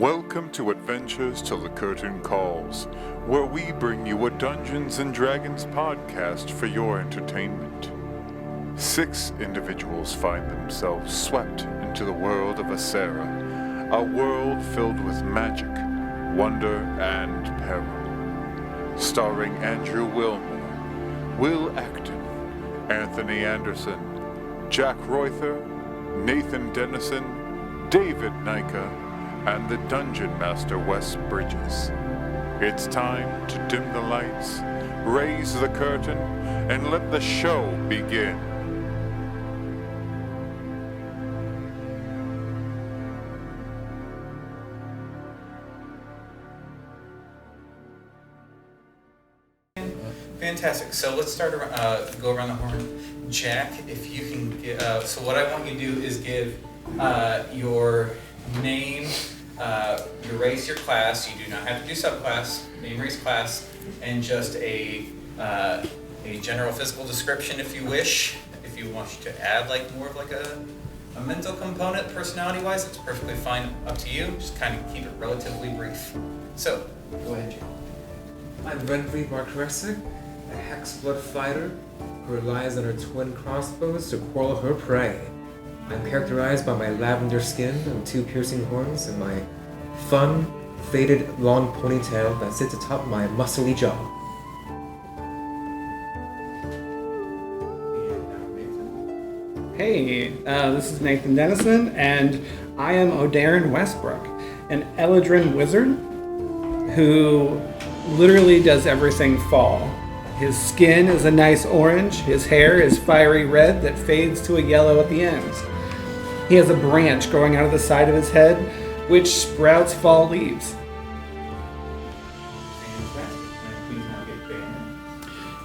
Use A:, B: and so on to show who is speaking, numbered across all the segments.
A: Welcome to Adventures Till the Curtain Calls, where we bring you a Dungeons and Dragons podcast for your entertainment. 6 individuals find themselves swept into the world of Acera, a world filled with magic, wonder, and peril. Starring Andrew Wilmore, Will Acton, Anthony Anderson, Jack Reuther, Nathan Dennison, David Nika, and the Dungeon Master Wes Bridges. It's time to dim the lights, raise the curtain, and let the show begin.
B: Fantastic. So let's start go around the horn. Jack, if you can get, so what I want you to do is give your name, your race, your class. You do not have to do subclass, name, race, class, and just a general physical description if you wish. If you want to add like more of like a mental component personality-wise, it's perfectly fine, up to you. Just kind of keep it relatively brief. So, go ahead, Jack.
C: I'm Renfrey Markresic, a Hexblood fighter who relies on her twin crossbows to quarrel her prey. I'm characterized by my lavender skin and 2 piercing horns and my fun, faded, long ponytail that sits atop my muscly jaw.
D: Hey, this is Nathan Dennison, and I am O'Darren Westbrook, an Eladrin wizard who literally does everything fall. His skin is a nice orange, his hair is fiery red that fades to a yellow at the ends. He has a branch growing out of the side of his head, which sprouts fall leaves.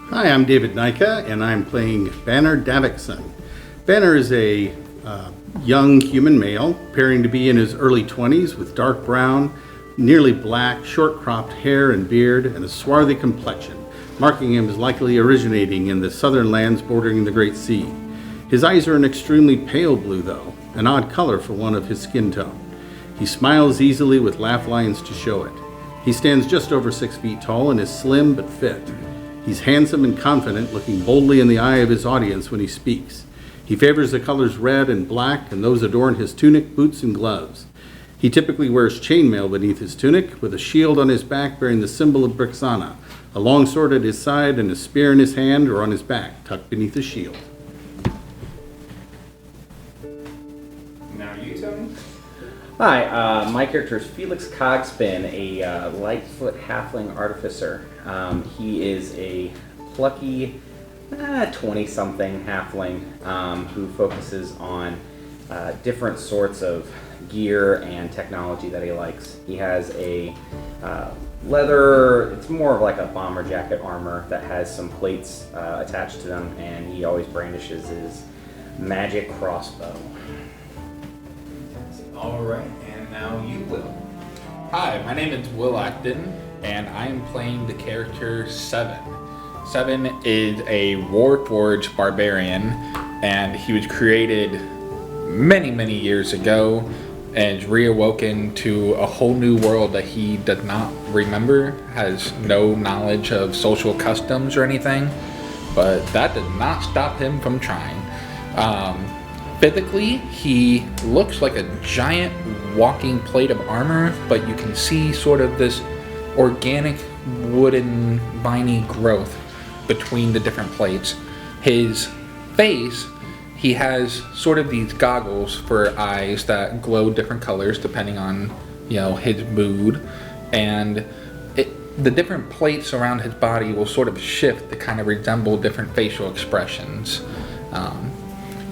E: Hi, I'm David Nika, and I'm playing Banner Davikson. Banner is a young human male, appearing to be in his early 20s, with dark brown, nearly black, short-cropped hair and beard, and a swarthy complexion, marking him as likely originating in the southern lands bordering the Great Sea. His eyes are an extremely pale blue, though, an odd color for one of his skin tone. He smiles easily with laugh lines to show it. He stands just over 6 feet tall and is slim but fit. He's handsome and confident, looking boldly in the eye of his audience when he speaks. He favors the colors red and black, and those adorn his tunic, boots, and gloves. He typically wears chainmail beneath his tunic, with a shield on his back bearing the symbol of Brixana, a long sword at his side, and a spear in his hand or on his back, tucked beneath his shield.
B: Now you, Tony.
F: Hi, my character is Felix Cogspin, a Lightfoot halfling artificer. He is a plucky 20-something halfling who focuses on different sorts of gear and technology that he likes. He has a leather, it's more of like a bomber jacket armor that has some plates attached to them, and he always brandishes his magic crossbow.
B: All right, and now you, Will.
G: Hi, my name is Will Acton, and I am playing the character Seven. Seven is a Warforged barbarian, and he was created many, many years ago and reawoken to a whole new world that he does not remember, has no knowledge of social customs or anything, but that does not stop him from trying. Physically, he looks like a giant walking plate of armor, but you can see sort of this organic wooden viney growth between the different plates. His face, he has sort of these goggles for eyes that glow different colors depending on, his mood, and the different plates around his body will sort of shift to kind of resemble different facial expressions.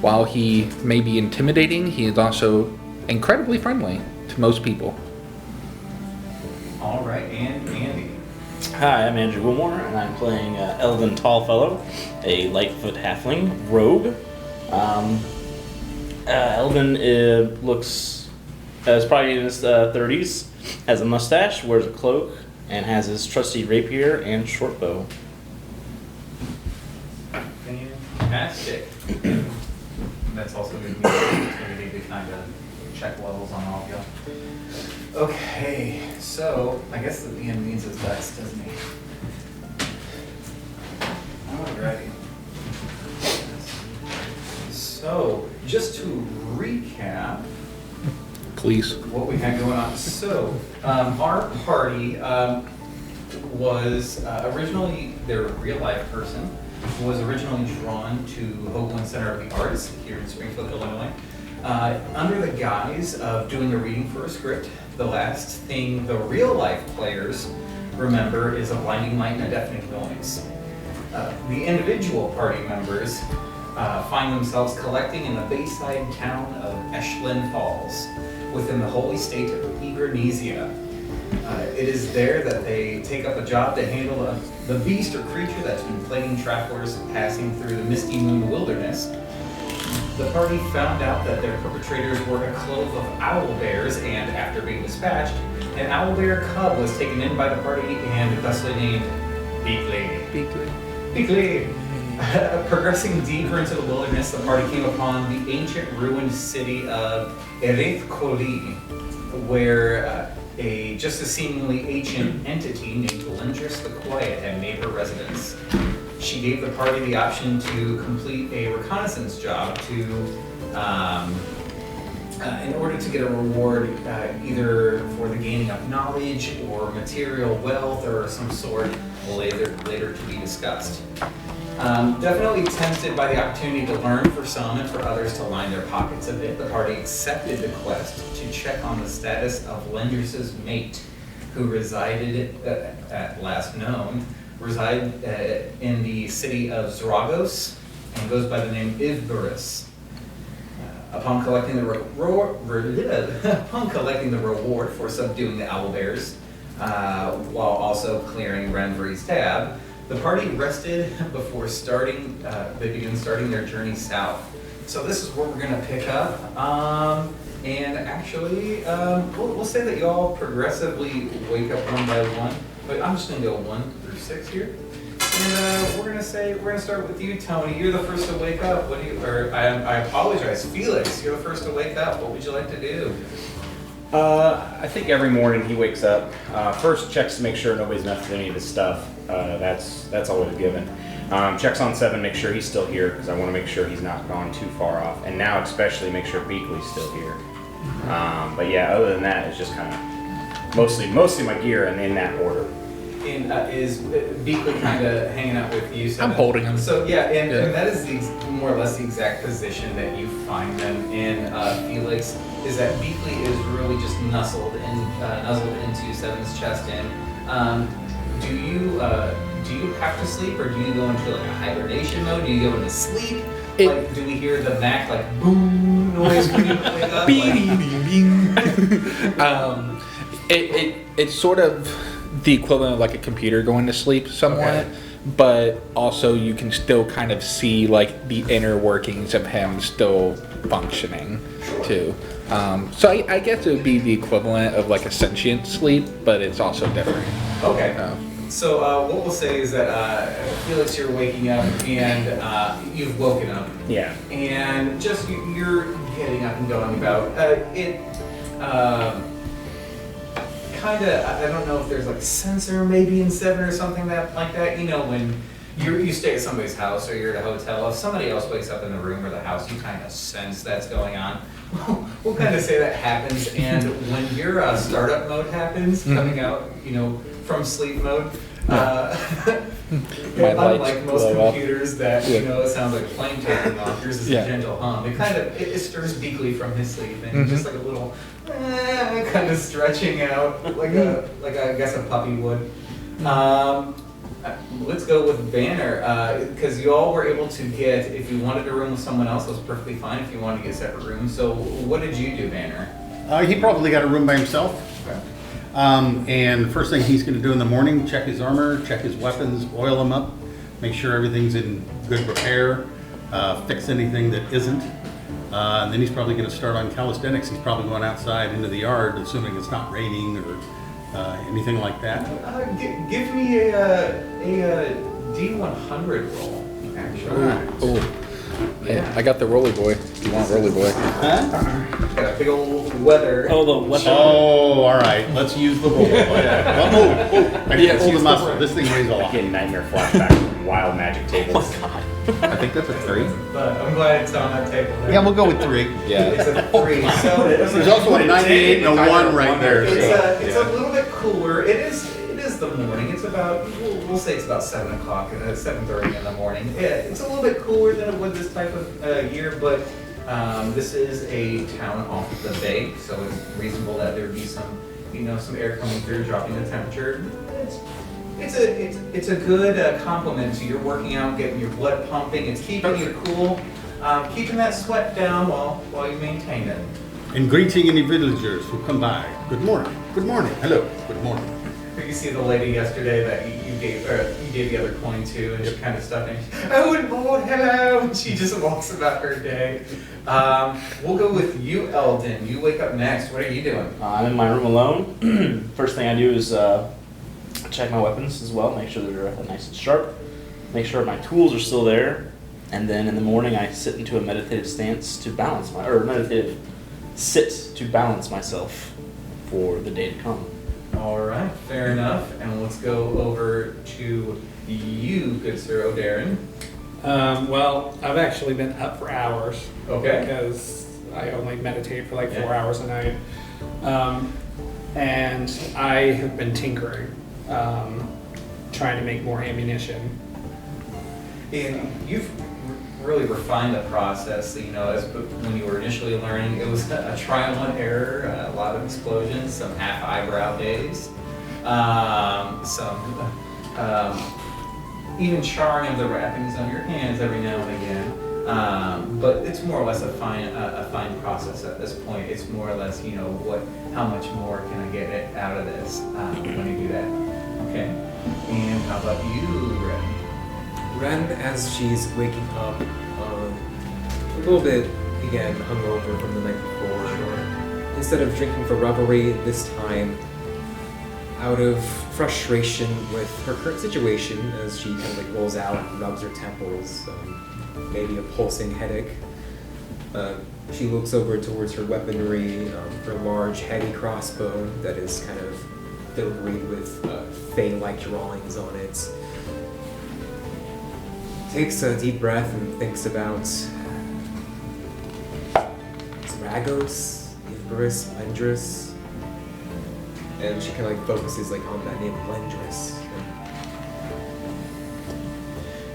G: While he may be intimidating, he is also incredibly friendly to most people.
B: All right, and Andy.
H: Hi, I'm Andrew Wilmore, and I'm playing Elvin Tallfellow, a Lightfoot halfling rogue. Elvin looks is probably in his 30s, has a mustache, wears a cloak, and has his trusty rapier and short bow.
B: Fantastic. That's also going to be the kind of check levels on all of you. Okay, so I guess that Ian needs his dice, doesn't he? Alrighty. So, just to recap
G: Please.
B: what we had going on. So, our party was originally, their real life person was originally drawn to Hoagland Center of the Arts here in Springfield, Illinois. Under the guise of doing a reading for a script, the last thing the real life players remember is a blinding light and a deafening noise. The individual party members find themselves collecting in the bayside town of Eshlin Falls within the holy state of Egranesia. It is there that they take up a job to handle the beast or creature that's been plaguing travelers passing through the Misty Moon wilderness. The party found out that their perpetrators were a clove of owl bears, and after being dispatched, an owl bear cub was taken in by the party and thusly named Beakley. Beakley. Progressing deeper into the wilderness, the party came upon the ancient ruined city of Erith Koli, where just a seemingly ancient entity named Lendris the Quiet had made her residence. She gave the party the option to complete a reconnaissance job in order to get a reward either for the gaining of knowledge or material wealth or some sort later to be discussed. Definitely tempted by the opportunity to learn for some and for others to line their pockets a bit, the party accepted the quest to check on the status of Lendris's mate, who resided, at last known, in the city of Zragos and goes by the name Ivberus. Upon collecting the reward for subduing the owl bears, while also clearing Renvry's tab, the party rested before they began starting their journey south. So this is where we're going to pick up. And actually, we'll say that you all progressively wake up one by one. But I'm just going to go 1 through 6 here. And we're going to start with you, Tony. You're the first to wake up. I apologize, Felix. You're the first to wake up. What would you like to do?
F: I think every morning he wakes up, first checks to make sure nobody's messed with any of his stuff. That's always a given. Checks on 7, make sure he's still here, because I want to make sure he's not gone too far off. And now especially make sure Beakley's still here. But yeah, other than that, it's just kind of mostly my gear and in that order.
B: And is Beakley kind of hanging out with you?
G: I'm holding him.
B: So yeah, and that is more or less the exact position that you find them in. Felix, is that Beakley is really just nuzzled into Seven's chest. And do you have to sleep, or do you go into like a hibernation mode? Do you go into sleep? Do we hear the Mac boom noise when you wake up?
G: It's sort of the equivalent of like a computer going to sleep somewhat, okay. But also you can still kind of see like the inner workings of him still functioning too. So I guess it would be the equivalent of like a sentient sleep, but it's also different.
B: Okay. So what we'll say is that Felix, you're waking up and you've woken up.
F: Yeah.
B: And just you're getting up and going about it. Kind of, I don't know if there's like a sensor maybe in 7 or something like that. You know, when you stay at somebody's house or you're at a hotel, if somebody else wakes up in the room or the house, you kind of sense that's going on. We'll kind of say that happens. And when your startup mode happens, coming out, from sleep mode, unlike most computers that, it sounds like a plane taking off, yours is a gentle hum. It stirs Beakley from his sleep, and just like a little kind of stretching out like I guess a puppy would. Let's go with Banner, because you all were able to get, if you wanted a room with someone else, it was perfectly fine if you wanted to get separate rooms. So what did you do, Banner?
E: He probably got a room by himself.
B: Okay.
E: And the first thing he's going to do in the morning, check his armor, check his weapons, oil them up, make sure everything's in good repair, fix anything that isn't. And then he's probably going to start on calisthenics. He's probably going outside into the yard, assuming it's not raining or anything like that.
B: Give me a D100 roll, actually.
G: Oh. I got the Rolly Boy. If you want Rolly Boy.
B: Got a big old weather.
H: Oh, the weapon.
E: Oh, all right. Let's use the roll. I need to pull the muscle. This thing weighs a lot.
F: Getting nightmare flashback from wild magic tables.
G: I think that's a 3.
B: But I'm glad it's on that table there.
E: Yeah, we'll go with 3.
G: Yeah.
B: It's a 3. So
E: There's also a 98 and a 1 right there.
B: It's a little bit cooler. It is the morning. It's about, we'll say it's about 7 o'clock, 7:30 in the morning. It's a little bit cooler than it would this type of year, but this is a town off the bay, so it's reasonable that there would be some, some air coming through, dropping the temperature. It's a good compliment to your working out, getting your blood pumping. It's keeping you cool, keeping that sweat down while you maintain it.
E: And greeting any villagers who come by. Good morning. Good morning. Hello. Good morning.
B: You see the lady yesterday that you gave the other coin to, and she kind of stuck in. Oh, Lord, hello! And she just walks about her day. We'll go with you, Eldon. You wake up next. What are you doing?
H: I'm in my room alone. First thing I do is check my weapons as well, make sure they're nice and sharp, make sure my tools are still there, and then in the morning I sit into a meditative stance to balance sit to balance myself for the day to come.
B: All right, fair enough. And let's go over to you, good Sir O'Darren.
D: Well, I've actually been up for hours.
B: Okay.
D: Because I only meditate for like 4 hours a night. And I have been tinkering, trying to make more ammunition.
B: And you've really refined the process. As when you were initially learning, it was a trial and error, a lot of explosions, some half eyebrow days, some even charring of the wrappings on your hands every now and again. But it's more or less a fine process at this point. It's more or less, how much more can I get it out of this when you do that? Okay. And how about you, Ren?
C: Ren, as she's waking up, a little bit, again, hungover from the night before, instead of drinking for revelry this time, out of frustration with her current situation, as she kind of like rolls out and rubs her temples, maybe a pulsing headache, she looks over towards her weaponry, her large, heavy crossbow that is kind of filigreed with fey-like drawings on it. Takes a deep breath and thinks about Zragos, Icarus, Lendris, and she kind of like focuses like on that name Lendris.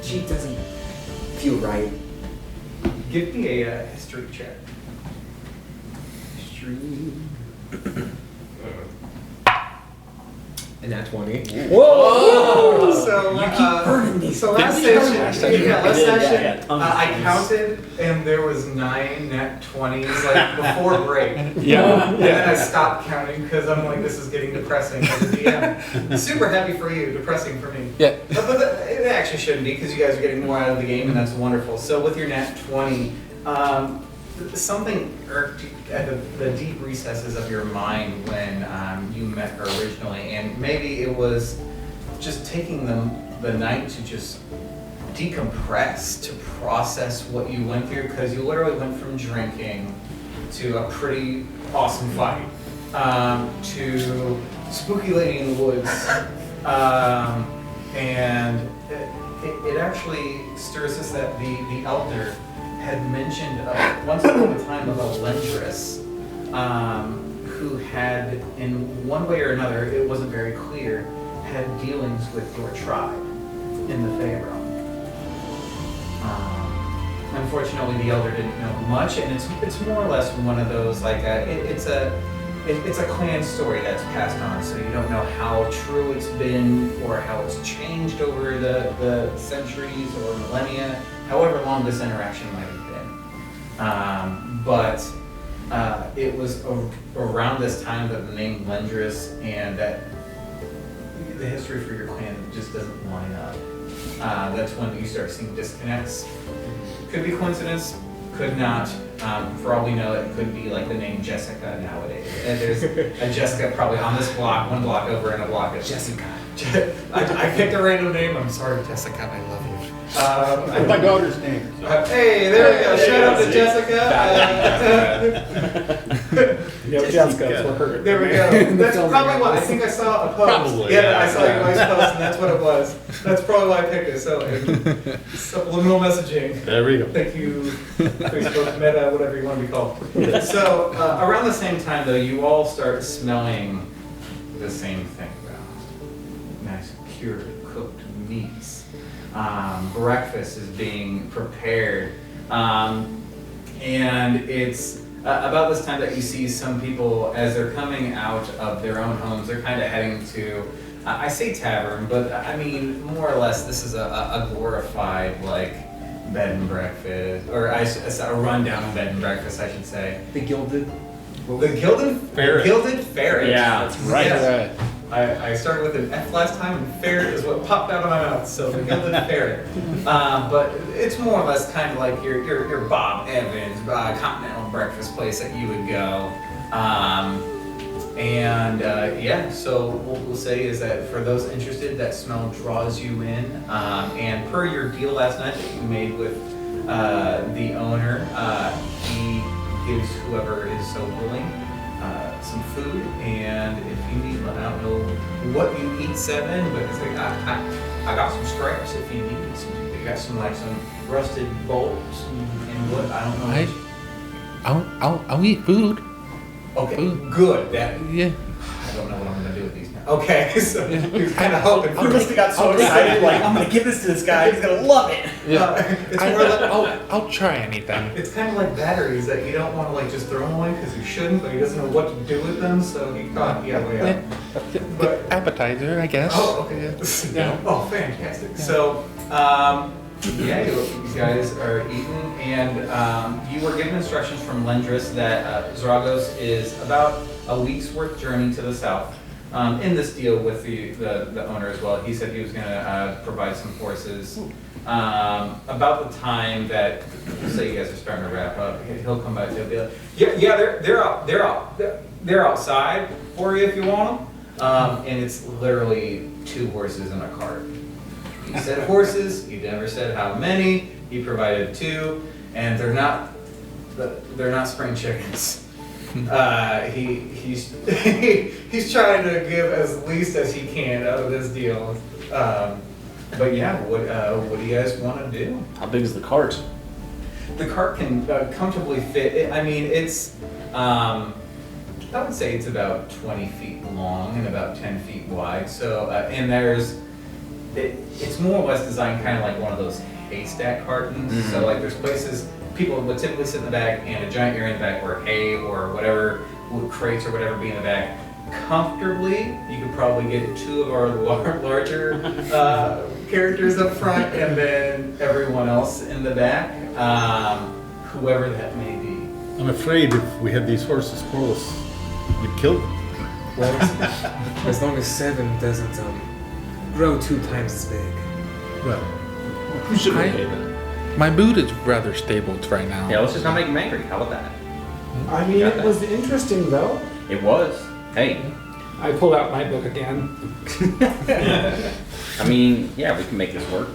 C: She doesn't feel right.
B: Give me a history check.
C: History. And that 20.
B: Whoa! So you keep
C: burning these.
B: So last session, I counted, and there was 9 nat 20s like before break.
H: Yeah.
B: And then I stopped counting because I'm like, this is getting depressing as a DM. Super happy for you, depressing for me.
G: Yeah.
B: But it actually shouldn't be because you guys are getting more out of the game, and that's wonderful. So with your nat 20, something irked at the deep recesses of your mind when you met her originally, and maybe it was just taking the night to just decompress, to process what you went through, because you literally went from drinking to a pretty awesome fight, to spooky lady in the woods, and it actually stirs us that the elder had mentioned once upon a time of a Lendris who had, in one way or another, it wasn't very clear, had dealings with your tribe in the Fey realm. Unfortunately, the elder didn't know much, and it's more or less one of those like it's a clan story that's passed on, so you don't know how true it's been or how it's changed over the centuries or millennia, however long this interaction might have been. But it was around this time that the name Lendris and that the history for your clan just doesn't line up. That's when you start seeing disconnects. Could be coincidence, could not. For all we know, it could be like the name Jessica nowadays. And there's a Jessica probably on this block, one block over, and a block of
C: Jessica.
B: I picked a random name. I'm sorry, Jessica. I love you.
E: My daughter's name.
C: Hey, there we go. Shout out to Jessica.
D: Jessica's for her.
C: There we go. That's probably why. I think I saw a post.
E: Probably,
C: Yeah,
E: yeah.
C: I saw your guys' post, and that's what it was. That's probably why I picked it. So, subliminal messaging.
E: There we go.
C: Thank you, Facebook, Meta, whatever you want to be called. So, around the same time, though, you all start smelling the same thing. Nice, cured, cooked meats. Breakfast is being prepared. And it's about this time that you see some people, as they're coming out of their own homes, they're kind of heading to, I say tavern, but I mean, more or less, this is a glorified, like, bed and breakfast, or a rundown bed and breakfast, I should say. The Gilded
E: Ferret.
C: Gilded Ferret.
F: Yeah, that's right.
C: Yes. I started with an F last time, and ferret is what popped out of my mouth, so the Gilded Ferret. But it's more or less kind of like your Bob Evans continental breakfast place that you would go. So what we'll say is that for those interested, that smell draws you in. And per your deal last night that you made with the owner, he gives whoever is so willing some food, and if you need, I don't know what you eat, Seven, but it's like I got some scraps if you need some. They got some rusted bolts and what I don't know.
G: I'll eat food.
C: Okay,
G: Food.
C: good. That
G: Yeah.
C: I don't know what I'm gonna do with these now. Okay, so you're kind of hoping.
H: We must have got so excited, like, I'm gonna give this to this guy, he's gonna love it.
C: It's more like
G: I'll try anything.
C: it's kind of like batteries that you don't want to like just throw them away because you shouldn't, but he doesn't know what to do with them, so he thought he had a way out. But
G: Appetizer, I guess.
C: oh, okay.
G: Yeah.
C: Oh, fantastic. So, you guys are eating, and you were given instructions from Lendris that Zragos is about a week's worth journey to the south. In this deal with the owner as well, he said he was going to provide some horses. About the time that, say you guys are starting to wrap up, he'll come back to you and be like, they're outside for you if you want them. And it's literally 2 horses in a cart. He said horses, he never said how many, he provided 2, and they're not spring chickens. He's trying to give as least as he can out of this deal. But yeah, what do you guys want to do?
H: How big is the cart?
C: The cart can comfortably fit. I mean, it's I would say it's about 20 feet long and about 10 feet wide. So and it's more or less designed kind of like one of those haystack cartons.
F: Mm-hmm.
C: So like there's places people would typically sit in the back and a giant area in the back where hay or whatever, wood crates or whatever be in the back. Comfortably, you could probably get 2 of our larger characters up front and then everyone else in the back, whoever that may be.
E: I'm afraid if we had these horses pull us, we'd kill them.
C: Well,
I: As long as 7 doesn't grow 2 times as big.
E: Well,
H: Who should we pay then?
G: My mood is rather stable right now.
F: Yeah, let's just not make him angry. How about that?
D: I mean, it was interesting though.
F: It was. Hey,
D: I pulled out my book again.
F: I mean, yeah, we can make this work.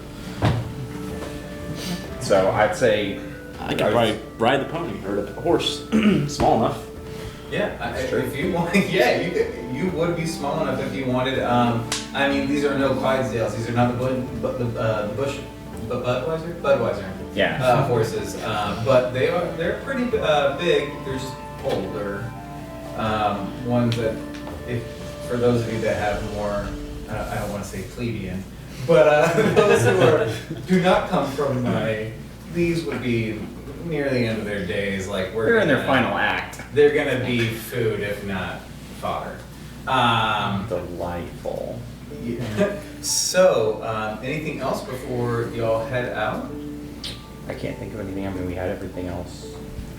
F: So I'd say
H: I could probably ride the pony or the horse, small enough.
C: yeah, if you want, yeah, you would be small enough if you wanted. I mean, these are no Clydesdales. These are not the Budweiser.
F: Yeah.
C: Horses, but they're pretty big. They're just older ones that, if for those of you that have more, I don't want to say plebeian, but those who do not come from these would be near the end of their days. Like
F: They're in their final act.
C: They're gonna be food if not fodder.
F: Delightful.
C: Yeah. So, anything else before y'all head out?
F: I can't think of anything. I mean, we had everything else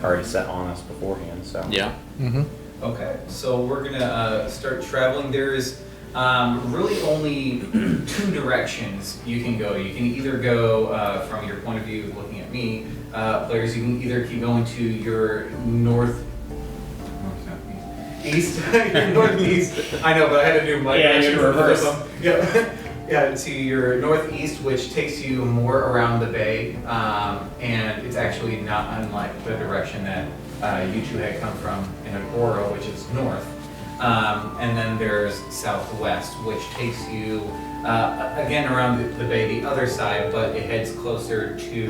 F: already set on us beforehand, so.
H: Yeah.
G: Mm-hmm.
C: Okay, so we're gonna start traveling. There is really only 2 directions you can go. You can either go from your point of view, looking at me, players. You can either keep going to your east, your northeast. I know, but I had to do my
F: Yeah,
C: directions
F: in reverse.
C: Yeah.
B: to your northeast, which takes you more around the bay, and it's actually not unlike the direction that you two had come from in Agora, which is north. And then there's southwest, which takes you again around the bay, the other side, but it heads closer to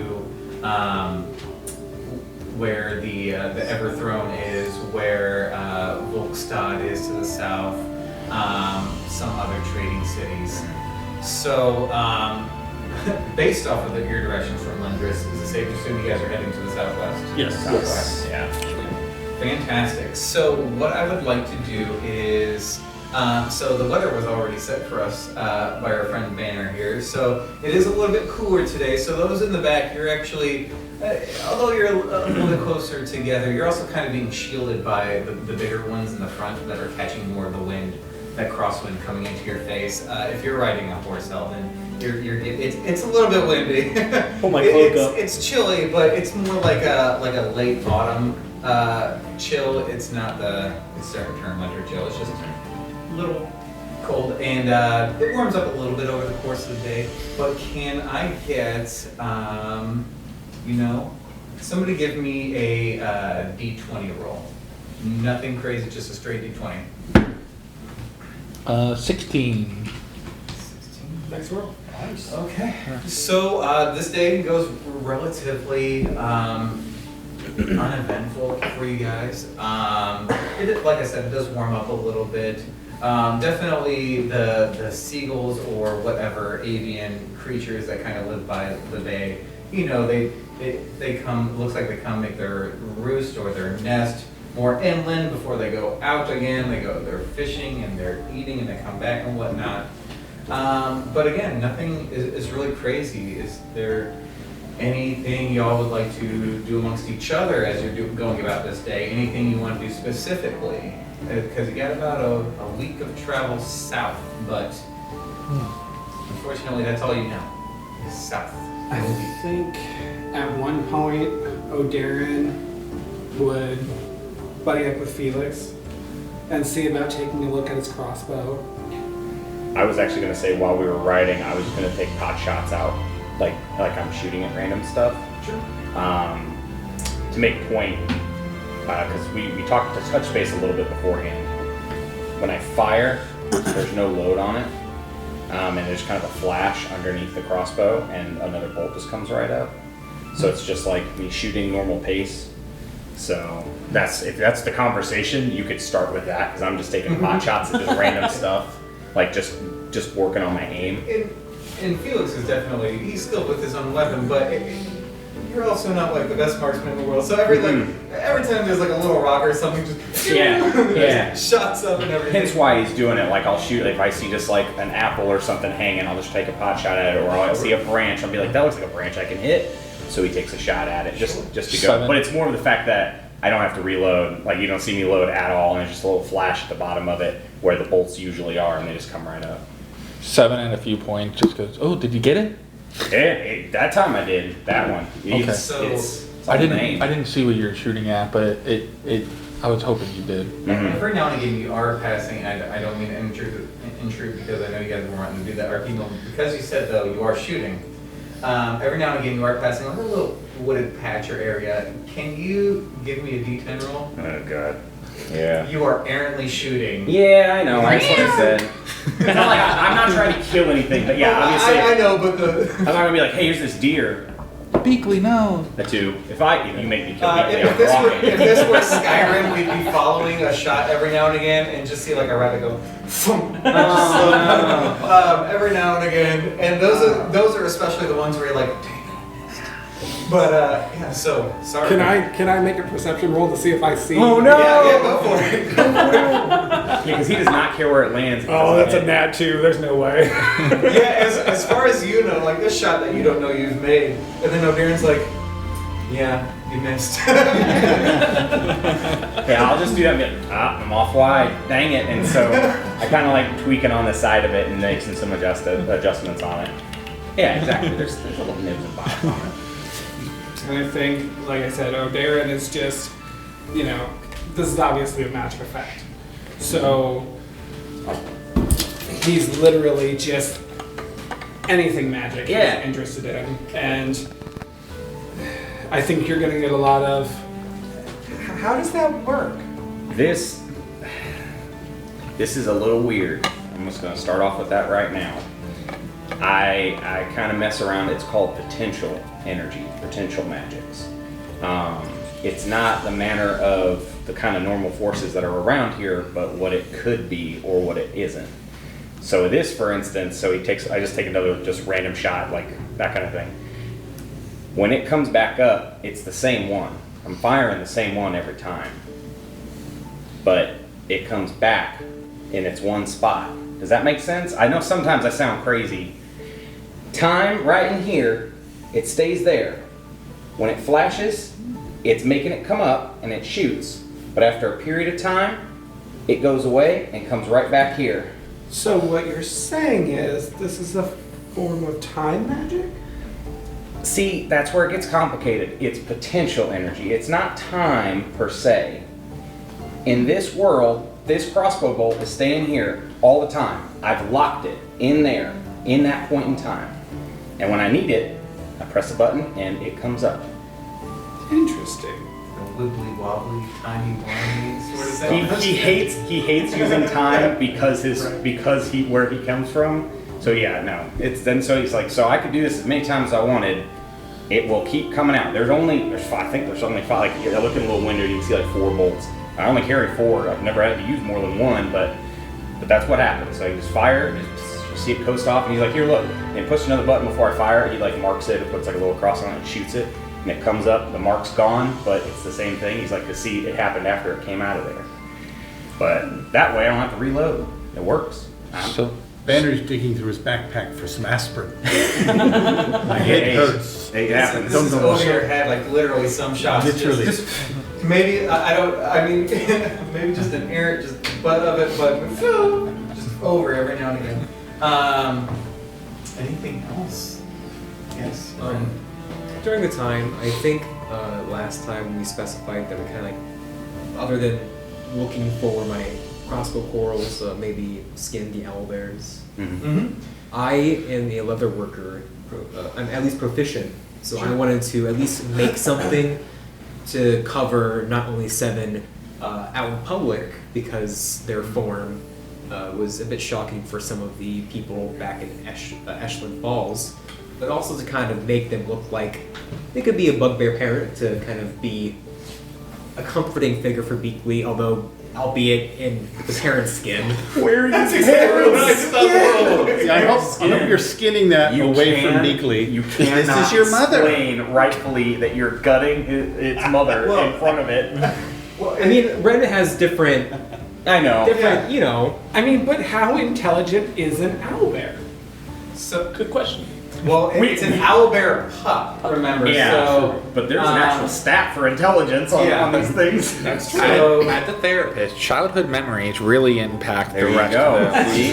B: where the Everthrone is, where Volkstad is to the south, some other trading cities. So, based off of your directions from Lendris, is it safe to assume you guys are heading to the southwest?
H: Yes.
B: Southwest.
F: Yeah.
B: Fantastic. So what I would like to do is, so the weather was already set for us by our friend Banner here. So it is a little bit cooler today. So those in the back, you're actually, although you're a little bit closer together, you're also kind of being shielded by the bigger ones in the front that are catching more of the wind, that crosswind coming into your face. If you're riding a horse, Elvin, it's a little bit windy.
H: Pull my cloak up.
B: It's chilly, but it's more like a late autumn chill. It's not it's starting to turn winter chill. It's just a little cold, and it warms up a little bit over the course of the day. But can I get, somebody give me a D20 roll? Nothing crazy, just a straight D20.
G: 16.
B: 16.
I: Nice roll.
H: Nice.
B: Okay. So this day goes relatively uneventful for you guys. Like I said, it does warm up a little bit. Definitely the seagulls or whatever avian creatures that kind of live by the bay, they come, looks like they come make their roost or their nest more inland before they go out again. They're fishing and they're eating and they come back and whatnot. But again, nothing is really crazy. Is there anything y'all would like to do amongst each other as you're going about this day? Anything you want to do specifically? Because you got about a week of travel south, but unfortunately that's all you know, is south.
D: I think at one point, O'Darren would buddy up with Felix and see about taking a look at his crossbow.
F: I was actually gonna say while we were riding, I was gonna take pot shots out, like I'm shooting at random stuff.
B: Sure.
F: To make point, because we talked to touch base a little bit beforehand. When I fire, there's no load on it, and there's kind of a flash underneath the crossbow, and another bolt just comes right up. So it's just like me shooting normal pace. So if that's the conversation, you could start with that, because I'm just taking pot shots at just random stuff, like just working on my aim.
B: And Felix is definitely, he's skilled with his own weapon, but you're also not like the best marksman in the world. So every time there's like a little rock or something, just
F: Yeah.
B: shots up and everything.
F: Hence why he's doing it. Like I'll shoot, if I see just like an apple or something hanging, I'll just take a pot shot at it, or I'll see a branch, I'll be like, that looks like a branch I can hit. So he takes a shot at it, just to go.
G: 7.
F: But it's more of the fact that I don't have to reload. Like you don't see me load at all, and there's just a little flash at the bottom of it where the bolts usually are, and they just come right up.
G: 7 and a few points just goes, oh, did you get it?
F: Yeah, that time I did that one.
G: Okay.
B: So
G: I didn't see what you were shooting at, but I was hoping you did.
B: every now and again you are passing, and I don't mean to intrude because I know you guys were wanting to do that RP moment. Because you said though you are shooting, every now and again you are passing like a little wooded patch or area. Can you give me a D10 roll?
F: Oh god. Yeah.
B: You are errantly shooting.
F: Yeah, I know. That's what I said. It's not like I'm not trying to kill anything, but yeah, obviously.
B: I know, but
F: I'm not gonna be like, hey, here's this deer.
G: Beakley, no.
F: A 2. If you make me kill me,
B: if this were Skyrim, we'd be following a shot every now and again and just see like a rabbit go, every now and again. And those are especially the ones where you're like, dang it. But yeah, so sorry.
D: Can I make a perception roll to see if I see?
F: Oh no!
B: Yeah, go for it.
F: Yeah, because he does not care where it lands.
D: Oh, that's a nat 2. There's no way.
B: Yeah, as far as you know, like this shot that you don't know you've made, and then O'Darren's like, yeah, you missed.
F: Yeah, I'll just do that and be like, I'm off wide. Dang it. And so I kind of like tweaking on the side of it and making some adjustments on it. Yeah, exactly. There's little nibs and bobs on it.
D: And I think, like I said, O'Darren is just, this is obviously a magic effect. So he's literally just anything magic
F: Yeah.
D: he's interested in, and I think you're gonna get a lot of. How does that work?
F: This is a little weird. I'm just gonna start off with that right now. I kind of mess around. It's called potential energy, potential magics. It's not the manner of the kind of normal forces that are around here, but what it could be or what it isn't. So this, for instance, I just take another just random shot, like that kind of thing. When it comes back up, it's the same one. I'm firing the same one every time. But it comes back in its one spot. Does that make sense? I know sometimes I sound crazy. Time right in here, it stays there. When it flashes, it's making it come up and it shoots. But after a period of time, it goes away and comes right back here.
D: So what you're saying is this is a form of time magic?
F: See, that's where it gets complicated. It's potential energy. It's not time per se. In this world, this crossbow bolt is staying here all the time. I've locked it in there, in that point in time. And when I need it, I press a button and it comes up.
D: Interesting.
B: A wibbly wobbly, tiny whiny sort of thing.
F: He hates using time because where he comes from. So yeah, no. So he's like, so I could do this as many times as I wanted. It will keep coming out. There's only five. Like I look in a little window, you can see like 4 bolts. I only carry 4. I've never had to use more than 1, but that's what happens. So you just fire, you see it coast off, and he's like, here, look. And he pushes another button before I fire it. He like marks it, puts like a little cross on it, and shoots it, and it comes up. The mark's gone, but it's the same thing. He's like, to see it happened after it came out of there. But that way, I don't have to reload. It works.
G: So
E: Banner's digging through his backpack for some aspirin. My head hurts.
F: It happens.
B: This is over your head, like literally some shots.
E: Literally.
B: Just maybe, maybe just an errant, just butt of it, but just over every now and again. Anything else? Yes.
C: During the time, I think last time we specified that we kind of like, other than looking for my crossbow quarrels, maybe skin the owlbears.
B: Mm-hmm.
C: I am a leather worker. I'm at least proficient, so I wanted to at least make something to cover not only 7 out in public, because their form was a bit shocking for some of the people back in Ashland Falls, but also to kind of make them look like they could be a bugbear parent, to kind of be a comforting figure for Beakley, albeit in the parent skin.
E: Where
B: That's exactly what I thought.
E: I hope you're skinning that away from Beakley.
F: You cannot
E: This is your mother.
F: explain rightfully that you're gutting its mother in front of it.
B: Well,
C: I mean, Ren has different,
F: I know.
C: you know.
D: I mean, but how intelligent is an owlbear?
B: So,
H: Good question.
B: well, it's an owlbear pup, remember?
F: Yeah,
B: So,
F: but there's an actual stat for intelligence on these things.
D: That's true.
B: So,
G: at the therapist, childhood memories really impact
F: There
G: the
F: you
G: rest
F: go.
G: of the
F: See?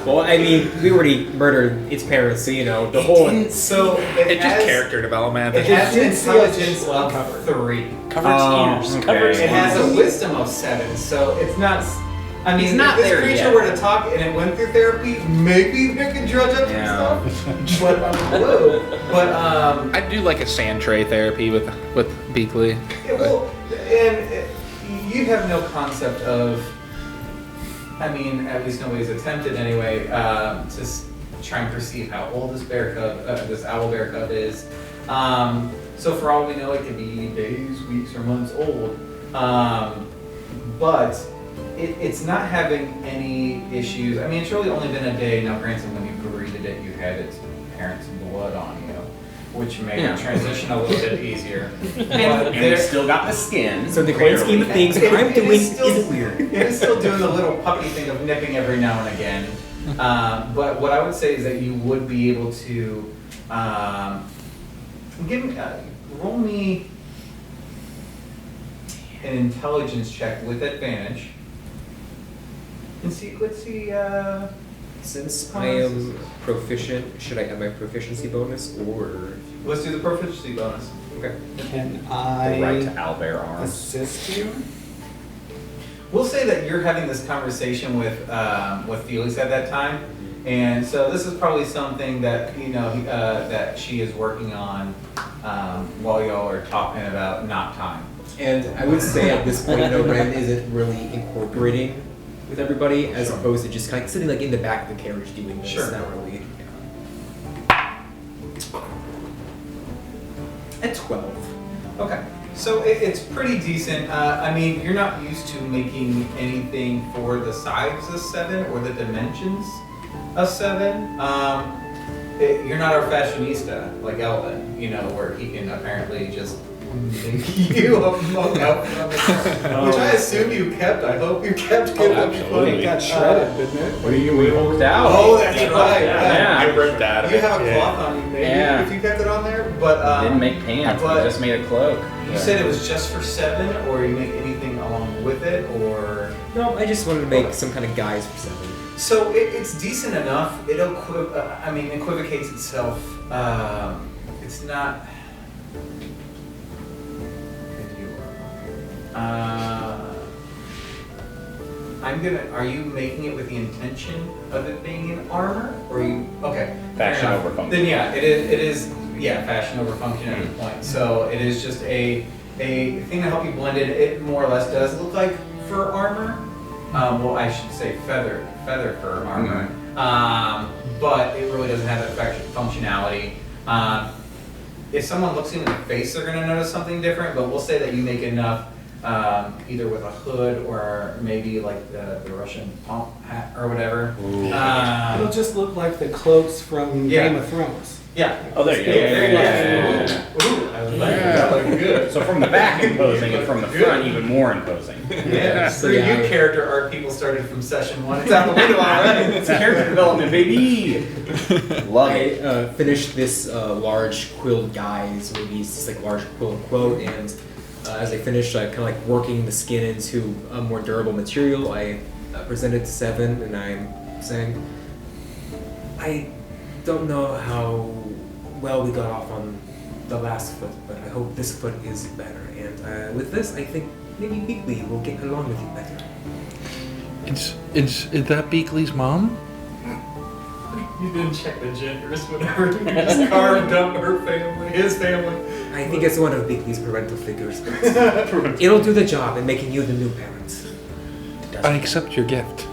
C: Well, I mean, we already murdered its parents, so you know the whole.
B: so
G: It just character development.
B: It has an intelligence of 3.
H: Covers ears.
F: okay.
H: Covers
B: It has a
H: ears.
B: wisdom of 7, so it's not. I mean,
F: He's not
B: if this
F: there
B: creature
F: yet.
B: were to talk and it went through therapy, maybe it could drudge up
F: Yeah.
B: some stuff. But
G: I do like a sand tray therapy with Beakley.
B: you have no concept of. I mean, at least nobody's attempted anyway. To try and perceive how old this this owl bear cub is. So for all we know, it could be days, weeks, or months old. But it's not having any issues. I mean, it's really only been a day. Now, granted, when you breeded it, you had its parents' blood on you, which made the transition a little bit easier.
F: And we still got the skin.
C: So the grand scheme of things, what I'm doing isn't weird.
B: It is still doing the little puppy thing of nipping every now and again. But what I would say is that you would be able to roll me an intelligence check with advantage. And see, let's see.
C: Since I am proficient, should I have my proficiency bonus or?
B: Let's do the proficiency bonus.
C: Okay.
D: Can
F: The right to
D: I
F: owlbear arms.
D: assist you?
B: We'll say that you're having this conversation with Felix at that time, And so this is probably something that that she is working on while y'all are talking about nap time.
C: And I would say at this point, Ren isn't really incorporating with everybody, as opposed to just kind of sitting like in the back of the carriage doing this.
B: Sure.
C: Not really. At 12.
B: Okay, so it's pretty decent. I mean, you're not used to making anything for the size of 7 or the dimensions of 7. You're not our fashionista like Elvin, where he can apparently just make you a mug out from it. Which I assume you kept. I hope you kept it.
H: absolutely.
D: It got shredded, didn't it?
F: What are you? We hulked out.
B: Oh, that's right.
F: Yeah.
H: I ripped out of
B: You
H: it.
B: have a cloth on you, maybe,
F: Yeah.
B: if you kept it on there. But
F: Didn't make pants. We
B: but-
F: just made a cloak.
B: you said it was just for 7, or you make anything along with it, or
C: No, I just wanted to make some kind of guise for 7.
B: so it's decent enough. It'll equivocates itself. It's not. Are you making it with the intention of it being in armor, or are you okay? fair
F: Fashion
B: enough.
F: over function.
B: Then yeah, it is. Yeah, fashion over function at the point. So it is just a thing to help you blend in. It more or less does look like fur armor. Well, I should say feather fur armor. But it really doesn't have that functionality. If someone looks you in the face, they're going to notice something different. But we'll say that you make enough, either with a hood or maybe like the Russian pomp hat or whatever.
D: It'll just look like the cloaks from
B: Yeah.
D: Game of Thrones.
B: Yeah.
H: Oh, there you go.
B: There you go. Ooh, I like that. That looked good.
F: So from the back imposing, and from the front even more imposing.
B: Yeah.
C: So
B: For
C: yeah.
B: you character art people started from session 1. It's out the window already.
F: It's character development, baby. Love it.
C: I finished this large quilled guise, maybe it's just like large quilled quote, and as I finished, I kind of like working the skin into a more durable material. I presented to 7, and I'm saying, I don't know how well we got off on the last foot, but I hope this foot is better. And with this, I think maybe Beakley will get along with you better.
G: Is that Beakley's mom?
B: You didn't check the genders whenever you just carved up her family, his family.
C: I think it's one of Beakley's parental figures. But it'll do the job in making you the new parent.
G: I accept your gift.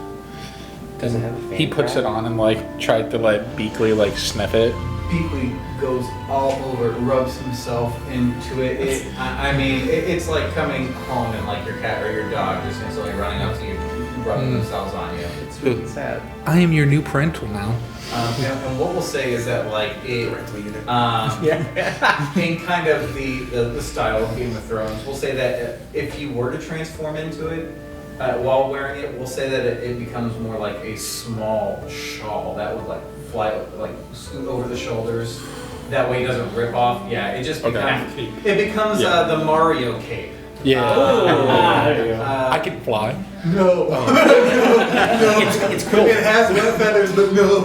F: Does it have a fan
G: He puts
F: crack?
G: it on and tried to let Beakley sniff it.
B: Beakley goes all over, rubs himself into it. It's like coming home and like your cat or your dog just instantly running up to you, rubbing themselves on you.
F: It's really sad.
G: I am your new parental now.
B: And what we'll say is that like it,
C: Parental unit.
B: in kind of the style of Game of Thrones, we'll say that if you were to transform into it while wearing it, we'll say that it becomes more like a small shawl that would fly scoot over the shoulders. That way it doesn't rip off. Yeah, it just becomes the Mario cape.
G: Yeah.
H: There you go.
G: I can fly.
B: No.
C: It's cool.
B: It has web feathers, but no.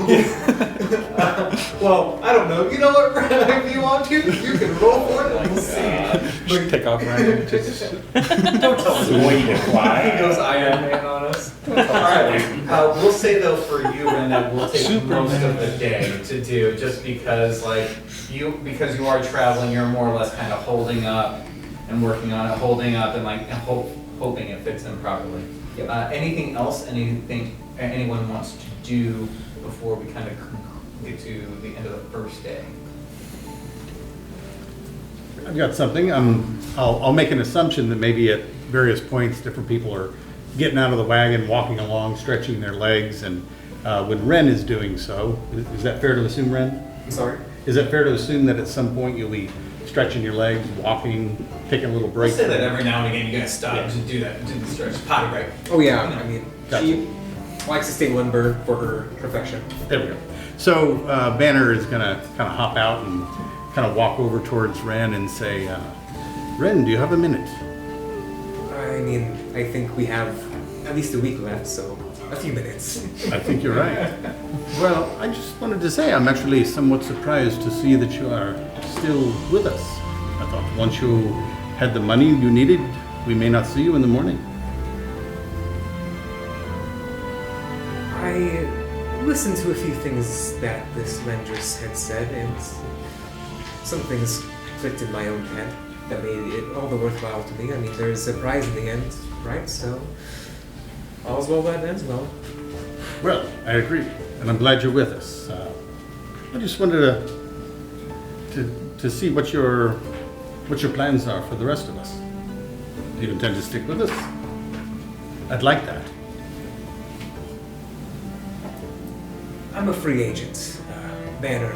B: Well, I don't know. You know what, Brad? If you want to, you can roll for it and we'll see.
G: Just take off running. Just
F: Don't tell us when you can
B: He
F: fly.
B: goes Iron Man on us. Alright, we'll say though for you, Ren, that will take most of the day to do, just because because you are traveling, you're more or less kind of holding up and working on it, holding up and hoping it fits in properly. Anything else? Anything anyone wants to do before we kind of get to the end of the first day?
E: I've got something. I'll make an assumption that maybe at various points, different people are getting out of the wagon, walking along, stretching their legs, and when Ren is doing so, is that fair to assume, Ren?
C: I'm sorry?
E: Is it fair to assume that at some point you'll be stretching your legs, walking, taking a little break?
B: I'll say that every now and again you're gonna stop to do the stretch, potty break.
C: Oh yeah, I mean,
E: Gotcha.
C: she likes to stay limber for her perfection.
E: There we go. So Banner is gonna kind of hop out and kind of walk over towards Ren and say, Ren, do you have a minute?
C: I mean, I think we have at least a week left, so a few minutes.
E: I think you're right. Well, I just wanted to say I'm actually somewhat surprised to see that you are still with us. I thought once you had the money you needed, we may not see you in the morning.
C: listened to a few things that this Mendrus had said, and some things clicked in my own head that made it all the worthwhile to me. I mean, there's a prize in the end, right? So, all's well that ends well.
E: Well, I agree, and I'm glad you're with us. I just wanted to see what your plans are for the rest of us. Do you intend to stick with us? I'd like that.
C: I'm a free agent, Banner.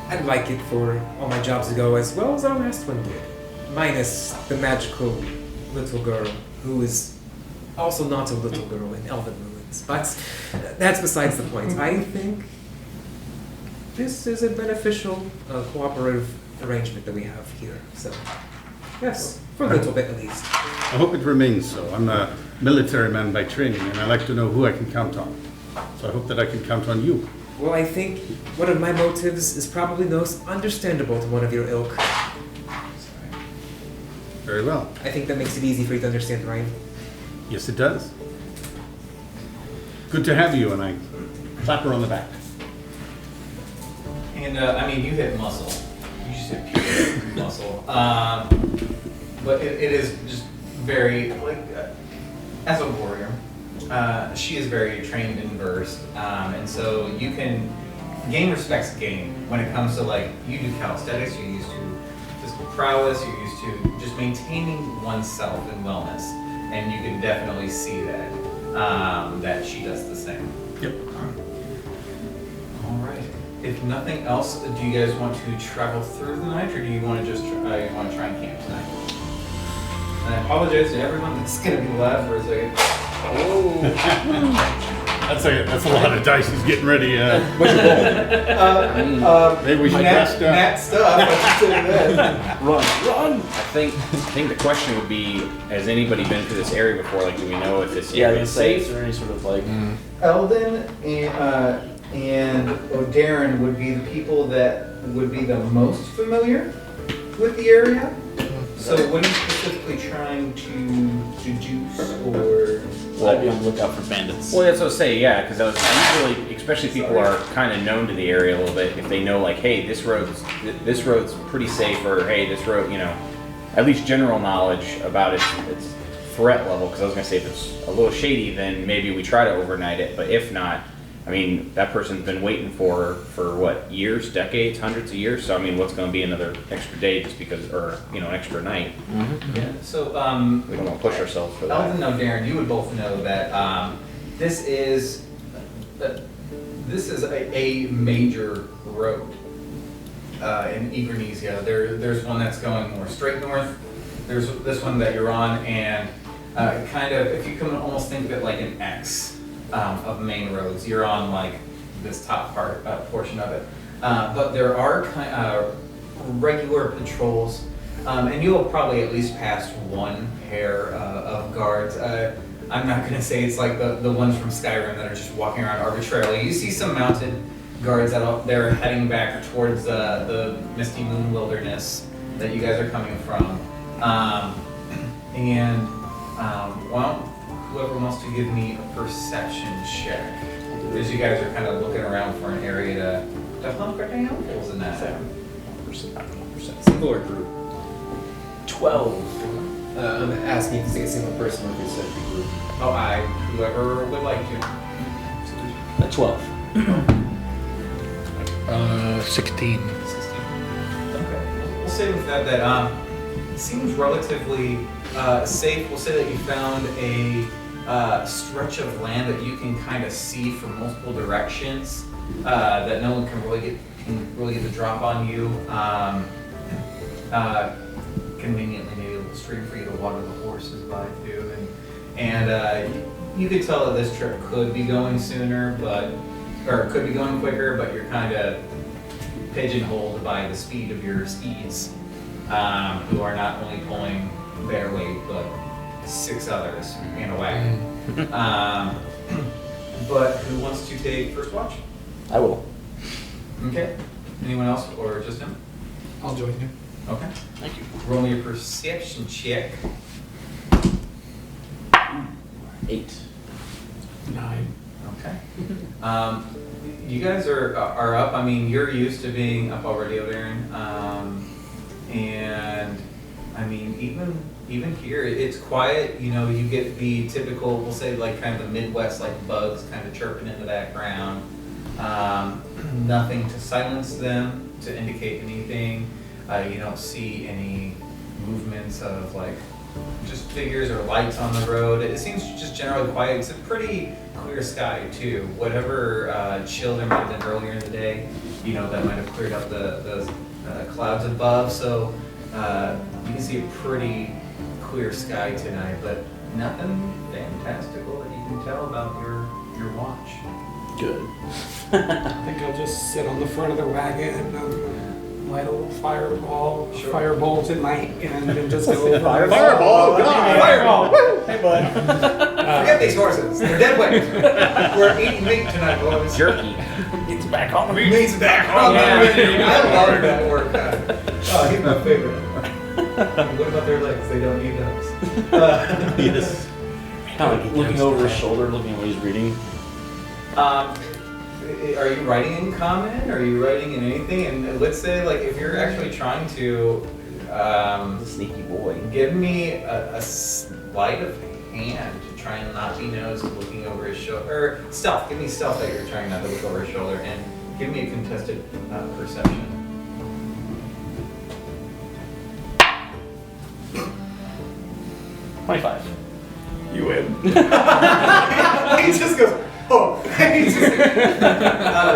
C: I'd like it for all my jobs to go as well as our last one did. Minus the magical little girl, who is also not a little girl in Elven Ruins. But that's besides the point. I think this is a beneficial, cooperative arrangement that we have here. So, yes, for a little bit at least.
E: I hope it remains so. I'm a military man by training, and I like to know who I can count on. So I hope that I can count on you.
C: Well, I think one of my motives is probably most understandable to one of your ilk.
E: Very well.
C: I think that makes it easy for you to understand, right?
E: Yes, it does. Good to have you, and I clap her on the back.
B: And I mean, you hit muscle. You just hit pure muscle. But it is just very like as a warrior. She is very trained and versed, and so you can gain respect's gain when it comes to like you do calisthenics, you're used to physical prowess, you're used to just maintaining oneself and wellness, and you can definitely see that that she does the same.
E: Yep.
B: All right. If nothing else, do you guys want to travel through the night, or do you want to just try and camp tonight? And I apologize to everyone that's going to be left for a second.
E: Oh. That's a lot of dice. He's getting ready.
G: What's your goal?
E: Maybe we should rest up.
B: Nat stuff. I just say that.
H: Run.
F: I think the question would be: has anybody been through this area before? Like, do we know if this
H: Yeah,
F: area
H: I
F: is
H: was say,
F: safe?
H: is there any sort of like
B: Eldon and O'Darren would be the people that would be the most familiar with the area. So what are you specifically trying to deduce or?
H: I'd be on the lookout for bandits.
F: Well, that's what I was saying, yeah, because usually, especially people are kind of known to the area a little bit. If they know, like, hey, this road's pretty safe, or hey, this road, you know, at least general knowledge about its threat level. Because I was gonna say if it's a little shady, then maybe we try to overnight it. But if not, I mean, that person's been waiting for what, years, decades, hundreds of years. So I mean, what's going to be another extra day just because, or you know, an extra night?
H: Mm-hmm.
B: Yeah. So
F: We don't want to push ourselves for that.
B: Eldon and O'Darren, you would both know that this is a major road in Egranesia. There's one that's going more straight north. There's this one that you're on, and kind of, if you can almost think of it like an X of main roads. You're on like this top portion of it. But there are regular patrols, and you'll probably at least pass one pair of guards. I'm not going to say it's like the ones from Skyrim that are just walking around arbitrarily. You see some mounted guards they're heading back towards the Misty Moon Wilderness that you guys are coming from. Well, whoever wants to give me a perception check, as you guys are kind of looking around for an area to hunker down. What was in that?
C: Single or group?
H: 12.
C: I'm asking if it's a single person or if it's a group.
B: Oh, whoever would like to.
H: 12.
G: 16.
B: 16. Okay. We'll say with that it seems relatively safe. We'll say that you found a stretch of land that you can kind of see from multiple directions, that no one can really get the drop on you. Conveniently, maybe a little stream for you to water the horses by too, and you could tell that this trip could be going sooner, or could be going quicker, but you're kind of pigeonholed by the speed of your steeds, who are not only pulling their weight, but 6 others in a wagon. But who wants to take first watch?
H: I will.
B: Okay. Anyone else, or just him?
G: I'll join you.
B: Okay.
H: Thank you.
B: Roll me a perception check.
H: 8.
G: 9.
B: Okay. You guys are up. I mean, you're used to being up already, O'Darren. And I mean, even here, it's quiet. You know, you get the typical, we'll say, like kind of the Midwest, like bugs kind of chirping in the background. Nothing to silence them, to indicate anything. You don't see any movements of like just figures or lights on the road. It seems just generally quiet. It's a pretty clear sky too. Whatever chill there might have been earlier in the day, you know, that might have cleared up those clouds above. So you can see a pretty clear sky tonight, but nothing fantastical that you can tell about your watch.
H: Good.
D: I think I'll just sit on the front of the wagon and light a little fireball,
B: Sure.
D: firebolt in my hand and just go over.
E: Fireball, God!
B: Fireball!
H: Hey, bud.
B: Forget these horses. They're dead weight. We're eating meat tonight, boys.
F: Jerky.
H: It's back on the beat.
B: Meat's back on the menu. I love that workout. Oh, he's my favorite. What about their legs? They don't need those.
E: Yes.
H: Kind of like looking over his shoulder, looking at what he's reading.
B: Are you writing in common? Are you writing in anything? And let's say, like, if you're actually trying to
F: Sneaky boy.
B: give me a sleight of hand to try and not be noticed looking over his shoulder, or stealth. Give me stealth that you're trying not to look over his shoulder, and give me a contested perception.
H: $25.
D: You win.
B: He just goes, oh.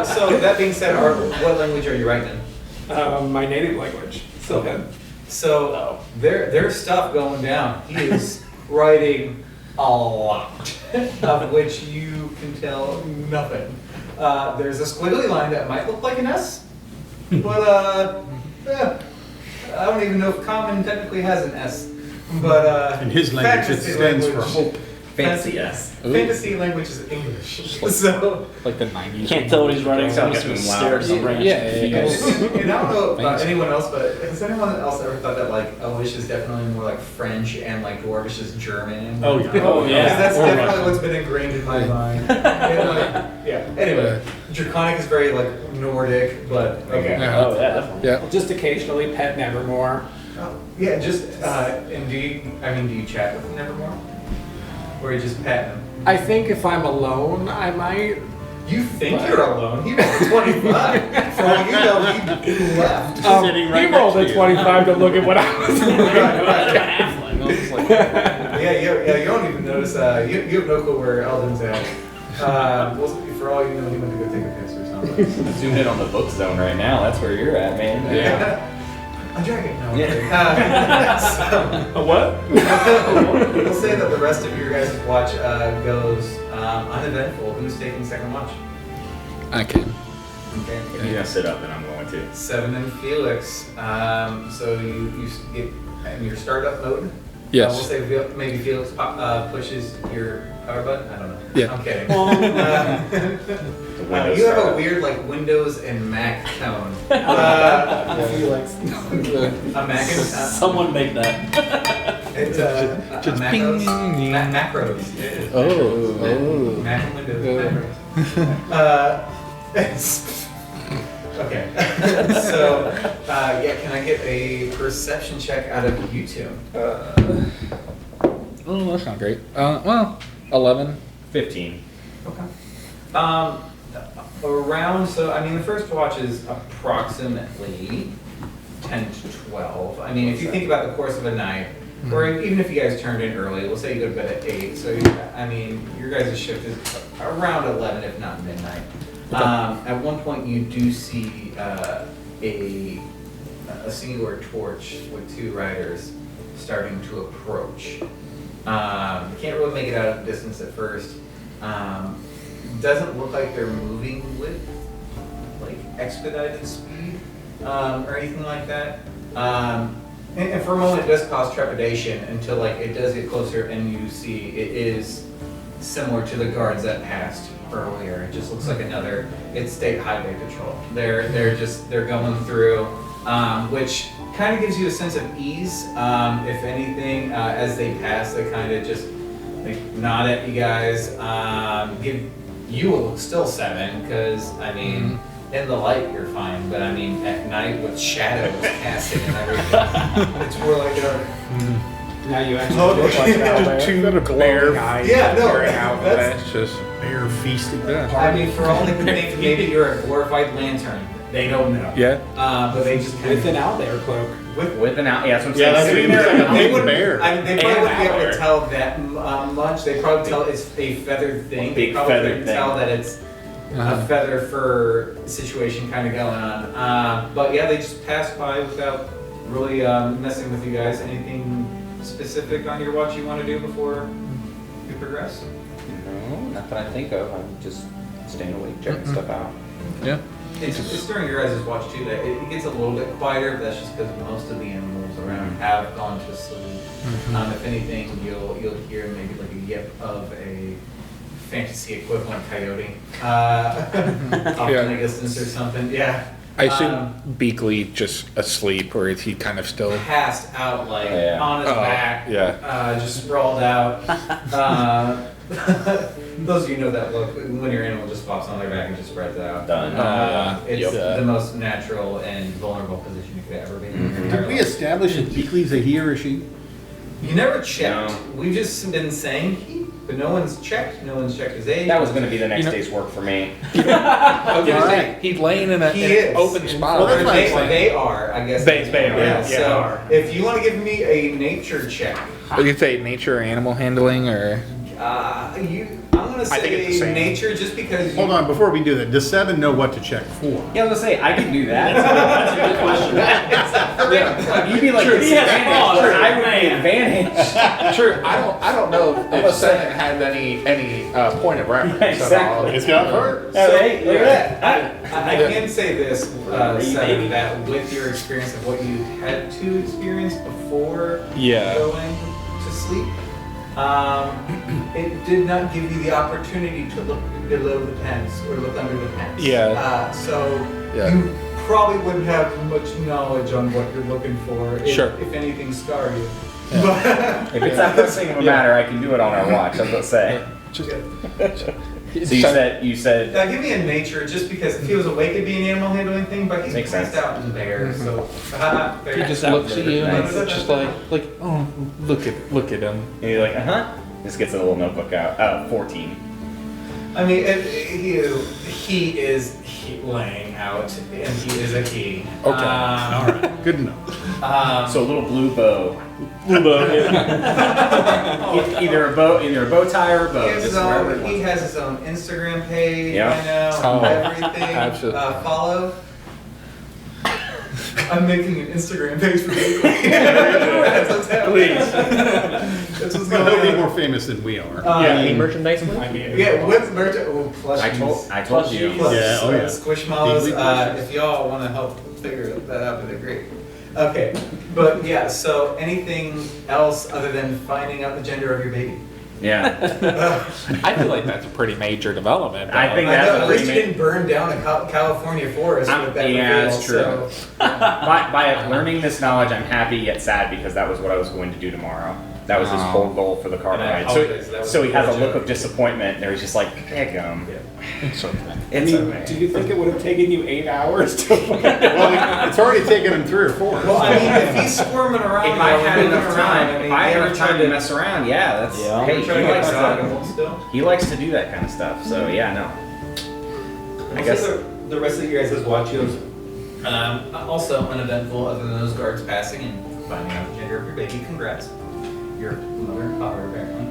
B: So that being said, what language are you writing in?
D: My native language. Sylvan.
B: So there's stuff going down. He is writing a lot, of which you can tell nothing. There's a squiggly line that might look like an S, but I don't even know if common technically has an S. But
E: In his language, it
B: fantasy
E: stands for
B: language-
E: hope.
F: Fancy yes.
B: Fantasy language is English. So,
G: Like the 90s.
H: Can't tell what he's writing, so I'm just
F: Sound
H: gonna
F: getting
H: stare at
F: loud.
H: some branch.
G: Yeah,
B: and I don't know about
G: Thanks.
B: anyone else, but has anyone else ever thought that like Elvish is definitely more like French and like Dwarvish is German?
E: Oh, yeah.
H: Oh, yeah.
B: Because that's
H: Or
B: definitely
H: Russian.
B: what's been ingrained in my mind. And, like, yeah. Anyway, Draconic is very like Nordic, but okay.
G: Yeah.
H: Oh, yeah, definitely.
G: Yeah.
D: I'll just occasionally pet Nevermore.
B: Yeah, just and do you chat with Nevermore, or you just pet him?
D: I think if I'm alone, I might.
B: You think you're alone? He rolled 25. For all you know, he left.
E: Sitting right
D: he rolled
E: next
D: a
E: to you.
D: 25 to look at what I was doing.
B: Yeah, you don't even notice. You have no clue where Eldon's at. Well, for all you know, he went to go take a piss or something.
F: Zoom in on the book zone right now. That's where you're at, man.
B: Yeah. A dragon. No.
F: Yeah.
B: So,
H: A what?
B: we'll say that the rest of your guys' watch goes uneventful. Who's taking second watch?
G: I can.
B: Okay.
F: If you're gonna sit up, then I'm going to.
B: 7 and Felix. So you get in your startup mode.
G: Yes.
B: We'll say maybe Felix pushes your power button. I don't know.
G: Yeah.
B: I'm kidding.
F: The Windows
B: You have a
F: startup.
B: weird like Windows and Mac tone.
H: Felix.
B: A Mac and
H: Someone make that.
B: it's a
G: Just
B: macros.
G: ping.
B: Macros. It is.
G: Oh.
B: Mac and Windows. Macros. Okay. So, can I get a perception check out of you two?
G: Oh, that's not great. Well, 11.
F: 15.
B: Okay. Around, so, I mean, the first watch is approximately 10 to 12. I mean, if you think about the course of a night, or even if you guys turned in early, we'll say you go to bed at 8, so, I mean, your guys' shift is around 11, if not midnight. At one point, you do see a singular torch with 2 riders starting to approach. Can't really make it out of the distance at first. Doesn't look like they're moving with like expedited speed or anything like that. And for a moment, it does cause trepidation until like it does get closer and you see it is similar to the guards that passed earlier. It just looks like another. It's state highway patrol. They're going through, which kind of gives you a sense of ease. If anything, as they pass, they kind of just like nod at you guys, give you will look still 7 because I mean, in the light you're fine, but I mean at night with shadows casting and everything, it's more like
D: Now you actually look like that.
G: Two
D: glowing eyes.
B: Yeah, no,
G: staring out.
B: that's-
G: That's just
E: Bear feasting.
B: I mean, for all they can think, maybe you're a glorified lantern. They don't know.
G: yeah.
B: But they just kind
D: With an out there cloak.
F: With an out, yeah, that's what I'm
E: Yeah,
F: saying.
E: that's
F: Sitting
E: what
F: there
E: you
F: like a
E: said.
B: They
F: big
B: wouldn't.
E: bear.
B: I mean, they probably
G: And
B: wouldn't be able
G: bear.
B: to tell that much. They probably tell it's a feathered thing.
F: Big
B: They probably
F: feathered
B: couldn't
F: thing.
B: tell that it's a feather fur situation kind of going on. But yeah, they just passed by without really messing with you guys. Anything specific on your watch you want to do before you progress?
F: No, not that I think of. I'm just staying awake, checking stuff out.
G: Yeah.
B: It's during your guys' watch too that it gets a little bit quieter, but that's just because most of the animals around have gone to sleep. If anything, you'll hear maybe like a yip of a fantasy equivalent coyote off in the distance or something. Yeah.
G: I assume Beakley just asleep, or is he kind of still?
B: Passed out like
F: Yeah.
B: on his back, just sprawled out. Those of you know that look when your animal just flops on their back and just spreads out.
F: Done.
B: It's the most natural and vulnerable position you could ever be in.
E: Did we establish if Beakley's a he or a she?
B: You never checked.
F: No.
B: We've just been saying he, but no one's checked. No one's checked his age.
F: That was going to be the next
G: You know-
F: day's work for me.
G: I was gonna say,
E: Alright.
G: he's laying in
B: He
G: an
B: is.
G: open spot.
E: Well, that's
B: Or
E: what I'm
B: they,
E: saying.
B: they are, I guess.
G: They are, yeah,
B: So
G: they are.
B: if you want to give me a nature check,
G: Would you say nature or animal handling, or?
B: I'm gonna
G: I think it's the
B: say
G: same.
B: nature, just because.
E: Hold on, before we do that, does 7 know what to check for?
F: Yeah, I was going to say, I can do that. That's a good question. You'd be like, disadvantage, where I would be advantage.
G: True. I don't know if Senate has any point of reference.
F: Yeah, exactly.
E: It's got her.
F: Hey, look at that.
B: I can say this, Seven, that with your experience of what you had to experience before
G: Yeah.
B: going to sleep, it did not give you the opportunity to look below the pants or look under the pants.
G: Yeah.
B: So
G: Yeah.
B: you probably wouldn't have much knowledge on what you're looking for.
G: Sure.
B: If anything, scar you.
F: If it's that pressing of a matter, I can do it on our watch, I was going to say. So you said,
B: Give me a nature, just because if he was awake, it'd be an animal handling thing, but he's
F: Makes
B: passed
F: sense.
B: out in there, so.
G: He just looks at you and it's just like, oh, look at him.
F: and you're like, Just gets a little notebook out. 14.
B: I mean, he is laying out, and he is a he.
G: Okay.
E: All right, good enough.
F: So a little blue bow. Blue bow, either a bow tie or a bow. Just wherever it
B: He
F: wants.
B: has his own Instagram page,
F: Yeah.
B: I know,
G: Oh,
B: everything.
G: absolutely.
B: Follow. I'm making an Instagram page for you. That's what's happening. That's what's
E: Well,
B: going
E: he'll be
B: on.
E: more famous than we are.
C: Any merchandise link?
B: Yeah, with merch. Oh, plushies.
F: I told you.
B: Plus,
E: Yeah, oh yeah.
B: Squishmallows.
E: Big plushies.
B: If y'all want to help figure that out, they're great. Okay, but yeah. So anything else other than finding out the gender of your baby?
F: Yeah.
G: I feel like that's a pretty major development.
F: I think
B: I
F: that's
B: know,
F: a
B: at least you
F: pretty
B: didn't burn down a California forest with that
F: yeah,
B: reveal,
F: that's true.
B: so-
F: By learning this knowledge, I'm happy yet sad because that was what I was going to do tomorrow. That was his whole goal for the car
B: And I
F: ride.
B: apologize, that was
F: So he has a
B: poor
F: look
B: joke.
F: of disappointment. There he's just like, "Egum."
G: It's okay.
D: I mean, do you think it would have taken you 8 hours to
E: Well, it's already taken him 3 or 4.
B: Well, I mean, if he's squirming around,
F: If I had
B: moving
F: enough time,
B: around,
F: if I had
B: ever
F: enough time
B: tried
F: to mess around, yeah, that's
H: Yeah.
F: hey,
B: try to
F: he
B: get
F: likes
B: Zragos
F: to
B: still?
F: he likes to do that kind of stuff. So yeah, no. I guess
B: the rest of you guys' watch goes also uneventful, other than those guards passing and finding out the gender of your baby. Congrats, your mother and father apparently.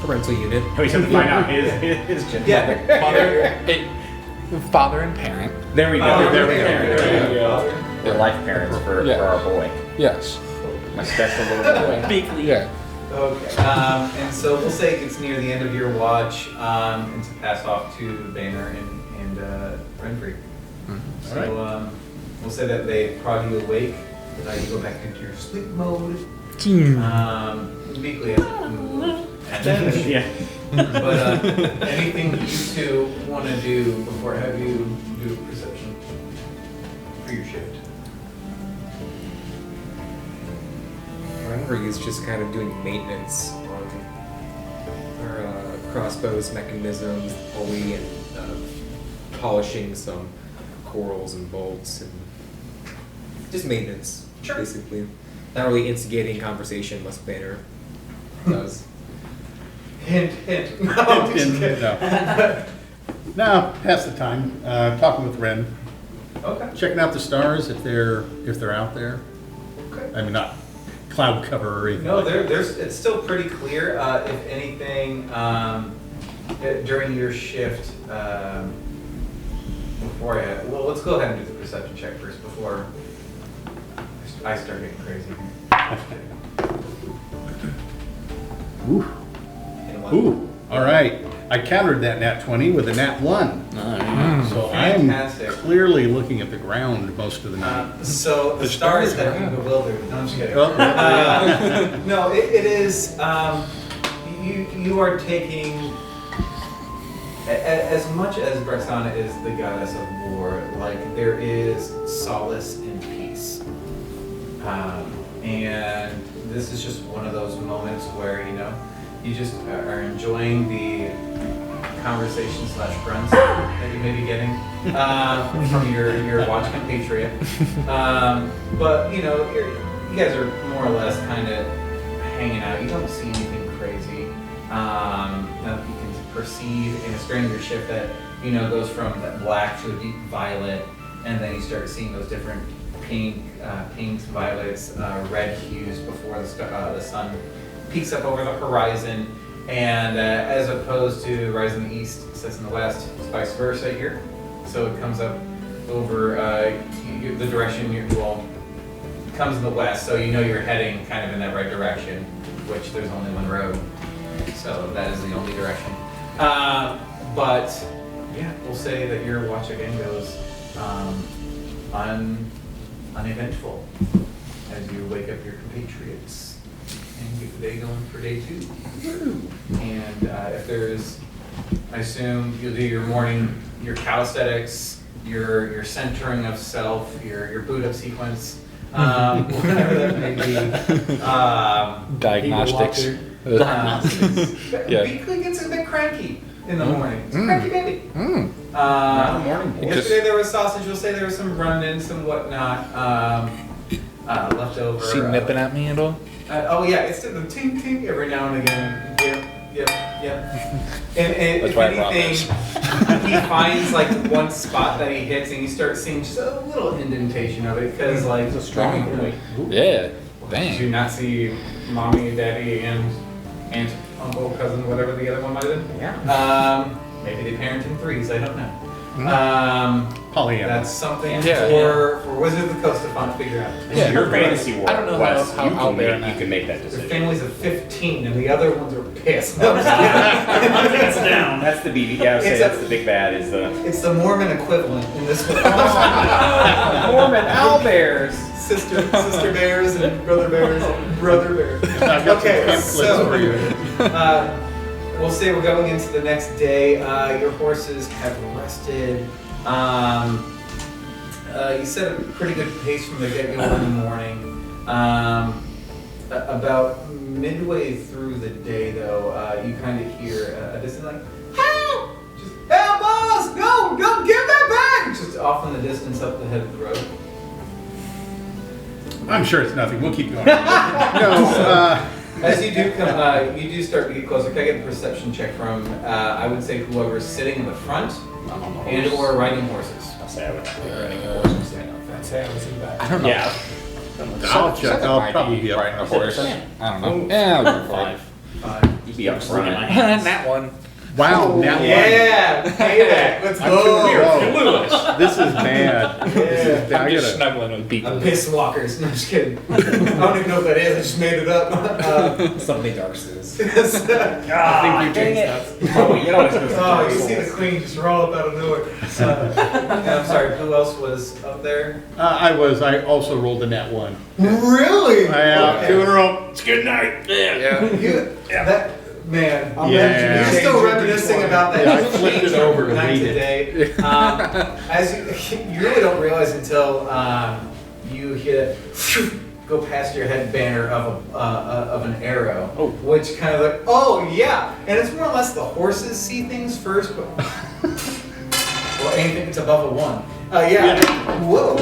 C: Parental unit.
F: we have to find out his gender.
B: Yeah,
G: Father and parent.
F: There we go.
B: Father,
F: There we go.
B: parent,
F: There we go.
B: father.
F: We're life parents for
G: Yeah.
F: our boy,
G: Yes.
F: my special little boy.
G: Yeah.
B: Okay. And so we'll say it gets near the end of your watch, and to pass off to Banner and Renfrey. So we'll say that they prod you awake, but now you go back into your sleep mode. Weekly, and
F: Yeah.
B: but anything you two want to do before I have you do a perception for your shift?
C: Renfrey is just kind of doing maintenance on our crossbows, mechanisms, pulley, and polishing some corals and bolts, and just maintenance, basically. Not really instigating conversation, unless Banner does.
B: Hint, hint. No,
E: No. No, pass the time. Talking with Ren,
B: Okay.
E: checking out the stars if they're out there.
B: Okay.
E: I mean, not cloud cover or anything.
B: No,
E: like that.
B: there's it's still pretty clear. If anything, during your shift, let's go ahead and do the perception check first before I start getting crazy.
E: Ooh. Ooh. All right. I countered that nat 20 with a nat 1. So
B: Fantastic.
E: I'm clearly looking at the ground most of the night.
B: So the stars have you bewildered. No, I'm just kidding.
E: Oh, yeah.
B: No, it is. You are taking as much as Brexana is the goddess of war. Like there is solace in peace, and this is just one of those moments where you just are enjoying the conversation / grunts that you may be getting from your watch compatriot. But you guys are more or less kind of hanging out. You don't see anything crazy. Now you can perceive in a stranger shift that goes from that black to a deep violet, and then you start seeing those different pinks, violets, red hues before the sun peaks up over the horizon, and as opposed to rising in the east, sets in the west, it's vice versa here. So it comes up over the direction it comes in the west, so you're heading kind of in that right direction, which there's only one road, so that is the only direction. But yeah, we'll say that your watch again goes uneventful as you wake up your compatriots and get the day going for day 2. And if there's, I assume you'll do your morning, your calisthenics, your centering of self, your boot up sequence, whatever that may be.
G: Diagnostics. Yeah.
B: Beakley gets a bit cranky in the morning. It's a cranky baby.
F: Not a morning boy.
B: Yesterday there was sausage. We'll say there was some run-ins and whatnot left over.
G: She nipping at me at all?
B: Oh yeah, it's the ting ting every now and again. Yep. And
G: That's
B: if
G: why I brought
B: anything, he finds like one spot that he hits, and you start seeing just a little indentation of it because like
G: It's a strong
B: boy.
G: Yeah.
B: Did you
G: Dang.
B: not see mommy, daddy, and aunt, uncle, cousin, whatever the other one might have been?
F: Yeah.
B: Maybe they parent in threes. I don't know.
E: Polyamorous.
B: That's something
G: Yeah.
B: for Wizards of the Coast to figure out.
G: Yeah.
F: Your fantasy world,
G: I don't know
F: Wes,
G: how
F: you
G: out
F: can
G: there
F: make,
G: now.
F: you can make that
B: Their
F: decision.
B: families of 15, and the other ones are pissed. No, I'm just kidding.
H: It's down.
F: That's the BB. Yeah, I would say
B: It's
F: that's the big bad. Is the
B: It's the Mormon equivalent in this one.
F: Mormon owlbears.
B: Sister bears and brother bears.
E: I've got some
B: Okay,
E: pamphlets for you.
B: We'll say we're going into the next day. Your horses have rested. You set a pretty good pace from the get-go in the morning. About midway through the day, though, you kind of hear a distant like, "Help! Just help us! No, give that back!" Just off in the distance, up the head of the road.
E: I'm sure it's nothing. We'll keep going. No,
B: As you do come, you do start to get closer. Can I get a perception check from, I would say, whoever's sitting in the front
F: I'm on the horse.
B: and or riding horses?
F: I'll say I would have to be riding horses.
C: That's how I was in back.
G: I don't know.
F: Yeah.
E: I'll check. I'll probably be up.
G: riding a horse. I don't know. Yeah, I'll go for it.
F: 5. You'd be up front.
G: That one.
E: Wow, now
B: Yeah, payback. Let's
E: I'm
B: go.
E: Whoa. This is bad. This is bad. I
G: I'm just
E: gotta-
G: snuggling with people.
B: Piss walkers. No, just kidding. I don't even know what that is. I just made it up.
C: Something dark says.
F: I think you jinxed us. Oh, you know it's
B: Oh, you see the queen just roll up out of nowhere. I'm sorry. Who else was up there?
E: I also rolled a nat 1.
B: Really?
E: Yeah, 2 in a row.
H: It's good night.
B: That man.
E: Yeah.
B: You're still reminiscing about that.
E: Yeah, I flipped it over to
B: night
E: read it.
B: today. As you really don't realize until you hit go past your head, Banner, of an arrow.
H: Oh.
B: Which kind of like, oh yeah, and it's more or less the horses see things first, but well, anything that's above a 1. Yeah. Whoa.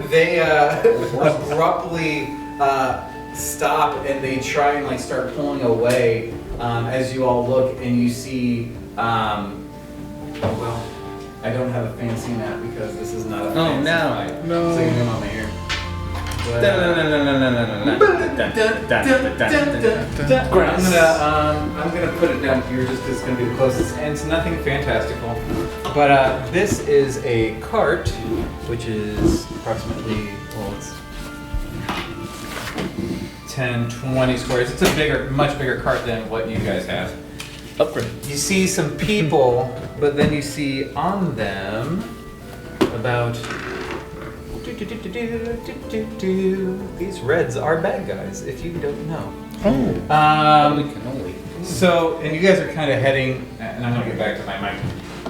B: They abruptly stop and they try and like start pulling away as you all look and you see. Well, I don't have a fancy map because this is not a fancy map.
F: No.
B: So you can on here. I'm gonna put it down here just because it's gonna be the closest, and it's nothing fantastical. But this is a cart, which is approximately, well, it's 10, 20 squares. It's a bigger, much bigger cart than what you guys have.
H: Upgrade.
B: You see some people, but then you see on them about. These reds are bad guys, if you don't know. So, and you guys are kind of heading, and I'm gonna get back to my mic.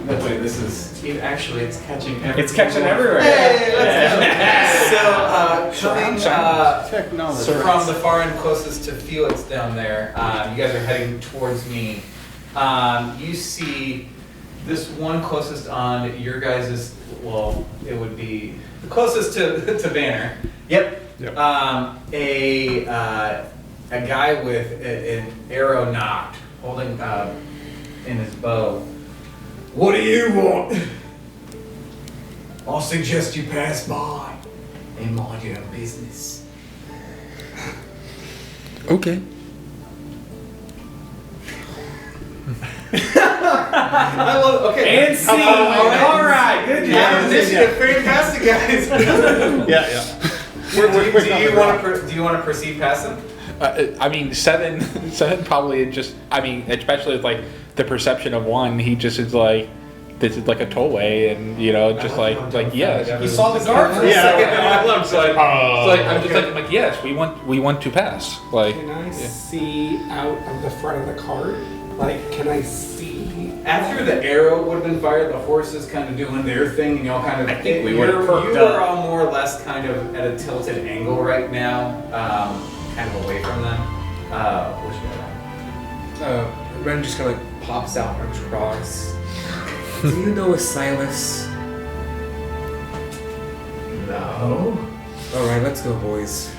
B: That way, this is actually it's catching everywhere.
F: It's catching everywhere.
B: Hey, let's go. So, coming
E: Technology.
B: from the far end closest to Felix down there, you guys are heading towards me. You see this one closest on your guys' well, it would be the closest to Banner. Yep. A guy with an arrow knocked, holding in his bow. What do you want? I'll suggest you pass by and mind your own business.
G: Okay.
B: I love. Okay.
F: And see. All right. Good job.
B: Yeah, initiative, fantastic, guys.
E: Yeah.
B: Do you want to proceed past them?
G: I mean, seven probably just. I mean, especially with like the perception of 1, he just is like, this is like a tollway, and just like yes.
B: You saw the guard for a second, and I looked
G: So I'm just like yes, we want to pass. Like,
J: Can I see out of the front of the cart? Like, can I see?
B: After the arrow would have been fired, the horses kind of doing their thing, and y'all kind of.
F: I think we
B: you
F: would've perked
B: are
F: up.
B: all more or less kind of at a tilted angle right now, kind of away from them. What you got?
C: Ren just kind of like pops out, arms crossed. Do you know a Silas?
B: No.
C: All right, let's go, boys.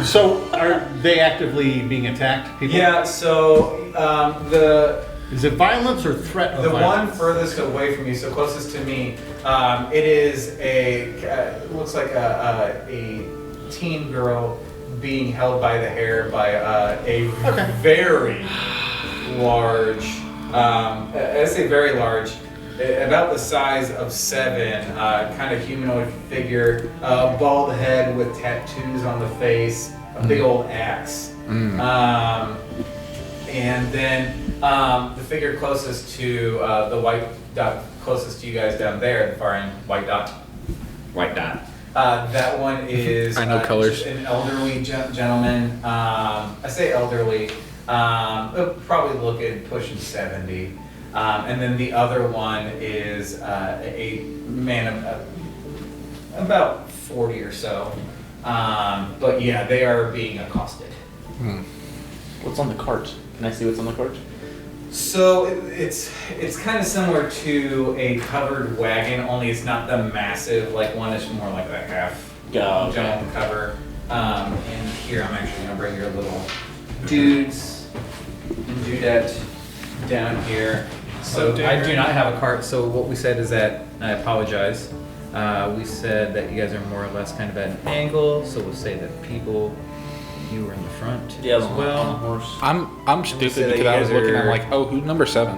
E: So, are they actively being attacked? People?
B: Yeah. So
E: Is it violence or threat of
B: the one
E: violence?
B: furthest away from you, so closest to me, it is looks like a teen girl being held by the hair by a very large, I say very large, about the size of 7, kind of humanoid figure, bald head with tattoos on the face, a big old axe. And then the figure closest to the white dot, closest to you guys down there, the far end, white dot. That one is
G: I know colors.
B: just an elderly gentleman. I say elderly, probably looking pushing 70. And then the other one is a man about 40 or so. But yeah, they are being accosted.
H: What's on the cart? Can I see what's on the cart?
B: So it's kind of similar to a covered wagon, only it's not the massive like one. It's more like a half giant cover. And here I'm actually gonna bring your little dudes and dudette down here. So I do not have a cart. So what we said is that I apologize. We said that you guys are more or less kind of at an angle. So we'll say that people. You were in the front as well.
H: Horse.
G: I'm stupid
B: say that
G: because
B: you
G: I was
B: guys
G: looking.
B: are-
G: I'm like, oh, who's number 7?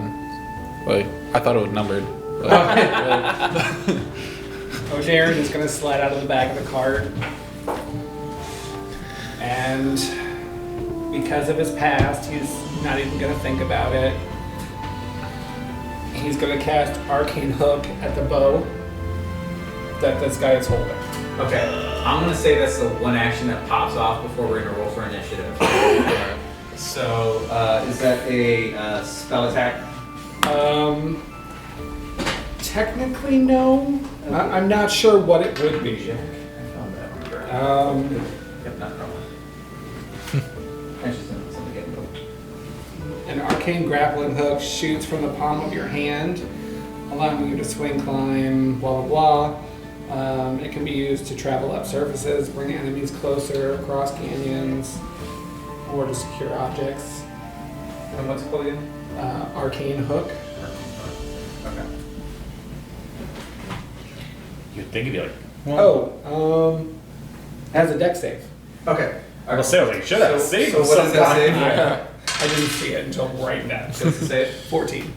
G: Like, I thought it was numbered.
J: O'Darren is gonna slide out of the back of the cart, and because of his past, he's not even gonna think about it. He's gonna cast Arcane Hook at the bow that this guy is holding.
B: Okay, I'm gonna say that's the one action that pops off before we're gonna roll for initiative. So, is that a spell attack?
J: Technically, no. I'm not sure what it would be.
B: I found that number.
F: Yep, not a problem.
J: An arcane grappling hook shoots from the palm of your hand, allowing you to swing, climb, blah blah blah. It can be used to travel up surfaces, bring enemies closer, across canyons, or to secure objects.
B: And what's it called again?
J: Arcane hook.
B: Okay.
H: You'd think it'd be like,
J: Has a deck save.
B: Okay.
H: I was like, should have
B: So
H: saved
B: what does that say?
J: I didn't see it until right now.
B: What's it say?
J: 14.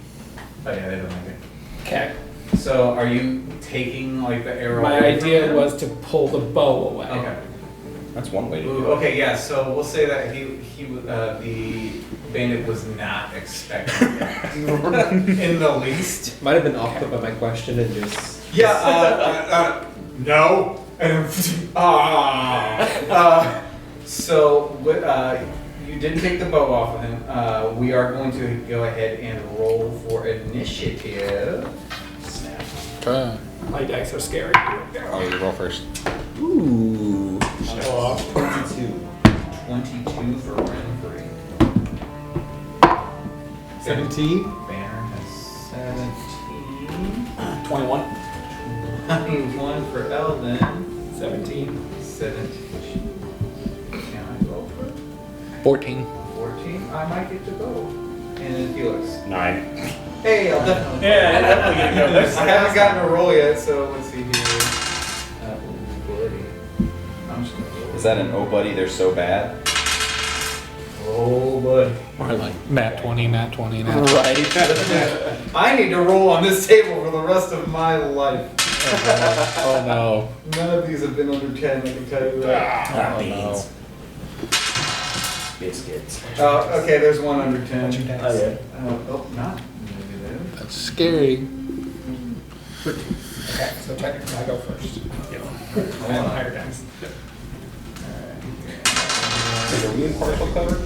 B: Oh yeah, they don't like it.
J: Okay.
B: So are you taking like the arrow?
J: My
B: away from
J: idea
B: him?
J: was to pull the bow away.
B: Okay.
F: That's one way to
B: Ooh,
F: do it.
B: okay, yeah. So we'll say that the bandit was not expecting that in the least.
C: Might have been off put by my question and just.
B: Yeah. No. And so you didn't take the bow off of him. We are going to go ahead and roll for initiative. Snap.
G: Okay.
J: My dice are scary.
G: Oh, you roll first.
C: Ooh.
B: 22. 22 for Renfrey.
C: 17.
B: Banner has 17.
H: 21.
B: 21 for Eldon.
J: 17.
B: 17. Can I roll for it?
G: 14.
B: 14. I might get to go. And then Felix.
H: 9.
B: Hey, I'll definitely.
H: Yeah, definitely gonna go.
B: I haven't gotten a roll yet, so let's see here. Buddy. I'm just gonna roll.
F: Is that an oh buddy, they're so bad?
B: Oh, buddy.
G: Or like nat 20, nat 20, nat 20.
F: Right.
B: I need to roll on this table for the rest of my life.
G: Oh no.
B: None of these have been under 10, I can tell you that.
G: Oh no.
F: Biscuits.
B: Okay, there's one under 10.
J: What's your dice?
H: Oh, yeah.
B: Oh, not negative.
G: That's scary.
J: Okay, so technically I go first. I have higher dice.
F: Are we in partial cover?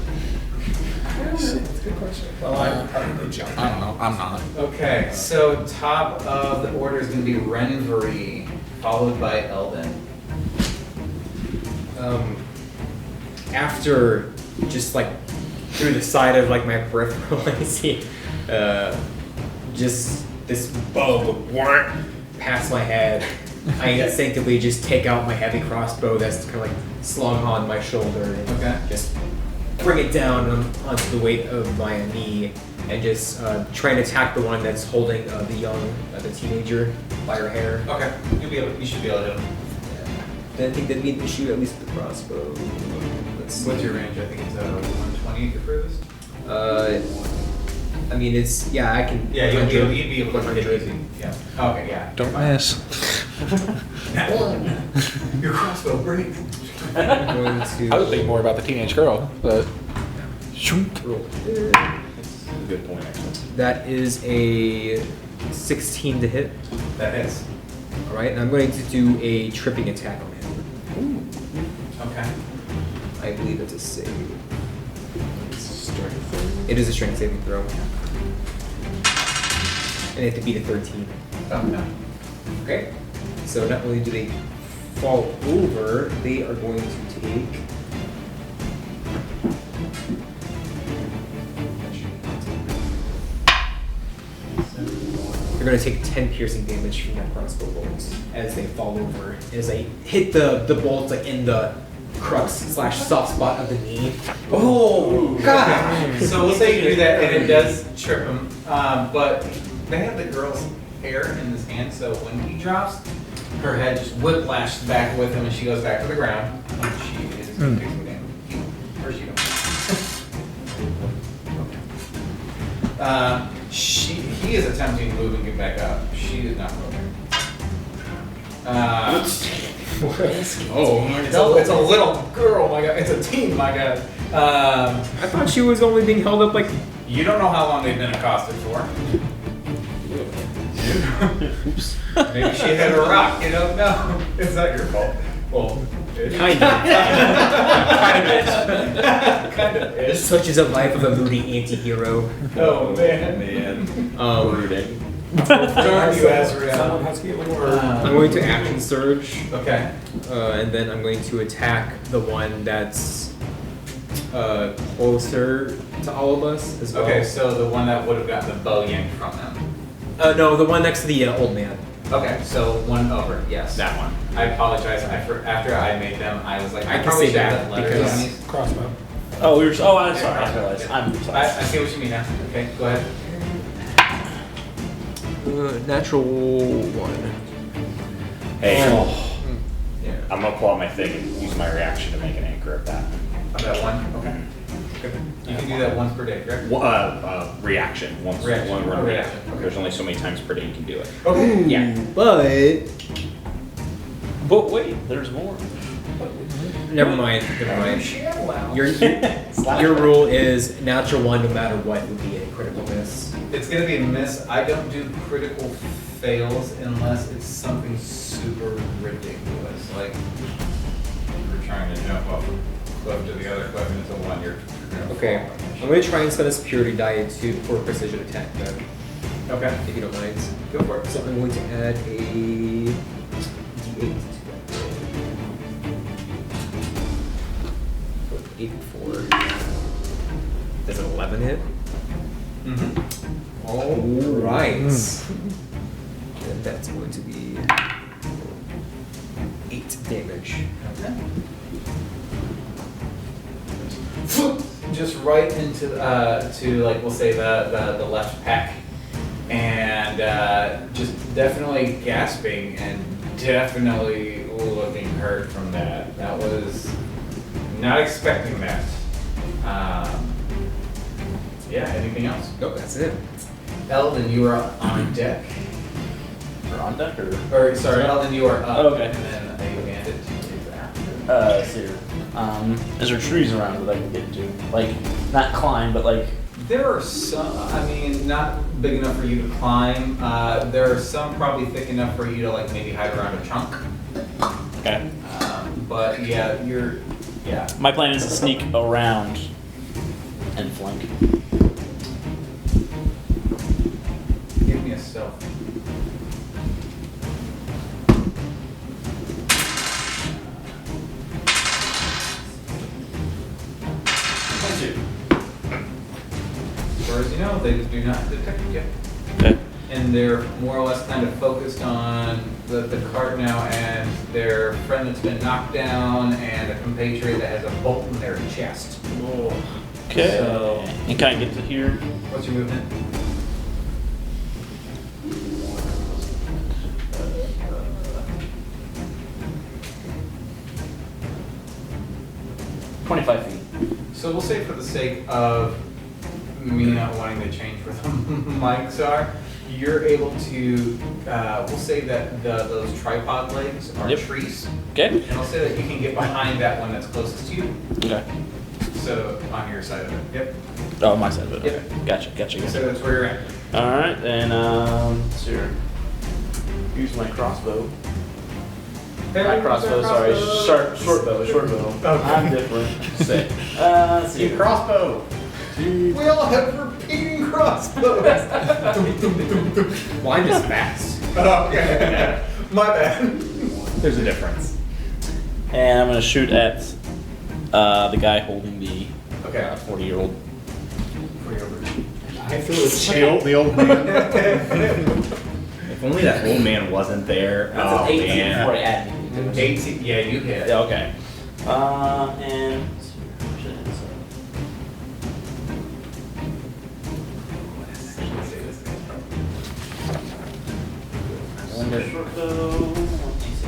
J: That's a good question. Well, I'm probably jumping.
G: I don't know. I'm not.
B: Okay, so top of the order is going to be Renvery, followed by Eldon.
C: After just like through the side of like my peripheral, I see just this bow past my head. I instinctively just take out my heavy crossbow that's kind of like slung on my shoulder and
B: Okay.
C: just bring it down onto the weight of my knee and just try and attack the one that's holding the teenager by her hair.
B: Okay, you should be able to.
C: Then I think that means to shoot at least the crossbow. Let's see.
B: What's your range? I think it's 120 at the furthest.
C: I mean it's I can.
B: Yeah, you'd be able to
C: 100.
B: hit easy. Yeah. Okay, yeah.
G: Don't miss.
B: Your crossbow breaks.
C: I'm going to
G: I would think more about the teenage girl, but.
C: roll.
F: That's a good point, actually.
C: That is a 16 to hit.
B: That hits.
C: All right, and I'm going to do a tripping attack on him.
B: Okay.
C: I believe it's a save. It is a strength saving throw. And they have to beat a 13.
B: Oh, no.
C: Okay. So not only do they fall over, they are going to take. They're going to take 10 piercing damage from that crossbow bolts as they fall over. As they hit the bolts like in the crux/soft spot of the knee. Oh God!
B: So we'll say you do that, and it does trip him. But they have the girl's hair in his hand, so when he drops, her head just whiplashes back with him, and she goes back to the ground. And she is fixing damage. Or she don't. He is attempting to move and get back up. She is not moving. It's a little girl, my God. It's a teen, my God.
C: I thought she was only being held up like.
B: You don't know how long they've been accosted for. Maybe she hit a rock, you don't know. It's not your fault. Well,
C: Kind of.
B: kind of is.
C: Such is the life of a moody anti-hero.
B: Oh, man.
F: Man.
C: Um,
F: Brooding.
B: Darn you, Azrael.
J: Someone has healing word.
C: I'm going to action surge,
B: Okay.
C: and then I'm going to attack the one that's closer to all of us as well.
B: Okay, so the one that would have gotten the bow yanked from them.
C: No, the one next to the old man.
B: Okay, so one over, yes.
C: That one.
B: I apologize. After I made them, I was like,
C: I can
B: probably
C: say
B: should have
C: that
B: put letters
C: because-
B: on these.
J: Crossbow.
H: Oh, I'm sorry. I realized. I'm sorry.
B: I see what you mean now. Okay, go ahead.
C: Natural 1.
K: Hey,
B: Yeah.
K: I'm gonna pull out my thing and use my reaction to make an anchor of that.
B: On that one?
K: Okay.
B: Okay. You can do that once per day, correct?
K: Reaction. Once.
B: Reaction.
K: One run
B: Oh,
K: reaction.
B: reaction. Okay.
K: There's only so many times per day you can do it.
B: Okay.
K: Yeah.
C: But
H: But wait, there's more.
C: never mind. Your rule is natural 1 no matter what would be a critical miss.
B: It's gonna be a miss. I don't do critical fails unless it's something super ridiculous, like you're trying to jump off a cliff to the other cliff and it's a one. You're gonna
C: Okay,
B: fall.
C: I'm going to try and spend a security die for a precision attack then,
B: Okay.
C: if you don't mind.
B: Go for it.
C: So I'm going to add a D8 to that roll. So 8 4. Does an 11 hit?
B: Mm-hmm.
C: Alright. And that's going to be 8 damage.
B: Just right into to like we'll say the left pec, and just definitely gasping and definitely looking hurt from that. That was not expecting that. Yeah. Anything else?
C: Nope, that's it.
B: Eldon, you are on deck.
H: Or on deck or?
B: Or sorry, Eldon, you are up.
H: Okay.
B: And then a bandit is after.
H: Let's see here. Is there trees around that I can get to? Like, not climb, but like.
B: There are some, I mean, not big enough for you to climb. There are some probably thick enough for you to like maybe hide around a chunk.
H: Okay.
B: But yeah, yeah.
H: My plan is to sneak around and flank.
B: Give me a stealth. As far as you know, they do not detect you.
H: Okay.
B: And they're more or less kind of focused on the cart now and their friend that's been knocked down and a compatriot that has a bolt in their chest.
H: Okay.
B: So-
H: And can I get to here?
B: What's your movement?
H: Uh, 25 feet.
B: So we'll say for the sake of me not wanting to change where the mics are, you're able to, we'll say that those tripod legs are
H: Yep.
B: trees.
H: Okay.
B: And I'll say that you can get behind that one that's closest to you.
H: Okay.
B: So on your side of it. Yep.
H: Oh, my side of it.
B: Yep.
H: Okay. Gotcha.
B: So that's where you're at.
H: All right, then let's see here. Use my crossbow. Not crossbow, sorry. Short bow.
B: Okay.
H: I'm different. Sick. Let's see. here.
K: Crossbow.
B: We all have repeating crossbows.
C: Well, I'm just fast.
B: Okay. My bad.
K: There's a difference.
H: And I'm gonna shoot at the guy holding the
B: Okay.
H: 40-year-old.
J: I threw a chair.
E: The old man.
K: If only that old man wasn't there. Oh man.
B: 18. Yeah, you hit.
H: Yeah, okay. And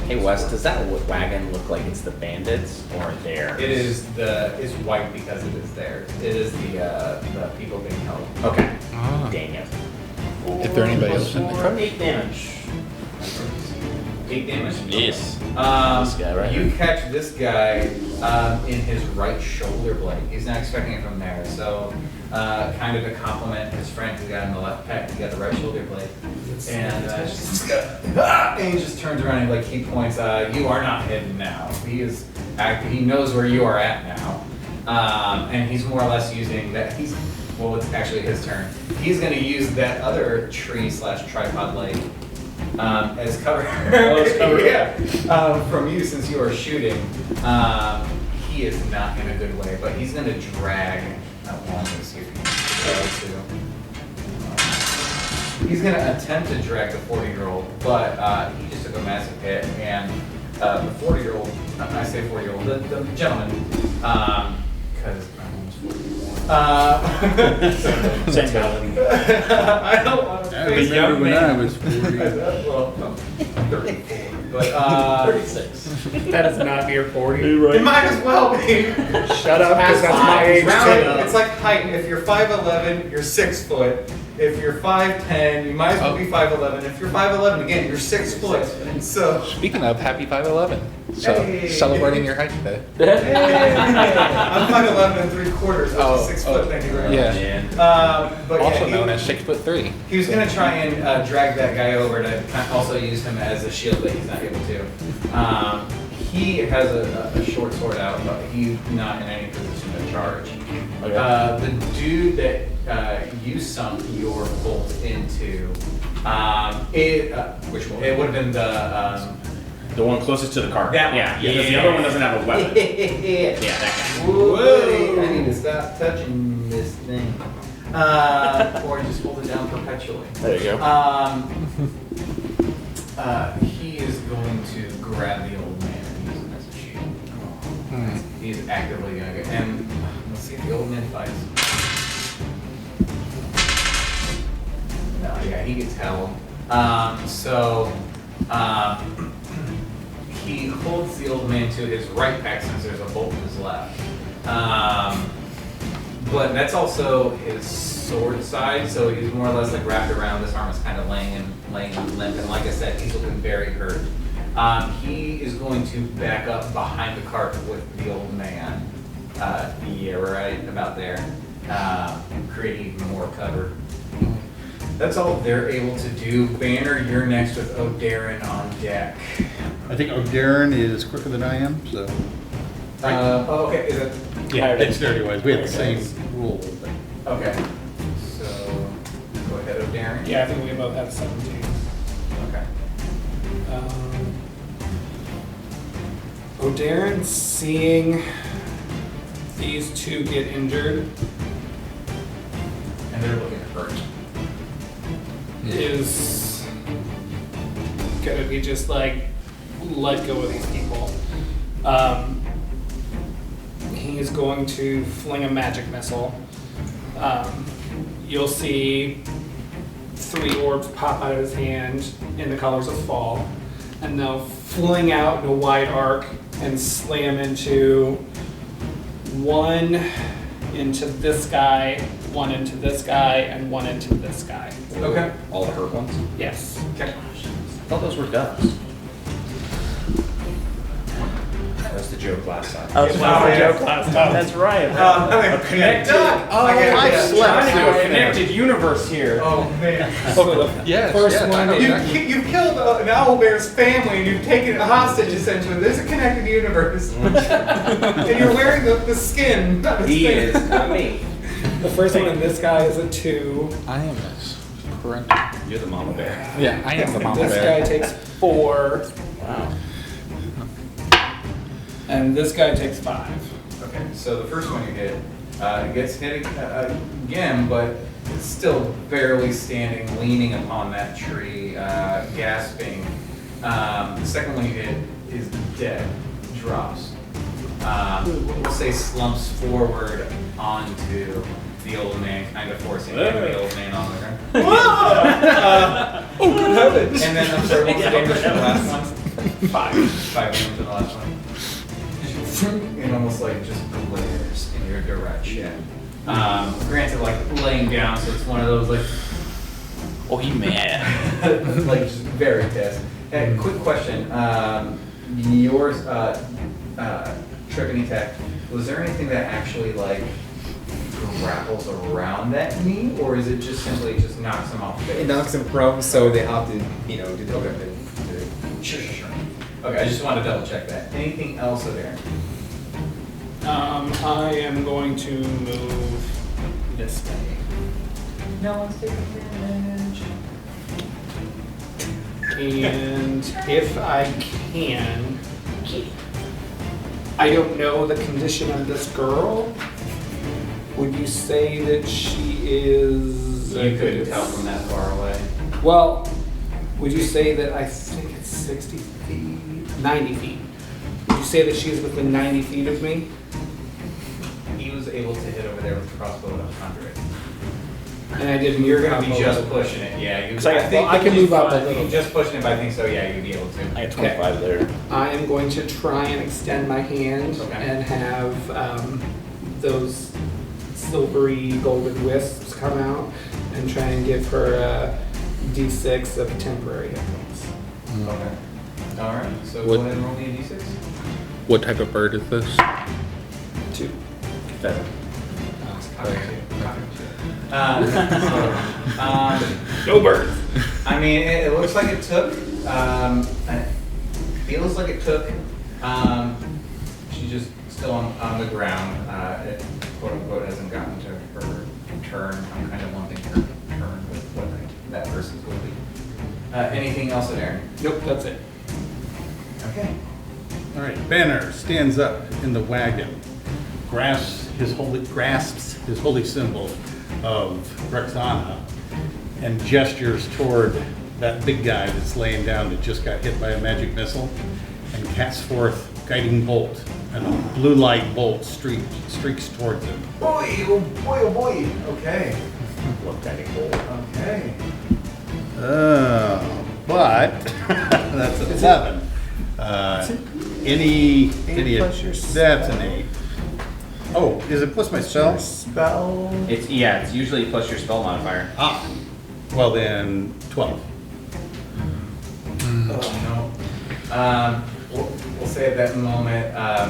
F: Hey Wes, does that wagon look like it's the bandits or theirs?
B: It is it's white because it is theirs. It is the people being held.
F: Okay.
G: Ah.
F: Dang it.
G: Is there anybody else in the car?
H: 8 damage.
B: 8 damage.
H: Yes.
B: This
H: guy right
B: You
H: here.
B: catch this guy in his right shoulder blade. He's not expecting it from there. So kind of to compliment his friend who got in the left pec, he got the right shoulder blade. And and he just turns around and like he points, you are not hidden now. He knows where you are at now. And he's more or less using that. well, it's actually his turn. He's going to use that other tree / tripod leg as cover.
H: As cover.
B: Yeah. From you, since you are shooting. He is not in a good way, but he's going to drag. Let's see if he can to. He's going to attempt to drag the 40-year-old, but he just took a massive hit, and the 40-year-old, I say 40-year-old, the gentleman, because I'm almost 41.
H: Same melody.
B: I don't want to
E: I
B: face
E: remember when I was 40.
B: well, I'm 34, but
H: 36.
J: That is not near 40.
B: it might as well be.
J: Shut up, because that's my age.
B: It's like height. If you're 5'11", you're 6 foot. If you're 5'10", you might as well be 5'11". If you're 5'11", again, you're 6 foot. So
G: Speaking of, happy 5'11". So
B: Hey.
G: celebrating your height today.
B: I'm 5'11" and 3/4, which
G: Oh,
B: is 6 foot. Thank you very much.
G: Yeah.
B: But
G: Also
B: yeah,
G: known as 6'3".
B: he was gonna try and drag that guy over to also use him as a shield, but he's not able to. He has a short sword out, but he's not in any position to charge. The dude that you sunk your bolt into, which one? It would have been
K: The one closest to the car.
B: That one.
K: Yeah, because the other one doesn't have a weapon.
B: yeah,
K: Yeah, that guy.
B: Whoa, I need to stop touching this thing. Or just hold it down perpetually.
G: There you go.
B: He is going to grab the old man and use him as a shield. He's actively going to go. And let's see if the old man fights. No, yeah, he gets held. He holds the old man to his right back since there's a bolt in his left. But that's also his sword side, so he's more or less like wrapped around. This arm is kind of laying limp, and like I said, he's looking very hurt. He is going to back up behind the cart with the old man. Yeah, right about there, creating even more cover. That's all they're able to do. Banner, you're next with O'Darren on deck.
E: I think O'Darren is quicker than I am, so.
B: Okay, is it?
E: Yeah, dexterity-wise, we had the same rule. But.
B: Okay. So, go ahead, O'Darren.
J: Yeah, I think we both have 17.
B: Okay.
J: O'Darren, seeing these two get injured,
B: And they're looking hurt.
J: is gonna be just like, let go of these people. He's going to fling a magic missile. You'll see 3 orbs pop out of his hand in the colors of fall, and they'll fling out in a wide arc and slam into one into this guy, one into this guy, and one into this guy.
B: Okay.
K: All the hurt ones.
J: Yes.
B: Okay.
K: I thought those were doves. That was the joke last time.
H: That was my joke last time. That's right.
K: Connected.
E: I slept.
K: Trying to do a connected universe here.
B: Oh man.
G: Yes,
J: First
G: yes,
J: one
G: I know
B: You
G: exactly.
B: you've killed an owlbear's family and you've taken it hostage essentially. There's a connected universe. And you're wearing the skin, not the
K: He
B: skin.
K: is, not me.
J: The first one in this guy is a 2.
G: I am this. Parental.
K: You're the mama bear.
G: Yeah, I am the mama
J: This
G: bear.
J: guy takes 4,
K: Wow.
J: and this guy takes 5.
B: Okay, so the first one you hit gets hit again, but it's still barely standing, leaning upon that tree, gasping. The second one you hit is dead, drops. We'll say slumps forward onto the old man, kind of forcing the old man on the ground. Oh, good heavens! And then, I'm sorry, what's the damage for the last one? 5 damage for the last one. It almost like just glares in your direction. Granted, like laying down, so it's one of those like,
G: Oh, he mad.
B: like just very pissed. And quick question, yours, tripping attack, was there anything that actually like grapples around that knee, or is it just simply just knocks him off base?
C: It knocks him prone, so they have to, do the
B: Okay.
C: weapon.
B: Sure. Okay, I just want to double check that. Anything else there?
J: I am going to move this way.
F: No one's taking advantage.
J: And if I can, I don't know the condition of this girl. Would you say that she is?
F: You couldn't tell from that far away.
J: Well, would you say that I think it's 60 feet, 90 feet? Would you say that she's within 90 feet of me?
F: He was able to hit over there with the crossbow at 100.
J: And I didn't.
F: You're going to be
J: move
F: just
J: up.
F: pushing it, yeah. You,
H: So I
F: think
J: I can
F: you'll
J: move
F: be
J: up a
F: fine.
J: little
F: You're just pushing it, but I think so, yeah, you'd be able to.
H: I got 25 there.
J: I am going to try and extend my hand
F: Okay.
J: and have those silvery golden wisps come out and try and give her a d6 of temporary hit points.
F: Okay. Alright, so
G: What-
F: go ahead and roll me a d6.
G: What type of bird is this?
J: 2.
F: Feather.
H: No birds.
F: I mean, it looks like it took, it feels like it took, she's just still on the ground. It quote unquote hasn't gotten to her turn. I'm kind of wanting her turn with what that person's will be. Anything else in there?
J: Nope, that's it.
F: Okay.
E: All right, Banner stands up in the wagon, grasps his holy symbol of Rexana, and gestures toward that big guy that's laying down that just got hit by a magic missile, and casts forth guiding bolt, and a blue light bolt streaks towards him.
F: Boy, oh boy, oh boy. Okay.
H: Love guiding bolt.
F: Okay.
E: But that's a 7. Any
J: plus your
E: that's an 8. Oh, is it plus my spell?
J: Spell.
F: It's usually plus your spell modifier.
E: Ah, well then 12.
F: Oh no. We'll save that moment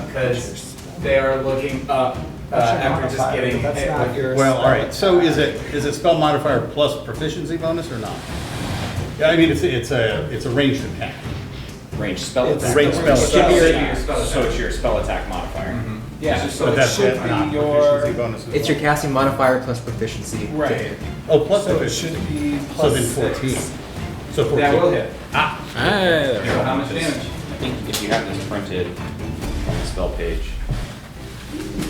F: because they are looking up after just getting
J: That's
F: hit
J: not
F: with
J: your
E: Well,
J: spell.
E: all right. So is it spell modifier plus proficiency bonus or not? Yeah, I mean it's a ranged attack.
F: range spell
J: It's
F: attack.
E: range spell
F: So
E: attack.
F: it's your spell attack modifier.
B: Yeah.
J: So
E: But
J: it
E: that's
J: should
E: not
J: be
E: proficiency
J: your.
E: bonus. as
I: It's your
E: well.
I: casting modifier plus proficiency.
J: Right.
E: Oh, plus
J: So it
E: proficiency.
J: should be
E: So
J: plus
E: then 14.
J: 6.
E: So 14.
F: That will hit.
G: Hey,
F: So how much damage?
K: I think if you have this printed on the spell page,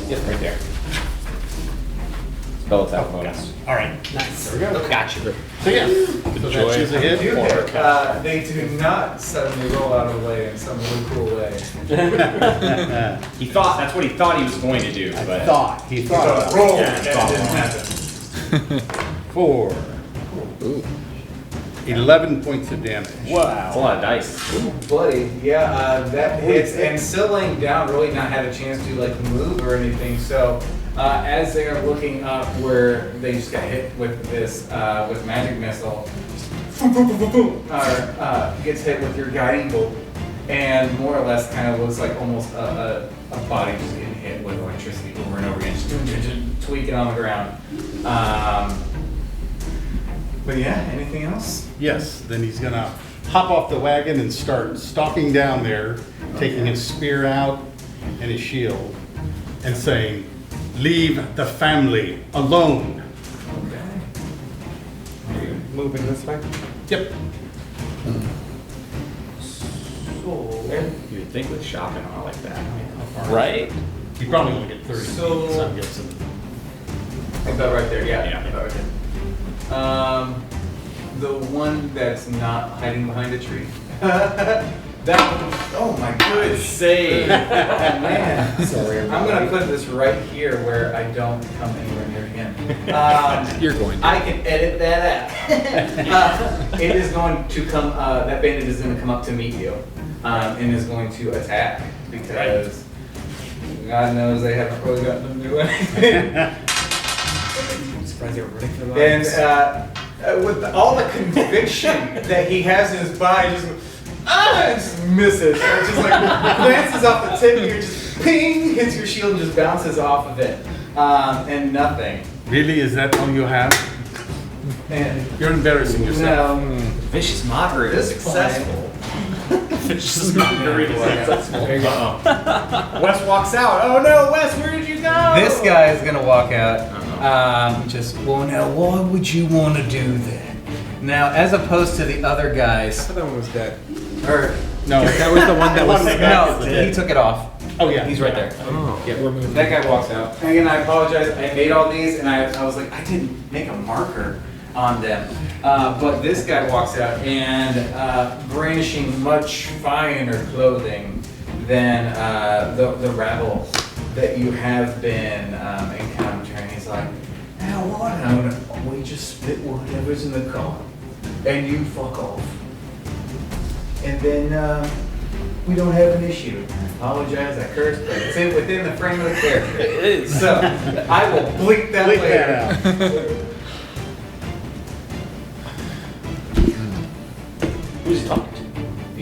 F: Yep,
K: right there. Spell attack bonus.
E: All right.
J: Nice.
E: There we go.
G: gotcha.
E: So yeah. So that is a hit.
B: They do not suddenly roll out of the way in some really cool way.
K: He thought that's what he thought he was going to do, but
E: He thought.
B: Roll,
K: Yeah,
B: and
K: thought
B: it didn't
K: wrong.
B: happen.
E: 4. 11 points of damage.
K: that's a lot of dice.
B: Buddy, yeah, that hits, and still laying down, really not had a chance to like move or anything. So as they are looking up where they just got hit with this with magic missile, gets hit with your guiding bolt, and more or less kind of looks like almost a body just getting hit with electricity over and over again, just tweaking on the ground. But yeah, anything else?
E: Yes. Then he's gonna hop off the wagon and start stalking down there, taking his spear out and his shield, and saying, "Leave the family alone."
B: Okay.
J: Moving this way.
E: Yep.
K: You would think with shock and all like that.
H: Right?
E: You probably only get 30
B: So-
E: feet, so I'm guessing.
B: About right there, yeah.
K: Yeah.
B: About right there. The one that's not hiding behind a tree. That one, oh my good save. Oh man.
J: Sorry.
B: I'm gonna put this right here where I don't come anywhere near him.
G: You're going to.
B: I can edit that out. It is going to come, that bandit is gonna come up to meet you, and is going to attack because God knows they haven't really gotten him to do anything.
I: I'm surprised they were running for the
B: And
I: lives.
B: with all the conviction that he has in his body, just it just misses. And it just like glances off the tip of your just ping, hits your shield and just bounces off of it. And nothing.
E: Really, is that all you have?
B: And
E: You're embarrassing yourself.
B: no,
K: Vicious mockery was
B: this
K: successful.
H: Vicious mockery was successful.
K: Wes walks out. Oh no, Wes, where did you go?
B: this guy is gonna walk out. Now why would you want to do that? Now, as opposed to the other
C: I
B: guys,
C: thought that one was dead.
B: or
D: No, that was the one that was.
B: no, he took it off.
D: Oh yeah,
B: He's right there.
C: Oh.
D: Yeah, we're moving.
B: That guy walks out. Again, I apologize. I made all these, and I was like, I didn't make a marker on them. But this guy walks out and brandishing much finer clothing than the rabble that you have been encountering. He's like, now why don't we just split whatever's in the car and you fuck off? And then we don't have an issue. I apologize, I cursed, but it's within the frame of the character. It is. So I will bleep that later.
H: Who's he talking to?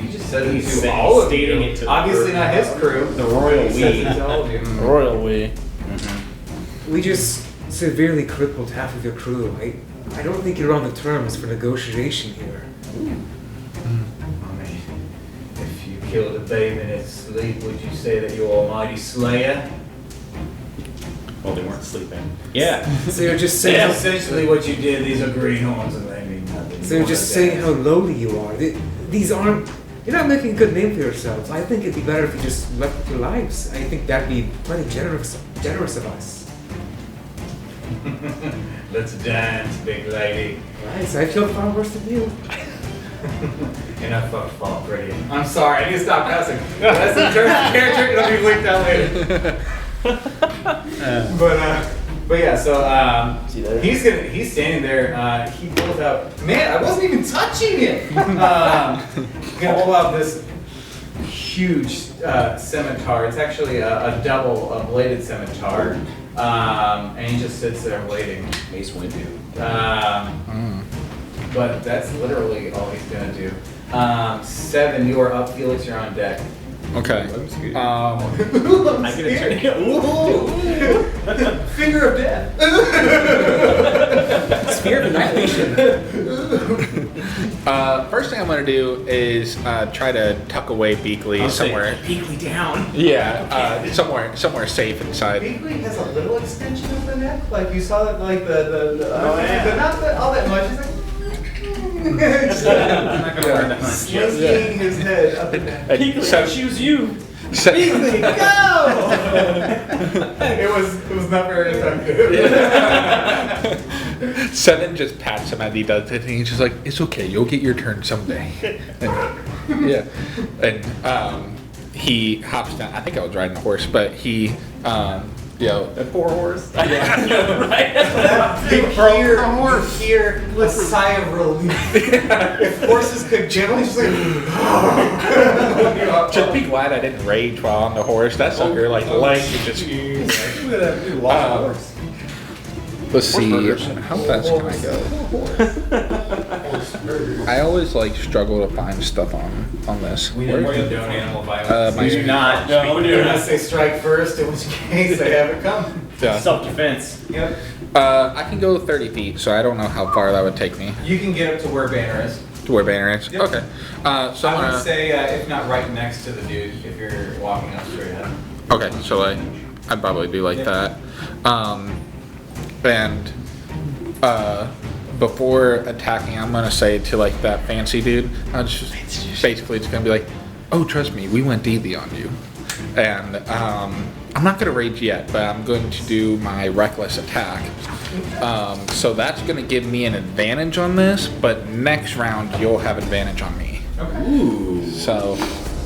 B: He just said it
K: He's
B: to all of
K: stating
B: you.
K: it to the
B: Obviously
K: group.
B: not his crew.
K: The royal
B: He says
K: we.
B: it to all of you.
H: Royal we.
C: We just severely crippled half of your crew. I don't think you're on the terms for negotiation here.
B: I mean, if you killed a babe in its sleep, would you say that you're almighty slayer?
K: Well, they weren't sleeping. Yeah.
C: So you're just saying.
B: That's essentially what you did. These are greenhorns and they mean nothing.
C: So you're just saying how lowly you are. These aren't. You're not making a good name for yourselves. I think it'd be better if you just left your lives. I think that'd be plenty generous of us.
B: Let's dance, big lady.
C: Right, so I feel far worse than you.
B: And I fucked fall pretty. I'm sorry, I need to stop cussing. That's the character, it'll be linked out later. But yeah, so
H: See there?
B: he's standing there, he pulls out, man, I wasn't even touching it! He's gonna pull out this huge scimitar. It's actually a double bladed scimitar. And he just sits there waiting.
K: Mace Windu.
B: But that's literally all he's gonna do. 7, you are up. Felix, you're on deck.
G: Okay.
K: I get a turn.
B: Finger of death.
C: Spear of annihilation.
G: First thing I'm gonna do is try to tuck away Beakley somewhere.
K: Beakley down.
G: Yeah, somewhere safe inside.
B: Beakley has a little extension of the neck, like you saw that, like the
K: Oh, yeah.
B: but not all that much. He's like.
K: I'm not gonna learn that much.
B: Slinking his head up and down.
K: Beakley, I choose you.
B: Beakley, go! it was not very effective.
G: 7 just pats him as he does it, and he's just like, "It's okay, you'll get your turn someday." And, yeah, and he hops down. I think I was riding a horse, but he,
K: That poor horse.
B: You hear a sigh of relief. If horses could generally just like,
G: just be glad I didn't rage while on the horse. That sucker like legs just. Let's see, how fast can I go? I always like struggle to find stuff on this.
B: we don't condone animal violence.
G: My
K: We do not.
H: No, we
B: Do
H: do
B: not
H: not.
B: say strike first, in which case they have it come.
G: yeah.
K: Self-defense.
B: Yep.
G: I can go 30 feet, so I don't know how far that would take me
B: You can get up to where Banner is.
G: to where Banner is.
B: Yep.
G: Okay. So
B: I
G: I'm
B: would
G: gonna.
B: say, if not right next to the dude, if you're walking up straight ahead.
G: Okay, so I'd probably do like that. And before attacking, I'm gonna say to like that fancy dude, I'm just basically it's gonna be like, "Oh, trust me, we went easy on you." And I'm not gonna rage yet, but I'm going to do my reckless attack. So that's gonna give me an advantage on this, but next round you'll have advantage on me.
B: Okay.
K: Ooh.
G: So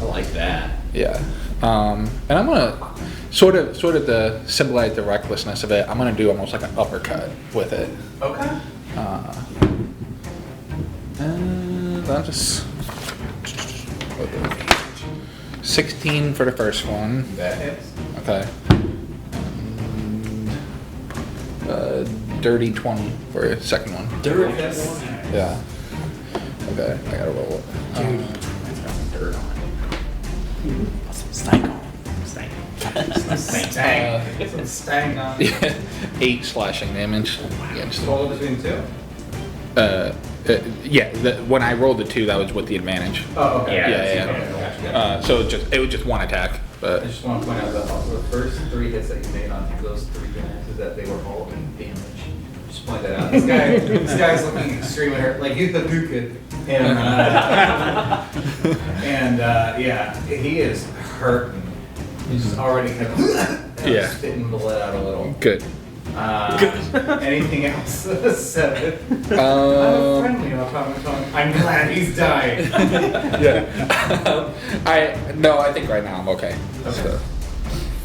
K: I like that.
G: yeah. And I'm gonna sort of to symbolize the recklessness of it. I'm gonna do almost like an uppercut with it.
B: Okay.
G: And I'll just 16 for the first one.
B: That hits.
G: Okay. Dirty 20 for the second one.
B: Dirty hits.
G: Yeah. Okay, I gotta roll it.
K: That's got some dirt on it. Some stank on it. Stank.
B: Stang. Some stang on.
G: 8 slashing damage against it.
B: Roll between two?
G: Yeah, when I rolled the 2, that was with the advantage.
B: Oh, okay.
K: Yeah,
G: Yeah,
B: Okay, gotcha.
G: So it was just one attack,
B: I
G: but
B: just want to point out that also the first 3 hits that you made on those 3 guys is that they were all in damage. point that out. This guy's looking extremely hurt. Like he's the new kid. And yeah, he is hurting. He's already kind of spitting blood out a little.
G: Good.
B: Anything else? Seven. I'm a friendly automaton. I'm glad he's dying.
G: I think right now I'm okay. So.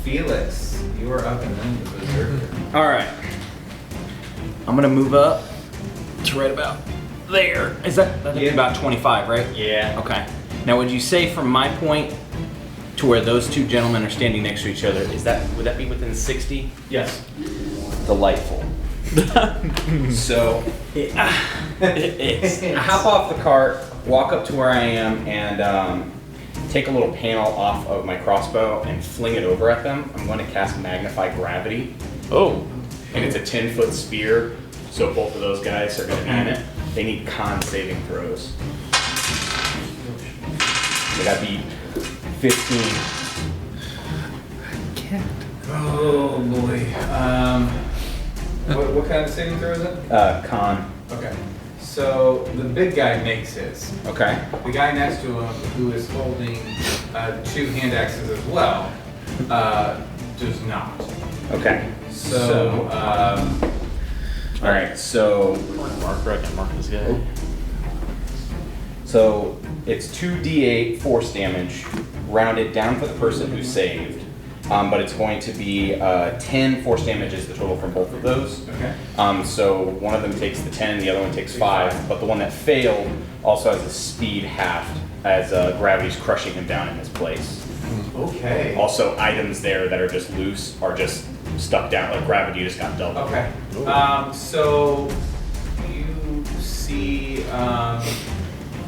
B: Felix, you are up and then the berserker.
K: All right. I'm gonna move up to right about there. Is that'd be about 25, right?
F: Yeah.
K: Okay. Now, would you say from my point to where those two gentlemen are standing next to each other, would that be within 60?
H: Yes.
K: Delightful. So, I hop off the cart, walk up to where I am, and take a little panel off of my crossbow and fling it over at them. I'm going to cast Magnify Gravity.
H: Oh.
K: And it's a 10-foot spear, so both of those guys are going to be in it. They need con saving throws. They got to be 15.
G: I can't.
B: Oh boy. What kind of saving throw is it?
K: Con.
B: Okay. So the big guy makes his.
K: Okay.
B: The guy next to him, who is holding 2 hand axes as well, does not.
K: Okay.
B: So,
K: all right. So.
H: Marker. I can mark this guy.
K: So it's 2d8 force damage, rounded down for the person who saved. But it's going to be 10 force damage is the total from both of those.
B: okay.
K: So one of them takes the 10, the other one takes 5, but the one that failed also has a speed halved as gravity's crushing him down in his place.
B: Okay.
K: Also, items there that are just loose are just stuck down, like gravity just got doubled.
B: Okay. So you see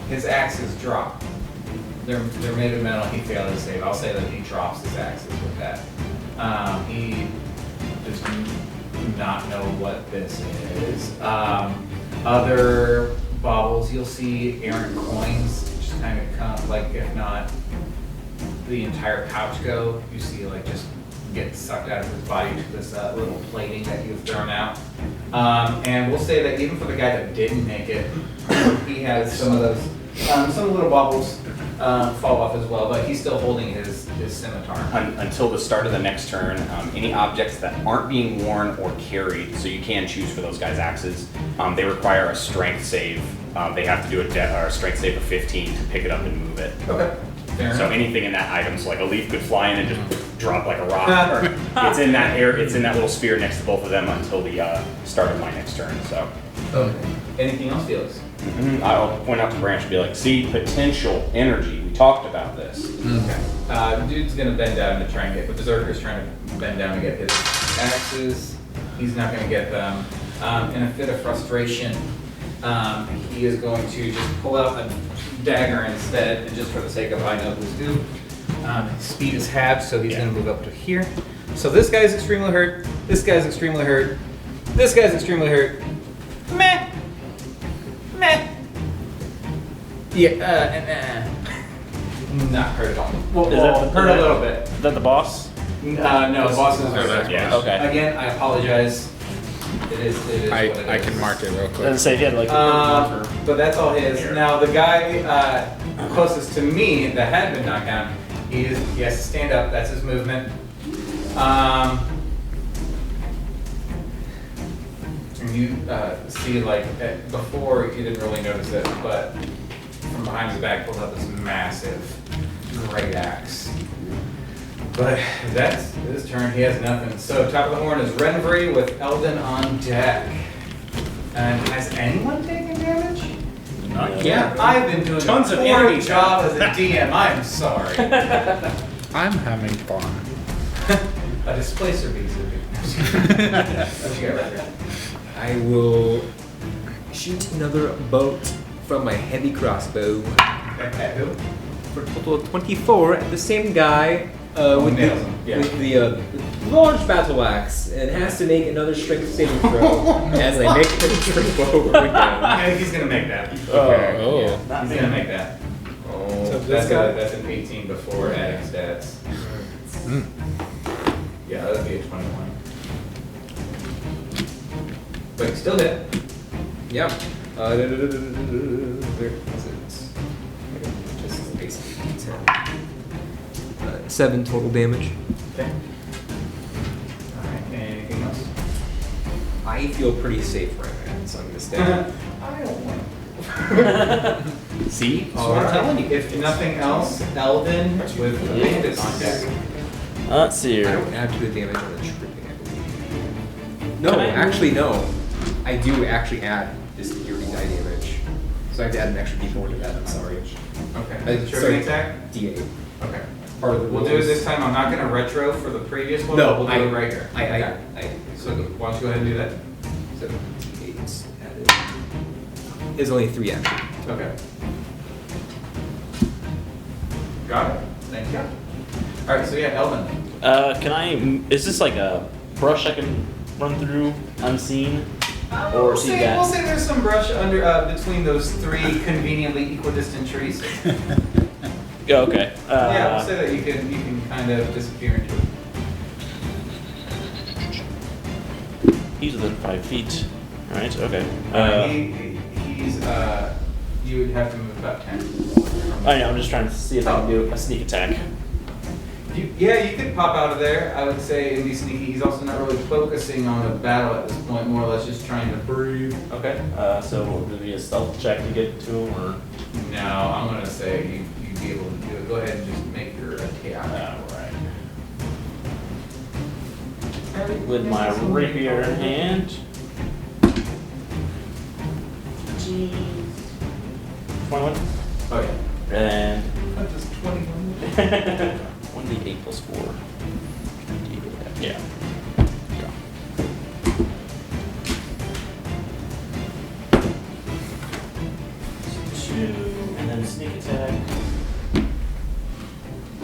B: his axes drop. They're made of metal. He failed to save. I'll say that he drops his axes with that. He does not know what this is. Other baubles, you'll see errant coins, just kind of come, like if not the entire pouch go. You see like just get sucked out of his body to this little plating that you've thrown out. And we'll say that even for the guy that didn't make it, he has some of those, some little baubles fall off as well, but he's still holding his scimitar.
K: Until the start of the next turn, any objects that aren't being worn or carried, so you can choose for those guys' axes, they require a strength save. They have to do a strength save of 15 to pick it up and move it.
B: Okay. Fair
K: So
B: enough.
K: anything in that item, so like a leaf could fly in and just drop like a rock. Or it's in that air. It's in that little sphere next to both of them until the start of my next turn. So.
B: Okay. Anything else, Felix?
K: I'll point out to Branch and be like, see, potential energy. We talked about this.
B: Okay. Dude's gonna bend down to try and get, the Berserker's trying to bend down to get his axes. He's not gonna get them. In a fit of frustration, he is going to just pull out a dagger instead, and just for the sake of I know who's who. His speed is halved, so he's gonna move up to here. So this guy's extremely hurt. This guy's extremely hurt. This guy's extremely hurt. Meh. Meh. Yeah, not hurt at all. Well, hurt a little bit.
H: Is that the boss?
B: No, bosses are there.
K: Yeah.
H: Okay.
B: Again, I apologize. It is what it is.
G: I can mark it real quick.
H: Doesn't say if he had like a marker.
B: But that's all his. Now the guy closest to me that had been knocked down, he has to stand up. That's his movement. And you see like before you didn't really notice it, but from behind his back pulled out this massive great axe. But that's his turn. He has nothing. So top of the horn is Renvry with Eldon on deck. And has anyone taken damage?
H: Not
B: Yeah, I've been doing
K: Tons
B: a
K: of
B: poor
K: enemy
B: job as a DM. I'm sorry.
G: I'm having fun.
B: A displacer beast would be. What you got right there?
C: I will shoot another bolt from my heavy crossbow
B: At who?
C: for a total of 24 at the same guy with
B: nails him. Yeah.
C: the large battle axe, and has to make another strength saving throw as I make the trip over again.
B: I think he's gonna make that.
C: Okay.
G: Oh.
B: He's gonna make that.
C: Oh,
B: So
C: this guy.
B: that's an 18 before adding stats. Yeah, that'd be a 21. But So you still hit.
C: Yeah. Where is it? Just basically 10. 7 total damage.
B: Okay. Alright, anything else?
C: I feel pretty safe right now, so I'm gonna stay.
B: I don't want to.
K: See? That's
B: All
K: what I'm
B: right.
K: telling you.
B: If nothing else, Eldon with a bandit on deck.
H: Let's see
C: I
H: here.
C: don't add to the damage on the tripping, I believe. No,
H: Can I-
C: actually no. I do actually add this eerie die damage. So I have to add an extra d4 to that, I'm sorry.
B: Okay.
C: Sorry.
B: Tripping attack?
C: D8.
B: Okay.
C: Part of the
B: We'll do it
C: rules.
B: this time. I'm not going to retro for the previous one.
C: No,
B: we'll do it right here. Okay. So why don't you go ahead and do that?
C: So D8 added. Is only 3 actually.
B: Okay. Got it. Thank you. All right. So yeah, Eldon.
H: Can I? Is this like a brush I can run through unseen? Or
B: We'll
H: see
B: say,
H: that?
B: we'll say there's some brush under between those 3 conveniently equidistant trees.
H: Yeah. Okay.
B: Yeah, we'll say that you can kind of disappear into it.
H: He's within 5 feet. All right. Okay.
B: He's you would have to move about 10.
H: I know. I'm just trying to see if I can do a sneak attack.
B: Yeah, you could pop out of there. I would say and be sneaky. He's also not really focusing on the battle at this point. More or less just trying to breathe.
H: Okay. So would it be a stealth check to get to him, or?
B: No, I'm gonna say you'd be able to do it. Go ahead and just make your attack.
H: All right. With my rapier in hand. 21.
B: Oh yeah.
H: And
B: That is 21.
H: 1d8 plus 4. Yeah. So 2, and then sneak attack. And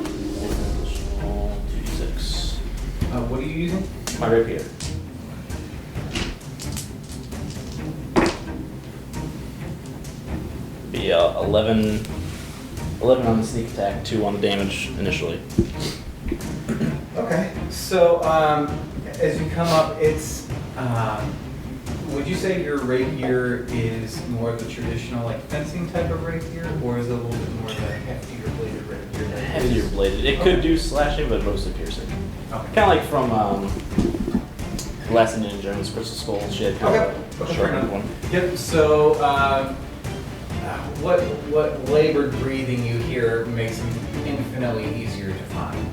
H: an additional 2d6.
B: What are you using?
H: My rapier. Be 11 on the sneak attack, 2 on the damage initially.
B: Okay. So as you come up, it's would you say your rapier is more of the traditional like fencing type of rapier, or is it a little bit more of a heftier bladed rapier?
H: Heavier bladed. It could do slashing, but mostly piercing.
B: Okay.
H: Kind of like from Last Indiana Jones, Crystal Skull shit. Kind
B: Okay.
H: of
B: Okay,
H: short
B: fair enough.
H: one.
B: Yep. So what labored breathing you hear makes them infinitely easier to find.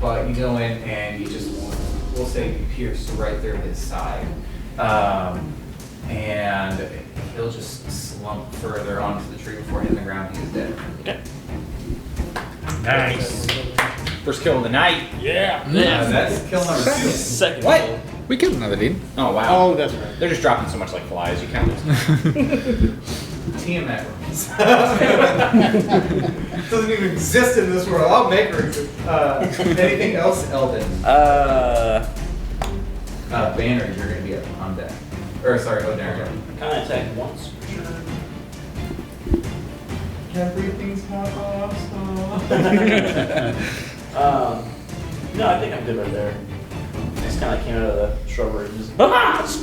B: But you go in and you just we'll say you pierce right through his side, and he'll just slump further onto the tree before hitting the ground. He is dead.
H: Okay.
K: Nice. First kill of the night.
H: Yeah.
B: That's kill number 2.
H: Second.
K: What?
H: kill.
G: We killed another dude.
K: Oh wow.
E: Oh, that's right.
K: They're just dropping so much like flies. You can't lose.
B: Tiamat rules. Doesn't even exist in this world. I'll make her exist. Anything else, Eldon? Banner, you're gonna be up on deck. Or sorry, O'Darren.
H: Kind of attack once for sure.
B: Everything's awesome.
H: No, I think I'm good right there. Just kind of came out of the shrubbery and just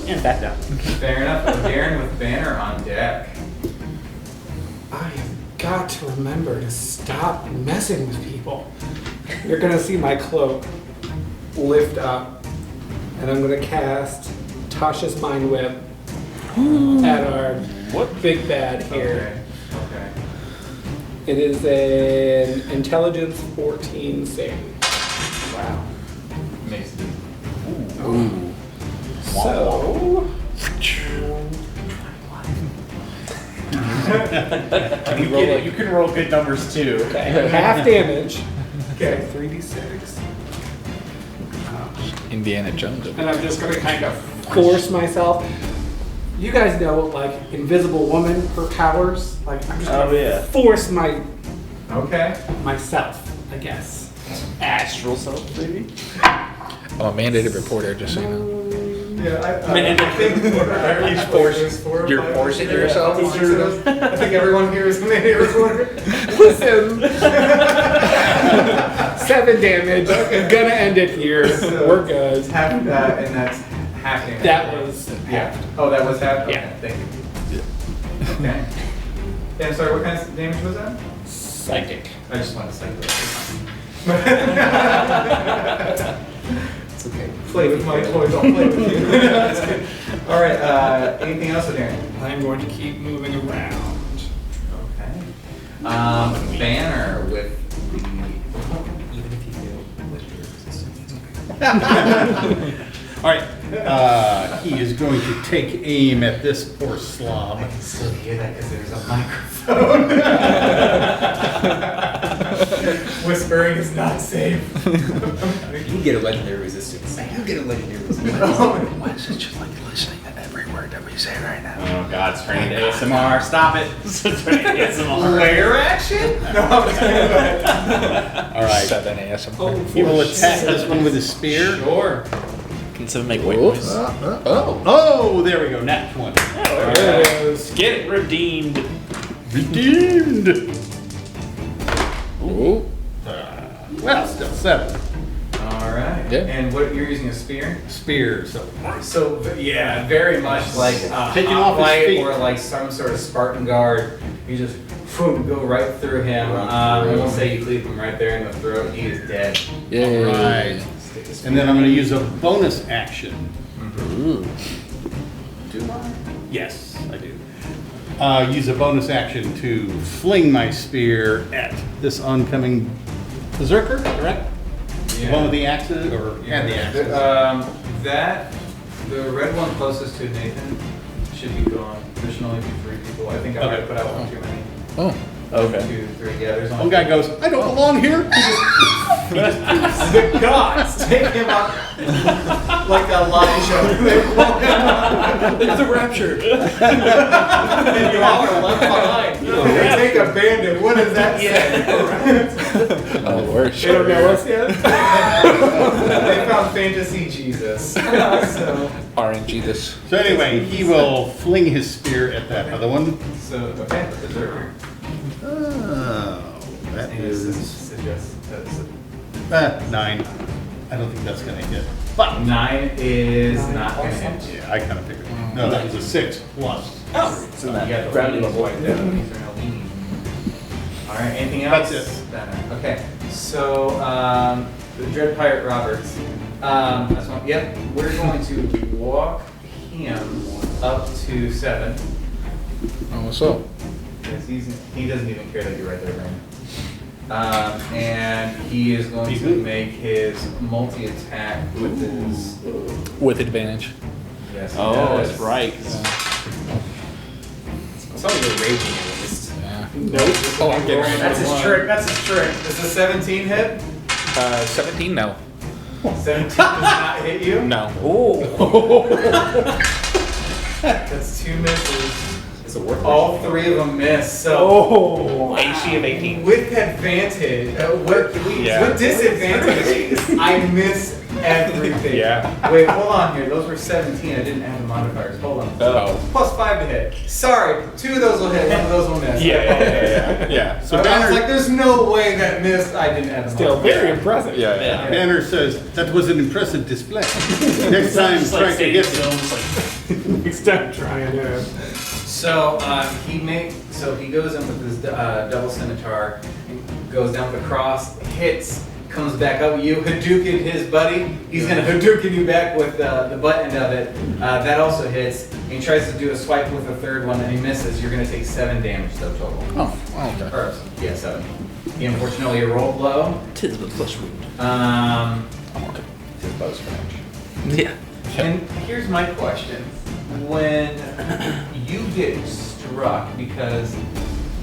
H: and back down.
B: Fair enough. O'Darren with Banner on deck.
J: I have got to remember to stop messing with people. You're gonna see my cloak lift up, and I'm gonna cast Tasha's Mind Whip at our big bad here.
B: Okay.
J: It is an Intelligence 14 save.
B: Wow. Makes it.
J: So
K: You can roll good numbers too.
J: half damage. Okay, 3d6.
G: Indiana Jones.
J: And I'm just gonna kind of force myself. You guys know, like, Invisible Woman, her powers. Like, I'm just gonna force myself, I guess.
H: Astral self, maybe.
G: Oh, mandated reporter, just so you know.
B: Yeah,
G: You're forcing yourself?
B: I think everyone here is a mandated reporter.
J: Listen. 7 damage. I'm gonna end it here.
B: So-
J: We're good.
B: And that's half damage.
H: That was
B: Yeah. Oh, that was half? Okay,
H: Yeah.
B: thank you. Okay. Yeah, I'm sorry, what kind of damage was that?
H: psychic.
B: I just wanted to say
I: It's okay.
B: play with my toys, I'll play with you. Just kidding. All right, anything else, Darren?
J: I'm going to keep moving around.
B: Okay. Banner with the... Even if you fail with your resistance, it's okay.
E: All right. He is going to take aim at this poor slob.
B: I can still hear that because there's a microphone. Whispering is not safe.
I: You get a legendary resistance. You get a legendary resistance.
G: Why is it just like listening to every word that we say right now?
K: Oh God, it's turning into ASMR. Stop it. It's turning into ASMR.
B: Layer action? No, I'm kidding.
E: All right.
G: 7 ASMR.
E: He will attack this one with his spear.
B: Sure.
H: Can someone make white noise?
E: Oh, there we go. Nat 20.
B: There it is.
H: Get it redeemed.
E: Redeemed.
G: Ooh.
E: Well, still 7.
B: All right.
G: Yeah.
B: And what you're using a spear?
E: Spear. So
B: So yeah, very much like
E: Taking off his
B: hoplite
E: feet.
B: or like some sort of Spartan guard. You just boom, go right through him. And we'll say you cleave him right there in the throat. He is dead.
G: Yay.
E: right. And then I'm going to use a bonus action.
G: Ooh.
B: Do I?
E: Yes, I do. Use a bonus action to fling my spear at this oncoming berserker, correct? The one with the axes, or had the axes?
B: The red one closest to Nathan should be gone. There should only be 3 people. I think I might have put out one too many.
G: Oh.
B: 1, 2, 3. Yeah, there's only
E: One guy goes, I don't belong here.
B: the gods take him up like Elijah. They pull him up.
H: There's a rapture.
B: And you all are left behind. They take a bandit. What does that say?
G: Oh, worse.
B: They don't know us yet. They found Fantasy Jesus. So
G: RNG this.
E: So anyway, he will fling his spear at that other one.
B: okay, the berserker.
E: Oh, that is 9. I don't think that's going to hit. But
B: 9 is not going to hit.
E: yeah, I kind of figured. No, that was a 6 plus.
B: Oh, so you got the grounding level right there. All right, anything else?
E: That's it.
B: Okay, so the Dread Pirate Roberts. Yep, we're going to walk him up to 7.
G: Oh, what's up?
B: Because he doesn't even care that you're right there, Brandon. And he is going to make his multi-attack with his...
G: With advantage.
B: Yes, he
H: Oh,
B: does.
H: that's right.
I: It's all you're raging against.
G: Yeah.
H: Nope.
G: Oh, I'm getting ready.
B: That's his trick, that's his trick. Does a 17 hit?
G: 17? No.
B: 17 does not hit you?
G: No.
B: That's 2 misses.
I: It's a work.
B: All 3 of them miss, so...
H: AC of 18.
B: With advantage, with disadvantage, I miss everything.
G: Yeah.
B: Wait, hold on here. Those were 17. I didn't add the modifiers. Hold on.
G: Oh.
B: Plus 5 to hit. Sorry, 2 of those will hit. 1 of those will miss.
G: Yeah.
B: So I was like, there's no way that missed. I didn't add the
I: Still
B: modifiers.
I: very impressive.
G: Yeah.
E: Banner says, that was an impressive display. Next time, try to get them.
I: Next time, try it.
B: So he goes in with his double scimitar, and goes down with the cross, hits, comes back up. You Hadouken his buddy. He's gonna Hadouken you back with the butt end of it. That also hits. And he tries to do a swipe with the 3rd one, and he misses. You're gonna take 7 damage though total.
G: Oh, okay.
B: Or, yeah, 7. He unfortunately rolled low.
H: Tis but flesh wound.
G: I'm okay. His bow's range.
H: Yeah.
B: And here's my question. When you get struck because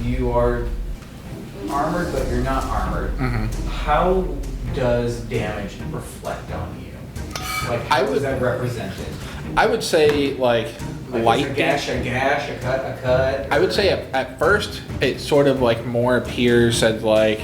B: you are armored but you're not armored, how does damage reflect on you? Like, how is that represented?
G: I would say, like light
B: a gash, a cut, a cut.
G: I would say at first it sort of like more appears as like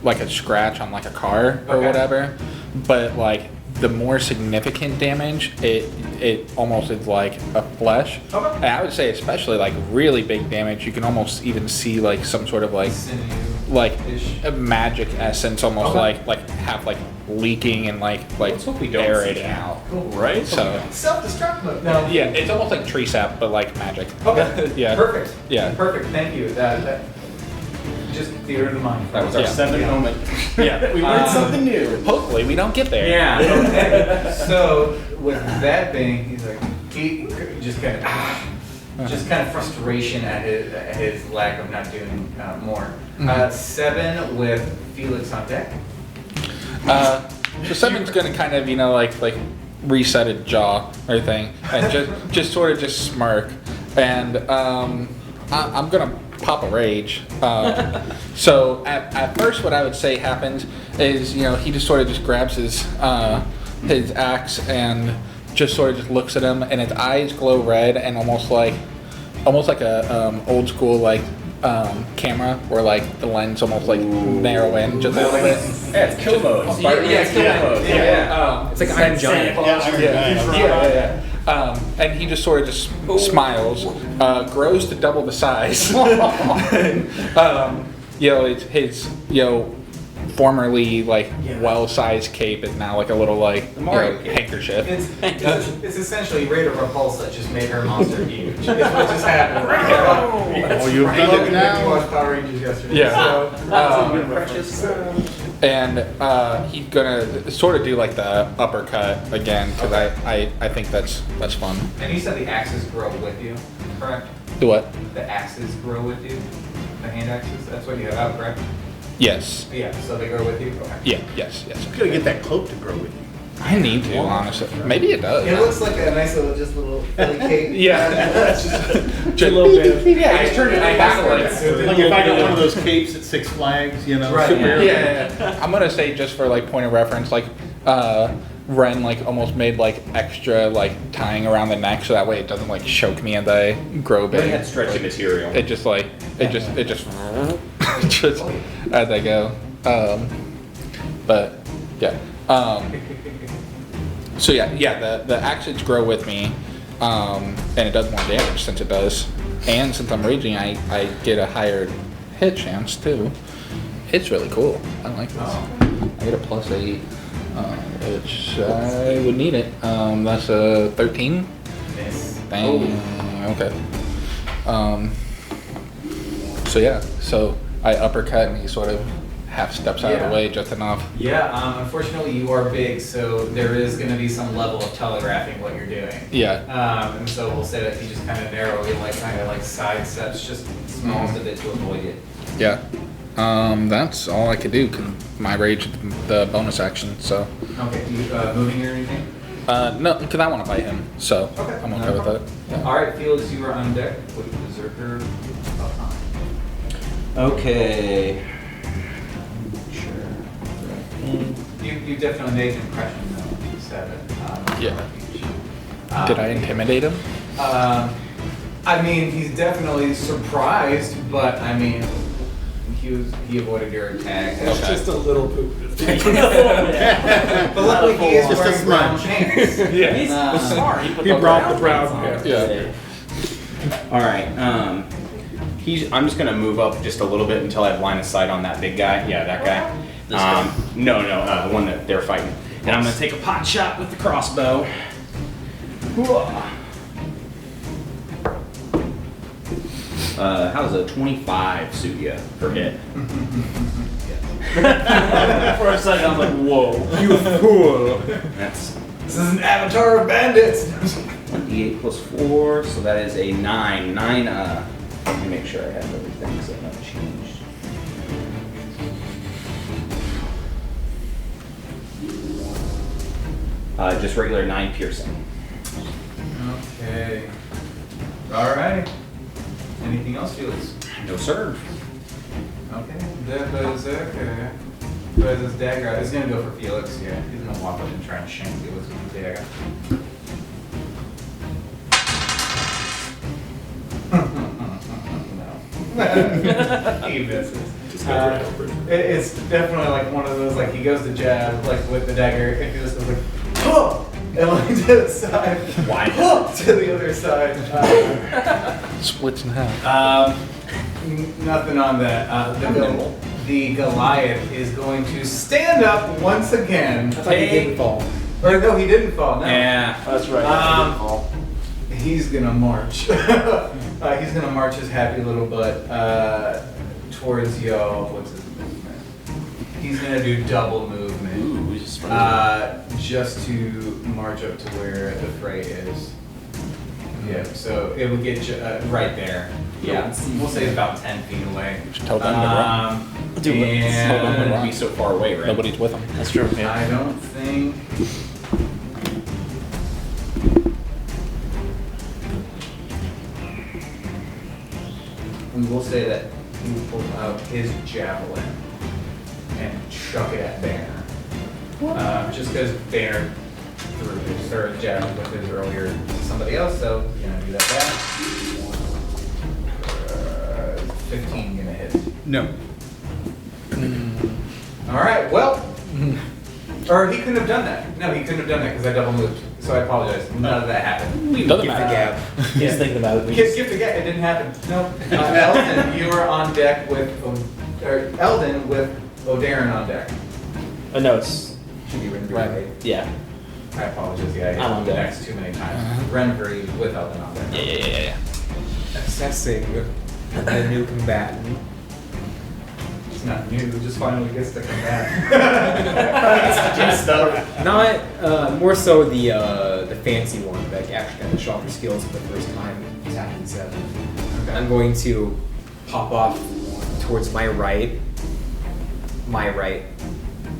G: a scratch on like a car or
B: Okay.
G: whatever, but like the more significant damage, it almost is like a flesh.
B: Okay.
G: And I would say especially like really big damage, you can almost even see like some sort of like
B: Sinew.
G: like a magic essence, almost like half like leaking and like
K: Let's hope we don't
G: aerating
K: see
G: out.
K: Right?
G: So
B: Self-destruct mode. No.
G: yeah, it's almost like tree sap, but like magic.
B: Okay.
G: Yeah.
B: Perfect.
G: Yeah.
B: Perfect. Thank you. That just theater of the mind.
K: That was our
G: Yeah.
K: 7th moment.
G: Yeah.
K: We learned something new.
G: Hopefully we don't get there.
B: Yeah. Okay. So with that being, he's like, he just kind of frustration at his lack of not doing more. 7 with Felix on deck.
G: So Seven's gonna kind of, like reset his jaw or everything, and just sort of just smirk, and I'm gonna pop a rage. So at first, what I would say happens is, he just sort of just grabs his axe and just sort of just looks at him, and his eyes glow red and almost like a old school camera where like the lens almost like narrow in just a little bit.
K: Yeah, it's kill mode.
B: Yeah, kill mode. Yeah.
C: It's like Iron Giant.
G: And he just sort of just smiles, grows to double the size. His formerly well-sized cape is now like a little
K: Mario cape.
G: handkerchief.
B: It's essentially Raider Repulsa just made her monster huge. It's what just happened right now.
E: Oh, you've done it now.
B: We watched Power Rangers yesterday.
G: Yeah.
B: So,
G: And he's gonna sort of do like the uppercut again because I think that's fun.
B: and you said the axes grow with you, correct?
G: Do what?
B: The axes grow with you? The hand axes? That's what you have out, correct?
G: Yes.
B: Yeah, so they grow with you? Okay.
G: Yeah. Yes.
E: You gotta get that cloak to grow with you.
G: I need to, honestly. Maybe it does.
B: It looks like a nice little Philly cape.
G: Yeah. Just
B: a little bit. Yeah, I turned it backwards.
E: Like if I got one of those capes at Six Flags,
B: Right,
E: superhero.
G: Yeah. I'm gonna say, just for point of reference, Ren almost made extra tying around the neck so that way it doesn't choke me and I grow
K: They had
G: big.
K: stretchy material.
G: It just just as I go. But yeah. So the actions grow with me, and it does more damage since it does, and since I'm raging, I get a higher hit chance too. It's really cool. I like this. I get a +8, which I would need it. That's a 13.
B: Miss.
G: Dang. Okay. So I uppercut and he sort of half steps out of
B: Yeah.
G: the way just enough.
B: Yeah, unfortunately you are big, so there is going to be some level of telegraphing what you're doing.
G: Yeah.
B: And so we'll say that he just kind of narrowly, side steps, just smallest a bit to avoid it.
G: Yeah. That's all I could do because my rage is the bonus action. So.
B: Okay, you moving or anything?
G: No, because I want to fight him. So
B: Okay.
G: I'm okay with that. Yeah.
B: All right, Felix, you are on deck with Berserker behind.
F: Okay.
B: You definitely made an impression though, 7.
G: Yeah. Did I intimidate him?
B: I mean, he's definitely surprised, but I mean, he avoided your attack.
G: Okay.
J: Just a little poop.
B: But luckily he is
E: Just a
B: wearing brown
E: smudge.
B: pants.
G: Yeah.
H: He's smart. He put
J: He
H: the
J: brought the
H: brown
J: brown
H: pants
J: hair.
H: on.
G: Yeah.
K: All right. I'm just gonna move up just a little bit until I have line of sight on that big guy. Yeah, that guy. No, the one that they're fighting. And I'm gonna take a pot shot with the crossbow. How's a 25 suit you for hit?
H: For a second, I was like, whoa.
B: You fool!
K: That's
B: This is an avatar of bandits.
K: 1d8 plus 4, so that is a 9. 9. Let me make sure I have everything so not changed. Just regular 9 piercing.
B: Okay. All right. Anything else, Felix?
K: No sir.
B: Okay. The Berserker. Where's this dagger? It's gonna go for Felix. Yeah, he's gonna walk up and try and shank Felix with his dagger. No. He misses. It's definitely one of those, he goes to jab, with the dagger, and he just goes oh! And to the side.
K: Why?
B: To the other side.
G: Splits in half.
B: Nothing on that. The the Goliath is going to stand up once again.
C: I thought he didn't fall.
B: Or no, he didn't fall. No.
G: Yeah.
H: That's right.
B: He's gonna march. He's gonna march his happy little butt towards y'all. What's his movement? He's gonna do double movement.
H: Ooh, we just
B: Just to march up to where the fray is. Yeah, so it would get you right there. Yeah, we'll say about 10 feet away.
G: Just tell them to run.
H: Do it.
K: It wouldn't
B: And
K: be so far away, right?
G: Nobody's with them.
H: That's true. Yeah.
B: I don't think. We will say that he will pull out his javelin and chuck it at Banner. Just because Banner threw his third javelin with his earlier to somebody else, so you're gonna do that back. 15 gonna hit.
E: No.
B: All right, well, or he couldn't have done that. No, he couldn't have done that because I double moved. So I apologize. None of that happened.
G: Doesn't
C: Give the
G: matter.
C: gap.
H: He's thinking about it.
B: Gift again. It didn't happen. No. Eldon, you are on deck with, Eldon with O'Darren on deck.
H: No, it's
C: Should be written
G: Right.
C: right.
H: yeah.
B: I apologize. Yeah, I
H: I'm on
B: hit the
H: deck.
B: next too many times. Renbury with Eldon on deck.
H: Yeah.
C: Assessing the new combatant.
B: It's not new. Just finally gets to come back. Do stuff.
C: Not more so the fancy one that actually got to show off her skills for the first time attacking 7. I'm going to pop off towards my right,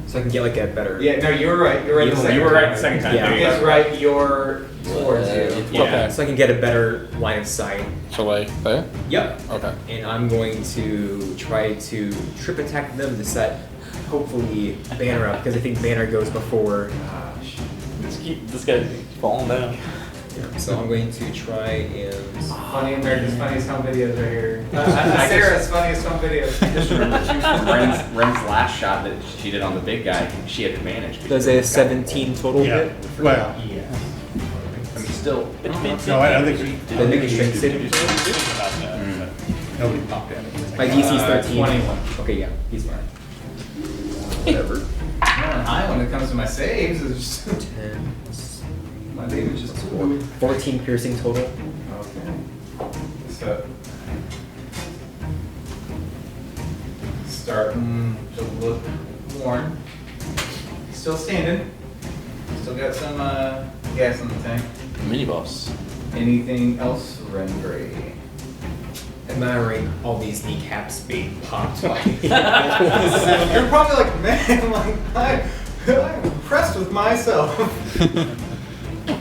C: so I can get like a better.
B: Yeah, no, you were right. You were right the second
K: You were right
B: time.
K: the second time.
C: Yeah.
K: There you
B: His
K: go.
B: right, you're towards you.
K: Yeah.
C: So I can get a better line of sight.
G: So like there?
C: Yep.
G: Okay.
C: And I'm going to try to trip attack them to set, hopefully, Banner up, because I think Banner goes before.
H: Let's keep this guy falling down.
C: So I'm going to try and.
B: Funny America's Funniest Home Videos right here. Sarah's Funniest Home Videos.
K: Just remember too from Ren's last shot that she did on the big guy, she had advantage.
C: Does a 17 total hit?
E: Well,
K: I mean, still.
E: no, I think she.
C: Then make a strength saving throw?
E: Nobody popped at it.
C: My DC is 13.
B: 21.
C: Okay, yeah, he's fine.
K: Whatever.
B: High when it comes to my saves is just
C: 10,
B: my damage is
C: 14 piercing total.
B: Okay. So starting to look worn. Still standing. Still got some gas in the tank.
H: Mini boss.
B: Anything else, Renbury?
C: Admiring all these kneecaps being popped by.
B: You're probably like, man, like I'm impressed with myself.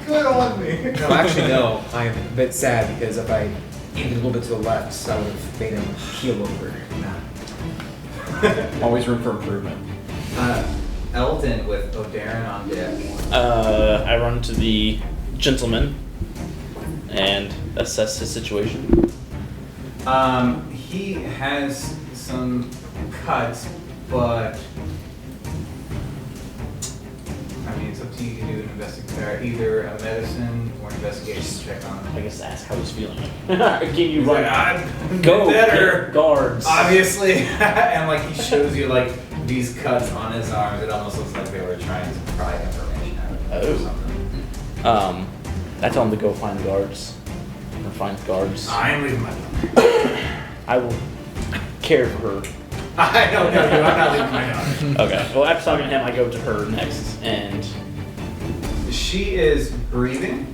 B: Good on me.
C: No, actually, no. I'm a bit sad because if I aimed a little bit to the left, I would have made him keel over.
K: Always room for improvement.
B: Eldon with O'Darren on deck.
H: I run to the gentleman and assess his situation.
B: He has some cuts, but I mean, it's up to you to do an either a medicine or investigation check on him.
H: I guess ask how he's feeling. Can you run?
B: I'm
H: Go
B: better.
H: get guards.
B: Obviously, and like he shows you like these cuts on his arms. It almost looks like they were trying to pry information out of him or something.
H: I tell him to go find guards. Or find guards.
B: I am leaving my.
H: I will care for her.
B: I don't know you. I'm not leaving my daughter.
H: Okay. Well, after talking to him, I go to her next, and
B: She is breathing.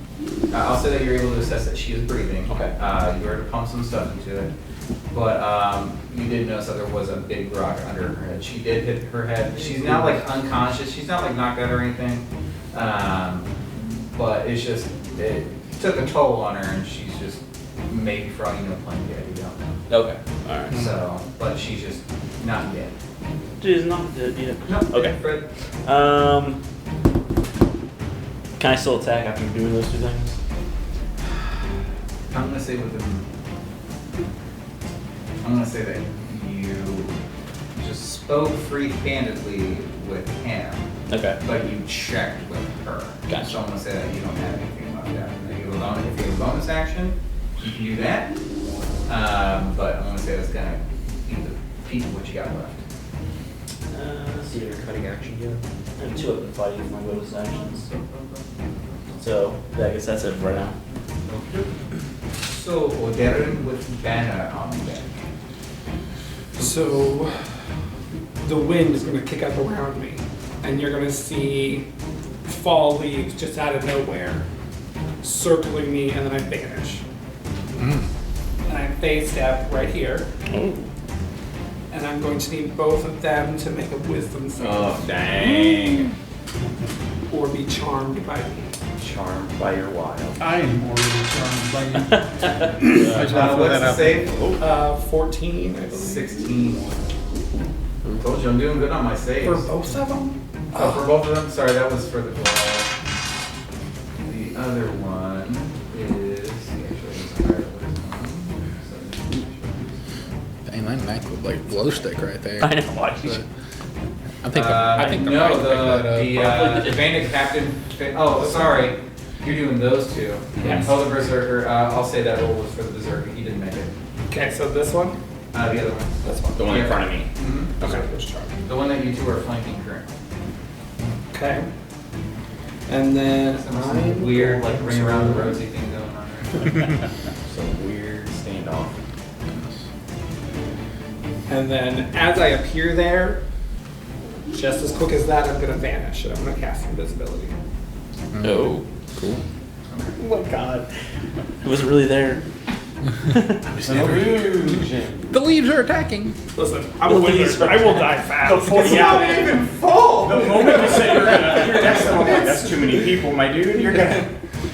B: I'll say that you're able to assess that she is breathing.
H: Okay.
B: You were to pump some stuff into it, but you did notice that there was a big rock under her head. She did hit her head. She's not like unconscious. She's not like knocked out or anything. But it's just it took a toll on her, and she's just maybe for all you know playing dead. You don't know.
H: okay. All right.
B: So, but she's just not dead.
H: She's not dead yet.
B: No.
H: Okay.
B: Fred.
H: Can I still attack after doing those two things?
B: I'm gonna say with him. I'm gonna say that you just spoke free-handedly with him,
H: Okay.
B: but you checked with her.
H: Gotcha.
B: So I'm gonna say that you don't have anything about that. If you have a bonus action, you can do that. But I'm gonna say that's gonna be the peak of what you got left.
H: Let's see here.
C: Cutting action here.
H: And 2 weapon fighting for my bonus actions. So, yeah, I guess that's it for right now.
B: So, Oderin with Banner on deck.
J: So the wind is going to kick up around me, and you're going to see fall leaves just out of nowhere circling me, and then I vanish. And I face step right here. And I'm going to need both of them to make a wisdom save.
F: Oh, dang.
J: Or be charmed by me.
F: Charmed by your wild.
E: I am already charmed by you. I just want to throw that out there.
J: 14, I believe.
B: 16. I told you I'm doing good on my saves.
J: For both of them?
B: Oh, for both of them? Sorry, that was for the claw. The other one is
G: Dang, my neck would like glow stick right there.
H: I know why.
G: I think the
B: no,
G: mic picked that up.
B: the bandit captain. Oh, sorry, you're doing those two.
H: Yes.
B: Oh, the berserker. I'll say that roll was for the berserker. He didn't make it.
J: Okay, so this one?
B: The other one.
J: This one.
F: The one in front of me.
B: Mm-hmm.
F: Okay.
B: The one that you two are flanking currently.
J: Okay. And then
B: Some weird, like ring around the rosy thing going on there.
F: Some weird standoff.
J: And then as I appear there, just as quick as that, I'm going to vanish and I'm going to cast invisibility.
H: Oh.
G: Cool.
H: Oh my god. It was really there. Illusion.
G: The leaves are attacking.
J: Listen, I'm a wizard. I will die fast.
H: Yeah,
B: even fall!
F: The moment you say you're gonna, that's too many people, my dude. You're gonna.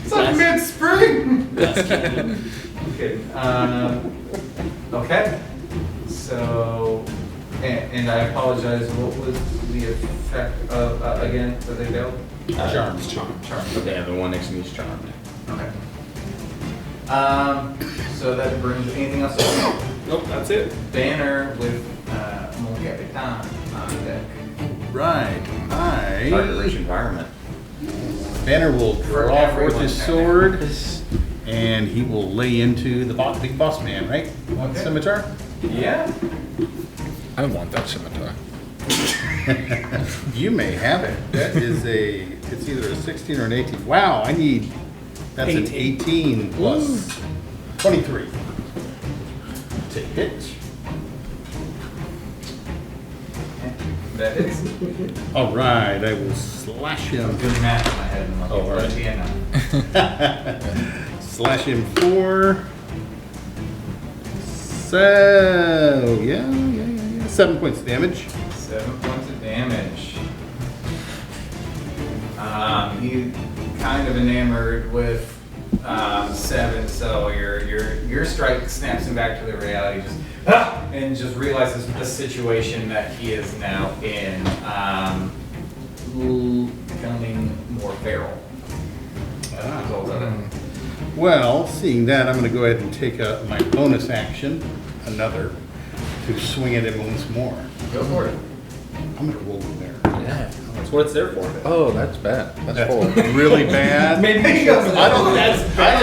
B: It's like mid-spring!
H: That's kidding.
B: Okay. Okay. So, and I apologize, what was the effect of, again, that they failed?
E: Charmed.
B: Charmed.
F: Yeah, the one next to me is charmed.
B: Okay. So that brings, anything else?
J: Nope, that's it.
B: Banner with, Mon Capitan on deck.
E: Right.
F: Target rich environment.
E: Banner will
B: For
E: draw forth
B: everyone.
E: his sword, and he will lay into the big boss man, right? On the
B: Okay.
E: scimitar?
B: Yeah.
G: I want that scimitar.
E: You may have it. That is it's either a 16 or an 18. Wow, that's an 18 plus 23 to hit.
B: That is
E: All right, I will slash him.
B: doing math in my head. And I'm like,
E: Oh, all right.
B: yeah,
E: Slash him 4. So, yeah. 7 points of damage.
B: 7 points of damage. He's kind of enamored with 7, so your strike snaps him back to the reality, and just realizes the situation that he is now in, becoming more feral. As a result of it.
E: Well, seeing that, I'm going to go ahead and take my bonus action, another, to swing at him once more.
B: Go for it.
E: I'm going to roll in there.
G: Yeah.
F: That's what it's there for.
G: Oh, that's bad. That's full.
E: Really bad.
B: Maybe he goes,
E: I don't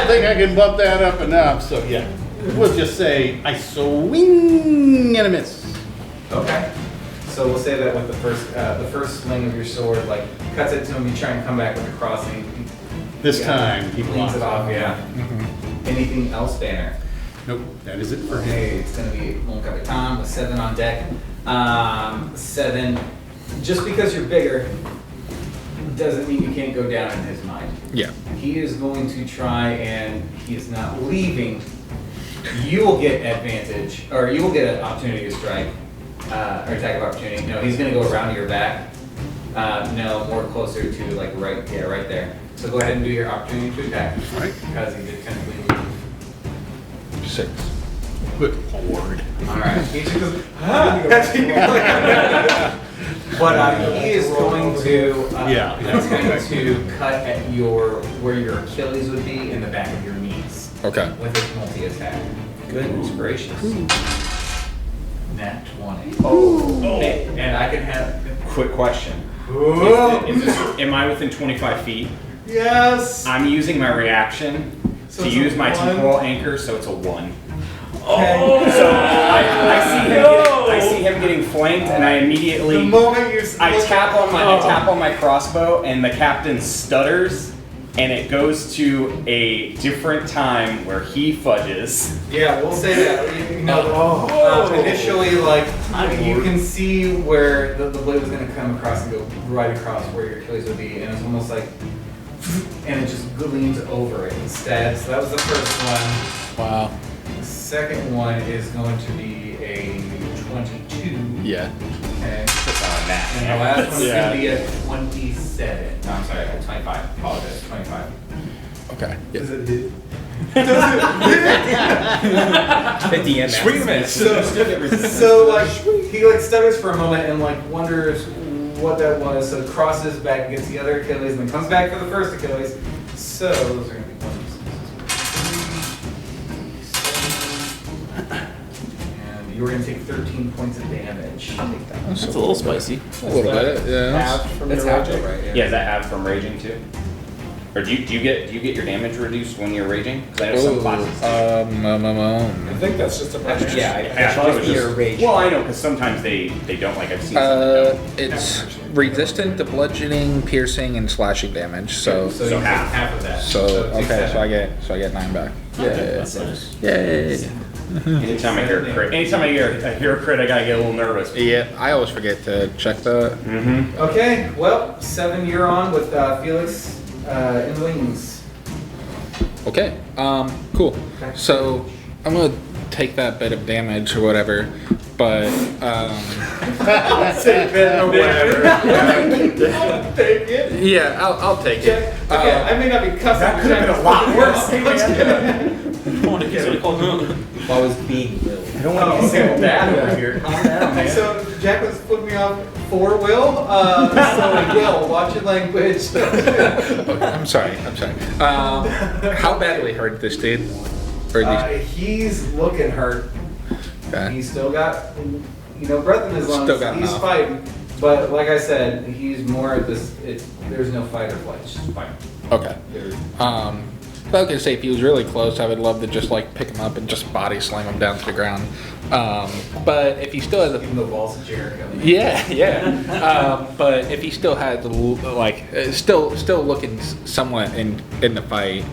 E: think I can bump that up enough, so yeah. We'll just say I swing and a miss.
B: Okay. So we'll say that with the first swing of your sword, like cuts it to him, you try and come back with a cross, and he
E: This time, he
B: cleans
E: blocks
B: it off. Yeah. Anything else, Banner?
E: Nope, that is it for him.
B: Okay, it's gonna be Mon Capitan with 7 on deck. 7. Just because you're bigger doesn't mean you can't go down in his mind.
G: Yeah.
B: He is going to try, and he is not leaving. You will get advantage, or you will get an opportunity to strike, or attack of opportunity. No, he's going to go around your back. No, more closer to like right there. So go ahead and do your opportunity to attack.
E: Right.
B: Because he did technically leave.
G: 6.
E: Good lord.
B: All right. He just goes, but he is going to,
E: Yeah.
B: That's going to cut at where your Achilles would be in the back of your knees
G: Okay.
B: with his multi-attack.
F: Goodness gracious.
B: Nat 20. Oh. And I can have.
F: Quick question. Am I within 25 feet?
B: Yes.
F: I'm using my reaction
B: So
F: to
B: it's a
F: use my
B: 1.
F: temporal anchor, so it's a 1. So I see him getting flanked, and I immediately
B: The moment you
F: tap on my crossbow, and the captain stutters, and it goes to a different time where he fudges.
B: Yeah, we'll say that. You know, initially, like, you can see where the blade was going to come across and go right across where your Achilles would be, and it's almost like, and it just leans over it instead. So that was the first one.
G: Wow.
B: The second one is going to be a 22.
G: Yeah.
B: Okay.
F: That.
B: And the last one's
G: Yeah.
B: going to be a 27. No, I'm sorry, a 25. Apologize, 25.
G: Okay. Yeah.
B: Does it hit?
C: The DM.
G: Swing miss.
B: So like he like stutters for a moment and like wonders what that was. So crosses back and gets the other Achilles and then comes back for the first Achilles. So those are gonna be 1, 6, 7, and you were gonna take 13 points of damage.
H: That's a little spicy.
G: A little bit. Yeah.
J: Half from
C: That's
J: your
C: half
J: raging.
C: right?
F: Yeah, is that half from raging too? Or do you get your damage reduced when you're raging? Because I know some classes do.
J: I think that's just a bonus.
C: Yeah,
F: I thought it was
C: your
F: just,
C: rage.
F: well, I know because sometimes they don't, like I've seen some that don't.
G: It's resistant to bludgeoning, piercing, and slashing damage. So
B: So you take
F: half.
B: half of that.
G: so
B: take
G: okay.
B: 7.
G: So I get 9 back.
H: That's nice.
G: Yay.
F: Anytime I hear a crit, I gotta get a little nervous.
G: Yeah, I always forget to check that.
F: Mm-hmm.
B: Okay, well, 7 you're on with Felix in the wings.
G: Okay. Cool. So I'm gonna take that bit of damage or whatever, but
B: Take it or whatever. I'll take it.
G: yeah, I'll take it.
B: Okay, I may not be cussing. That could have been a lot worse.
C: While I was being willed.
B: I don't want to be single dad over here. Calm down, man. So Jack was putting me off for Will. So Will, watch your language.
G: I'm sorry. How badly hurt this dude? Or
B: He's looking hurt.
G: okay.
B: He's still got, breath in his lungs.
G: Still got
B: He's
G: enough.
B: fighting. But like I said, he's more of this. There's no fight or flight. It's just fight.
G: Okay. But I was gonna say if he was really close, I would love to just like pick him up and just body slam him down to the ground. But if he still has a
B: Even the walls of Jericho.
G: yeah. But if he still had still looking somewhat in the fight,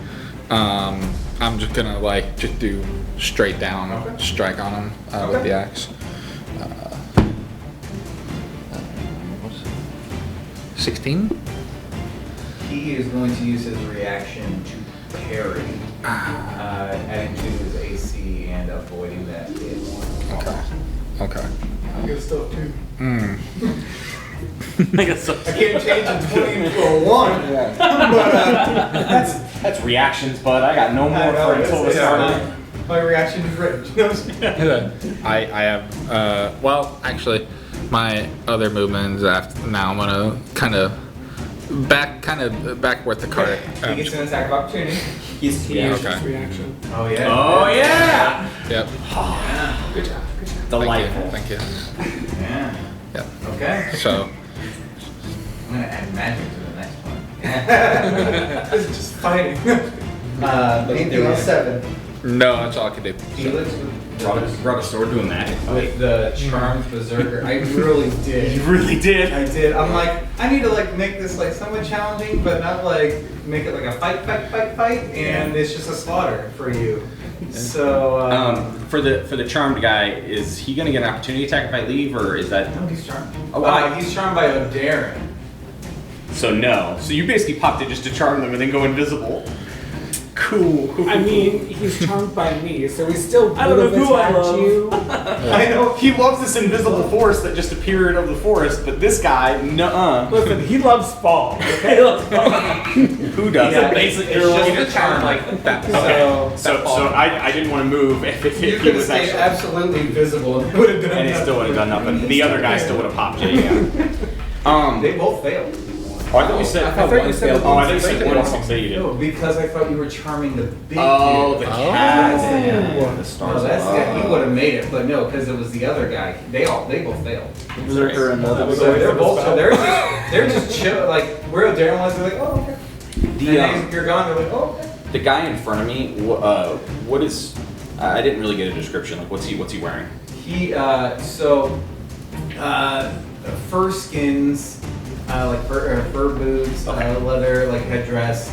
G: I'm just gonna just do straight down strike on him with the axe. 16.
B: He is going to use his reaction to parry, adding to his AC and avoiding that hit.
G: Okay.
B: I'm good stuff too.
H: I guess so.
B: I can't change a 20 into a 1. But
F: That's reactions, bud. I got no more for until the start.
B: My reaction is rage.
G: I have well actually my other movements after now I'm gonna kind of back with the card.
B: He gets an attack of opportunity.
J: He's
G: Yeah,
J: used
G: okay.
J: his reaction.
B: Oh yeah.
F: Oh yeah!
G: Yep.
J: Good job.
F: Delightful.
G: Thank you.
B: Yeah.
G: Yep.
B: Okay.
G: So
B: I'm gonna add magic to the next one. This is just fighting. Anything else 7?
G: no, that's all I can do.
B: Felix
F: Brought a sword to a magic
B: with
F: fight.
B: the charmed berserker. I really did.
F: You really did.
B: I did. I'm like, I need to make this somewhat challenging, but not make it like a fight, and it's just a slaughter for you. So
F: For the charmed guy, is he gonna get an opportunity attack if I leave, or is that?
B: no, he's charmed.
F: Oh,
B: He's charmed by O'Darren.
F: So no. So you basically popped it just to charm them and then go invisible. Cool.
J: I mean, he's charmed by me, so he still
H: I don't know
J: would have
H: who I
J: attacked
H: love.
J: you.
F: I know he loves this invisible force that just appeared of the forest, but this guy, nuh-uh.
H: Listen, he loves fall. Okay, he loves fall.
F: Who does?
B: Yeah,
F: Basically,
B: it's just a charm
G: that.
F: Okay. So I didn't want to move if
B: You
F: he
B: could have
F: was
B: stayed
F: actually,
B: absolutely invisible and it would have done
F: and he still would have done nothing. The other guy still would have popped you. Yeah.
B: They both failed.
F: Oh, I thought you said.
C: I thought you said
F: Oh, I thought you said 1 6 8.
B: No, because I thought you were charming the big
F: Oh,
B: dude.
F: the cat.
B: Yeah.
F: The stars.
B: No, that's the guy. He would have made it, but no, because it was the other guy. They both failed.
H: Berserker and the
B: So they're both. So they're just chill. Like where Darren was, they're like, oh, okay. And then you're gone. They're like, oh, okay.
K: The guy in front of me, what is I didn't really get a description. Like, what's he wearing?
B: He fur skins, like fur boots, leather, like headdress.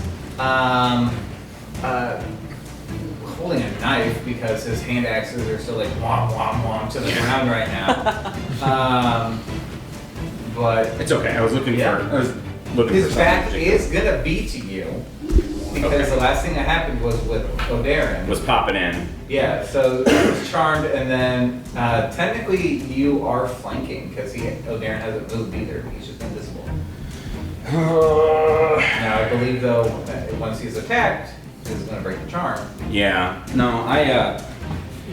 B: Holding a knife because his hand axes are still like womp womp womp to the ground right now. But
K: It's okay. I was looking
B: Yeah.
K: for. I was looking
B: his
K: for
B: back
K: something
B: is gonna be to you because
K: Okay.
B: the last thing that happened was with O'Darren.
K: was popping in.
B: Yeah, so he was charmed, and then technically you are flanking because O'Darren hasn't moved either. He's just invisible. Now I believe though, once he's attacked, he's gonna break the charm.
K: Yeah. No,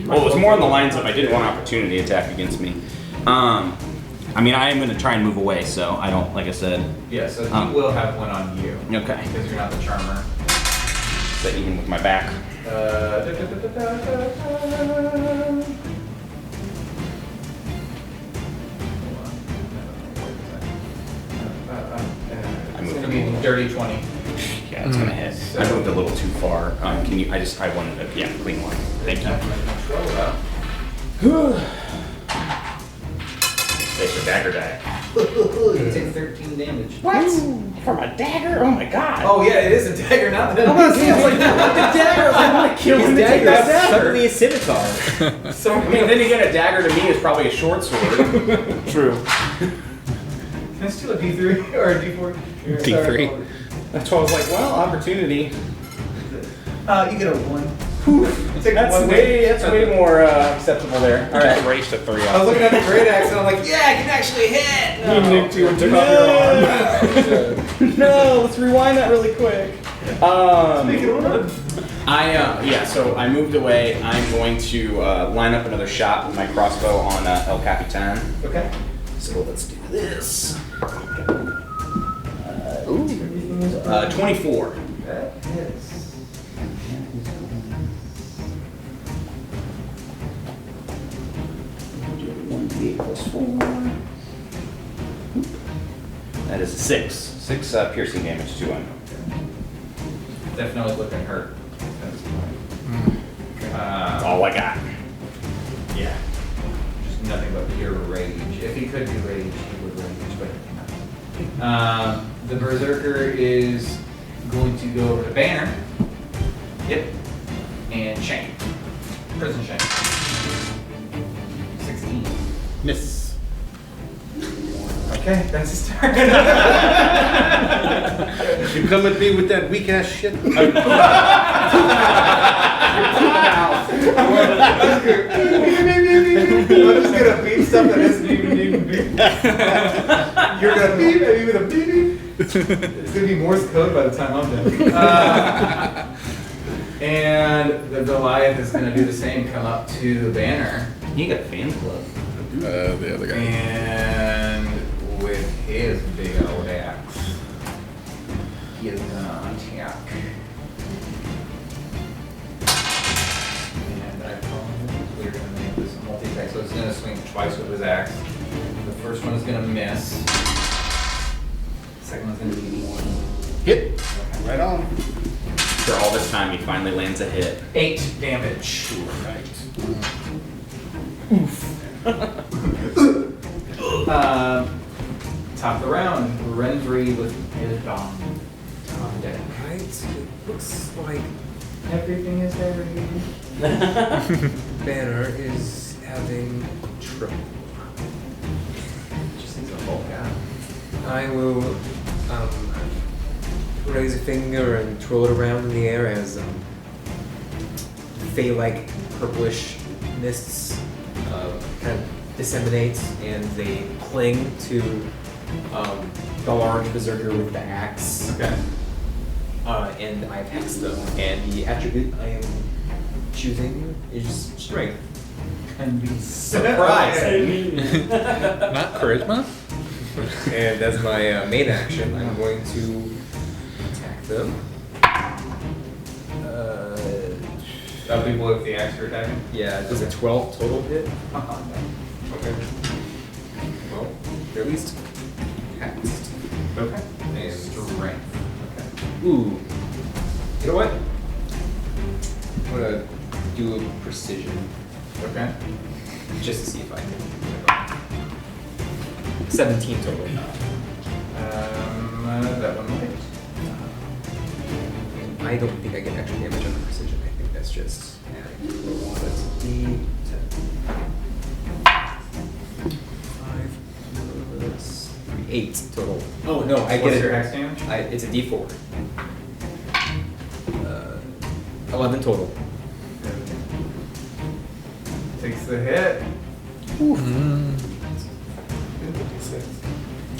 K: well, it was more on the lines of I didn't want opportunity attack against me. I mean, I am going to try and move away, so I don't, like I said.
B: Yeah, so he will have one on you.
K: Okay.
B: Because you're not the charmer.
K: Is that even with my back?
B: It's gonna be dirty 20.
K: Yeah, it's going to hit. I moved a little too far. Can you, I wanted to, yeah, clean one. Thank you. Take your dagger die.
B: You take 13 damage.
K: What? From a dagger? Oh my god.
B: Oh yeah, it is a dagger, not that.
K: I'm gonna say, I was like, the dagger, I want to kill him to take that dagger.
F: Suddenly a scimitar.
K: So, I mean, then again, a dagger to me is probably a short sword. True.
B: Can I steal a D3 or a D4?
G: D3.
K: That's why I was like, well, opportunity.
B: You get a 1. Take
K: That's
B: one
K: way more acceptable there. All right.
G: Raised to 3
B: I was
G: off.
B: looking at the great axe and I'm like, yeah, I can actually hit.
H: He nicked you and took off your arm.
K: No, let's rewind that really quick. So I moved away. I'm going to line up another shot with my crossbow on El Capitan.
B: Okay.
K: So let's do this. 24.
B: That hits.
K: That is 6. 6 piercing damage to him.
B: Definitely looking hurt.
K: That's all I got.
B: Yeah. Just nothing but pure rage. If he could do rage, he would rage, but he cannot. The Berserker is going to go over to Banner. Yep. And Shane. Prison Shane. 16.
E: Miss.
B: Okay, that's his turn.
E: You come at me with that weak ass shit?
B: I'm just gonna beat stuff that isn't even beep. You're gonna beep and you're gonna beep. It's gonna be Morse code by the time I'm done. And the Goliath is gonna do the same, come up to the Banner.
K: You got a fan club.
G: The other guy.
B: And with his big old axe, he is gonna attack. And I promise we're gonna make this a multi-attack, so it's gonna swing twice with his axe. The first one is gonna miss. Second one's gonna be 1.
E: Hit. Right on.
K: For all this time, he finally lands a hit.
B: 8 damage. Top of the round, Renfrey with his bomb. On deck.
C: Right? It looks like
B: Everything is everything.
C: Banner is having trouble.
B: Just needs a Hulk out.
C: I will raise a finger and twirl it around in the air as fey-like purplish mists kind of disseminate and they cling to the large berserker with the axe.
B: Okay.
C: And I've hexed them. And the attribute I am choosing is strength.
B: And be
C: Surprise!
G: Not charisma?
C: And as my main action, I'm going to attack them.
B: That'll be with the axe you're attacking?
C: Yeah, does a 12 total hit? Okay. Well, they're at least hexed.
B: Okay.
C: And
B: Strength.
C: ooh. You know what? I'm gonna do a precision
B: Okay.
C: just to see if I can. 17 total.
B: That one might.
C: I don't think I get extra damage on the precision. I think that's just adding to the one. That's D10. 5 plus 3, 8 total. Oh no, I get
B: What's
C: it.
B: your hex damage?
C: It's a D4. 11 total.
B: Takes the hit.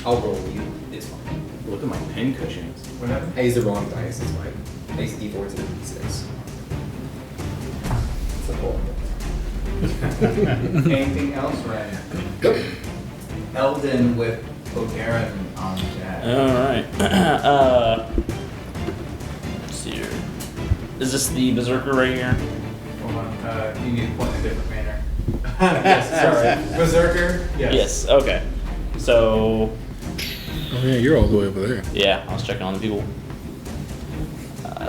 C: I'll roll you. It's fine.
F: Look at my pin cushions.
B: What happened?
C: I used the wrong dice. It's fine. I used D4 to D6. It's a whole.
B: Anything else, Ryan? Eldon with Ogarin on Jack.
H: Alright. Let's see here. Is this the Berserker right here?
B: Hold on. You need to point in a different manner. Yes, sorry. Berserker?
H: Yes, okay. So,
G: Oh yeah, you're all the way over there.
H: yeah, I was checking on the people.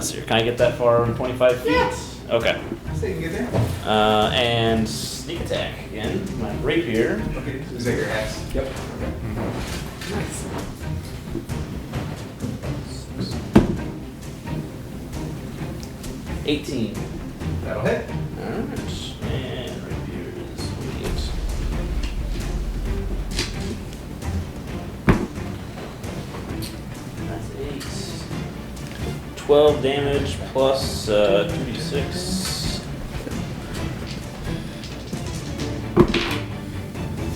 H: So can I get that far in 25 feet?
B: Yeah.
H: Okay.
B: So you can get there.
H: And sneak attack again. My rapier.
B: Okay, is that your hex?
C: Yep.
B: Okay.
C: Nice.
H: 18.
B: That'll hit.
H: Alright. And rapier is 28. That's 8. 12 damage plus 2d6.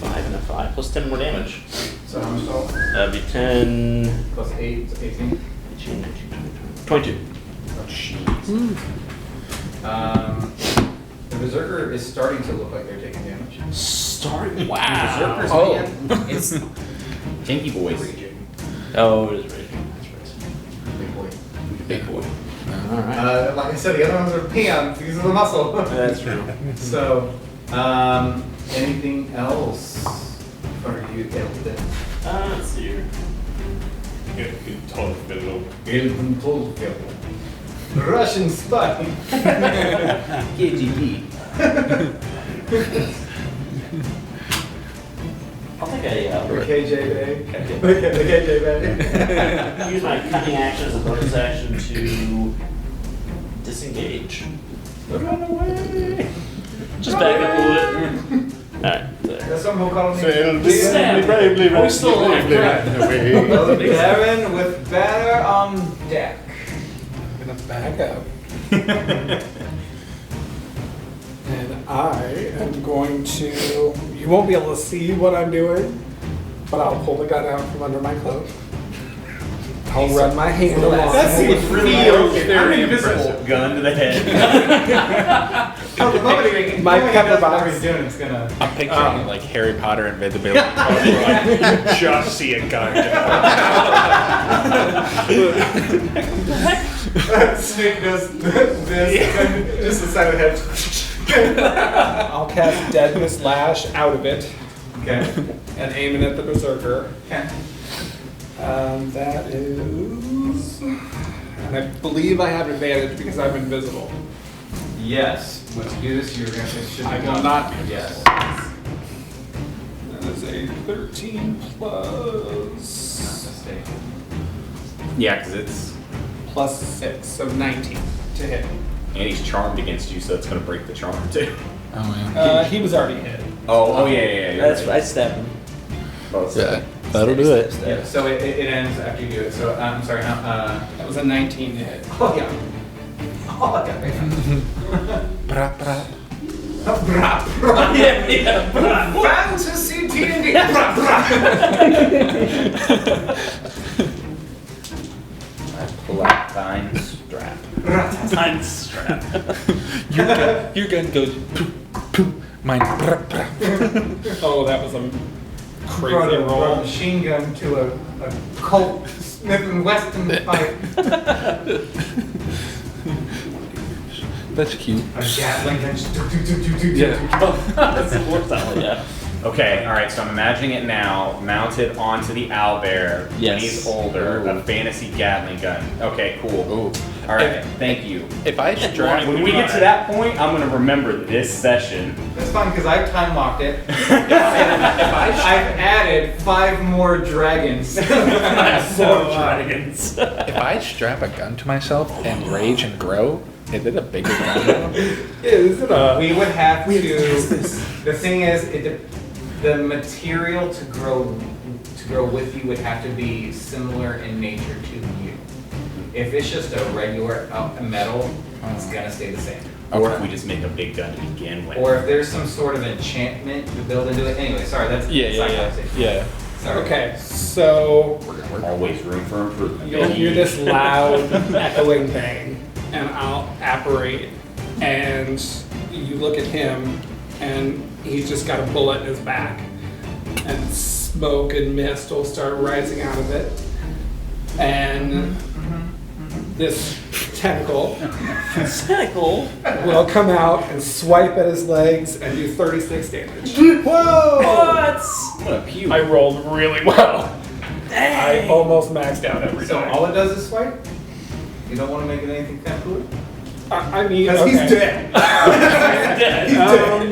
H: 5 and a 5 plus 10 more damage.
B: So how much total?
H: That'd be 10.
B: Plus 8, so 18.
H: 18, 22.
B: The Berserker is starting to look like they're taking damage.
H: Starting. Wow.
B: Berserker's
F: Oh.
B: man, it's
F: Tinky boys.
B: raging.
H: Oh, it is raging. That's
B: Big boy.
H: right. Big boy. Alright.
B: Like I said, the other ones are peons because of the muscle.
H: That's true.
B: So, anything else for you, Eldon?
H: Let's see here.
B: Eldon Tolfield. Russian spy.
H: KGB. I'll take a.
B: The KJB.
H: Okay.
B: The KJB.
H: Use my cunning action as a bonus action to disengage. Run away. Just back up a little bit. Alright.
B: There's some who call me
H: Bravely, are we still alive?
B: Darren with banner on deck.
J: I'm gonna back up. And I am going to. You won't be able to see what I'm doing, but I'll pull the gun out from under my cloak. I'll run my hand along.
B: That seems really
H: very invisible. Gun to the head.
J: My pepper box.
B: What he's doing, it's gonna.
G: I'm picturing like Harry Potter invisibility. You just see a gun.
B: Snape does this, just the side of the head.
J: I'll cast Deadness Lash out of it
B: Okay.
J: and aim it at the Berserker.
B: Okay.
J: That is. And I believe I have advantage because I'm invisible.
B: Yes. Once you do this, you're gonna say should
J: I
B: be
J: will
B: gone.
J: not be
B: Yes.
J: That is a 13 plus.
F: Yeah, because it's.
J: Plus 6, so 19 to hit.
F: And he's charmed against you, so it's going to break the charm too.
G: Oh yeah.
J: He was already hit.
F: Oh, yeah.
H: That's I stabbed him.
G: Yeah, that'll do it.
B: Yeah. So it ends after you do it. So I'm sorry.
J: That was a 19 to hit.
B: Oh yeah. Oh yeah.
G: Brap, brap.
B: Fantasy D&D.
F: Palatine strap.
H: Time strap.
G: Your gun goes. Poof, poof. Mine. Brap, brap.
J: Oh, that was a
B: Brought
J: crazy
B: a
J: roll.
B: machine gun to a Colt Smith and Wesson fight.
G: That's cute.
B: A Gatling gun.
H: Yeah.
F: Okay, alright, so I'm imagining it now, mounted onto the owlbear when
H: Yes.
F: he's older,
H: Ooh.
F: a fantasy Gatling gun. Okay, cool.
G: Oh,
K: All right, thank you.
G: If I strap,
K: When we get to that point, I'm gonna remember this session.
B: That's fine because I've time locked it. I've added 5 more dragons.
G: if I strap a gun to myself and rage and grow, is it a bigger gun?
B: We would have to. The thing is, the material to grow with you would have to be similar in nature to you. If it's just a regular metal, it's gonna stay the same.
K: Or if we just make a big gun to begin with.
B: Or if there's some sort of enchantment to build into it. Anyway, sorry, that's
G: Yeah.
B: Sorry.
J: Okay, so
K: Always room for improvement.
J: you'll hear this loud echoing bang, and I'll apparate, and you look at him, and he's just got a bullet in his back, and smoke and mist will start rising out of it, and this tentacle will come out and swipe at his legs and do 36 damage.
K: Whoa! What? What a puke.
J: I rolled really well. I almost maxed out every
B: So
J: time.
B: all it does is swipe? You don't want to make it anything kind of cool?
J: I mean,
B: Because he's dead.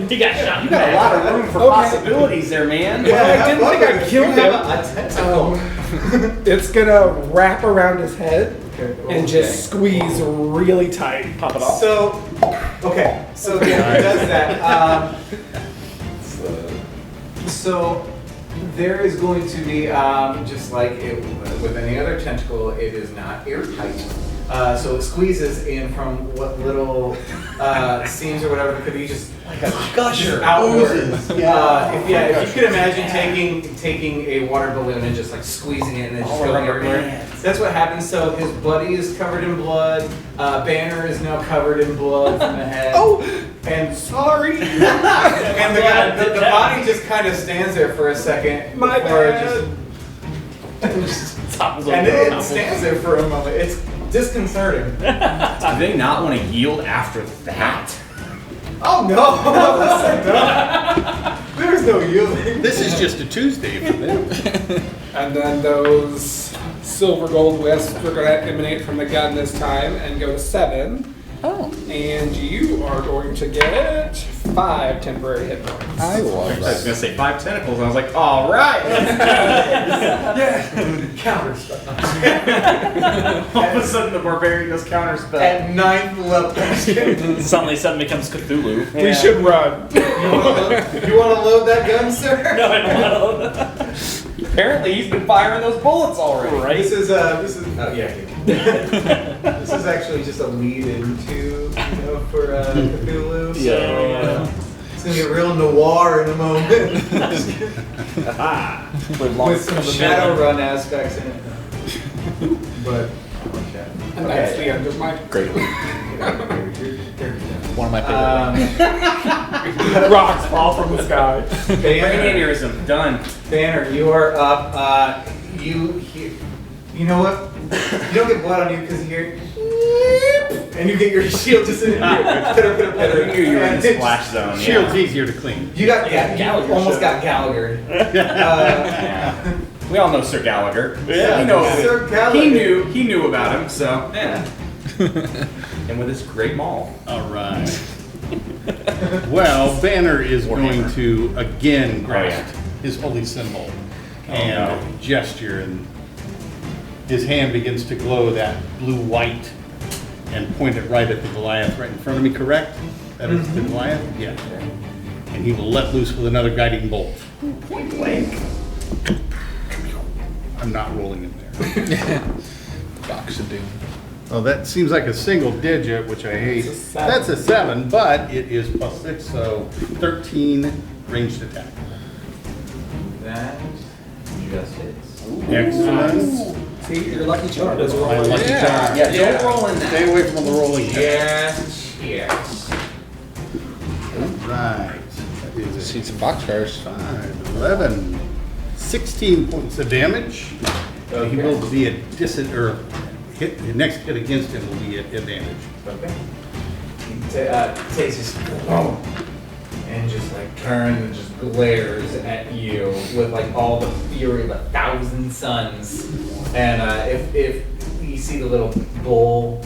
K: He got shot. You got a lot of room for possibilities there, man.
J: Well, I didn't think I killed him. It's gonna wrap around his head and just squeeze really tight. Pop it off.
B: So, okay, so yeah, he does that. So there is going to be, just like with any other tentacle, it is not airtight. So it squeezes in from what little seams or whatever it could be, just like a gusher outwards. If you could imagine taking a water balloon and just like squeezing it and then just going everywhere. That's what happens. So his buddy is covered in blood. Banner is now covered in blood from the head. And sorry. And the body just kind of stands there for a second.
J: My
B: before
J: bad.
B: and it stands there for a moment. It's disconcerting.
K: Do they not want to yield after that?
B: Oh no! There's no yielding.
E: This is just a Tuesday for them.
J: And then those silver gold wisps are going to emanate from the gun this time and go to 7.
G: Oh.
J: And you are going to get 5 temporary hit points.
G: I love
K: I was
G: that.
K: gonna say 5 tentacles, and I was like, all right.
B: Counter spell.
K: All of a sudden, the barbarian goes counter spell.
B: At 9th level.
H: Suddenly, something becomes Cthulhu.
J: We should run.
B: You want to load that gun, sir?
H: No, I don't want to.
K: Apparently, he's been firing those bullets already.
H: Right?
B: This is oh yeah. This is actually just a lead into for Cthulhu. So, it's gonna get real noir in a moment. With some Shadowrun aspects in it. But
J: And that's the end of my
G: Great. One of my favorite.
J: rocks fall from the sky.
K: Brain aneurysm, done.
B: Banner, you are up. You know what? You don't get blood on you because you hear, and you get your shield just in here. Pitter, pitter, pitter.
K: You knew you were in the splash zone.
E: Shield's easier to clean.
B: You got Gallagher. Almost got Gallagher.
K: Yeah. We all know Sir Gallagher.
H: Yeah.
K: We know
B: Sir Gallagher.
K: He knew about him. So yeah. And with his great maul.
E: All right. Well, Banner is going to again grasp his holy symbol and gesture, and his hand begins to glow that blue-white and point it right at the Goliath right in front of me, correct? That is the Goliath? Yeah. And he will let loose with another guiding bolt.
K: Point blank.
E: I'm not rolling in there.
G: Box of Doom.
E: Oh, that seems like a single digit, which I hate. That's a 7, but it is +6, so 13 ranged attack.
B: That just hits.
E: Excellent.
J: See, your lucky charm is
E: My
J: rolling.
E: lucky charm.
K: Yeah, don't roll in that.
E: Stay away from the rolling.
B: Yes.
E: Right. That is
G: See some boxcars.
E: 5, 11, 16 points of damage. He will be a hit. The next hit against him will be at advantage.
B: Okay. He takes his and just like turns and just glares at you with like all the fury of 1,000 suns. And if you see the little bull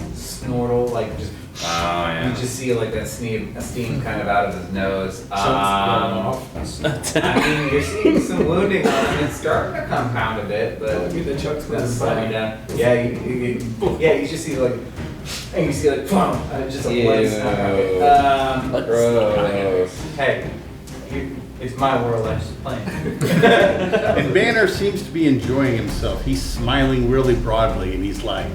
B: snortle, like just.
K: Oh, yeah.
B: You just see like that steam kind of out of his nose. I mean, you're seeing some wounding on him. It's starting to compound a bit, but
J: Get the chucks
B: that's slowing down. Yeah, you just see like, and you see like, boom, just a blood.
K: Gross.
B: Hey, it's my world. I'm just playing.
E: And Banner seems to be enjoying himself. He's smiling really broadly, and he's like,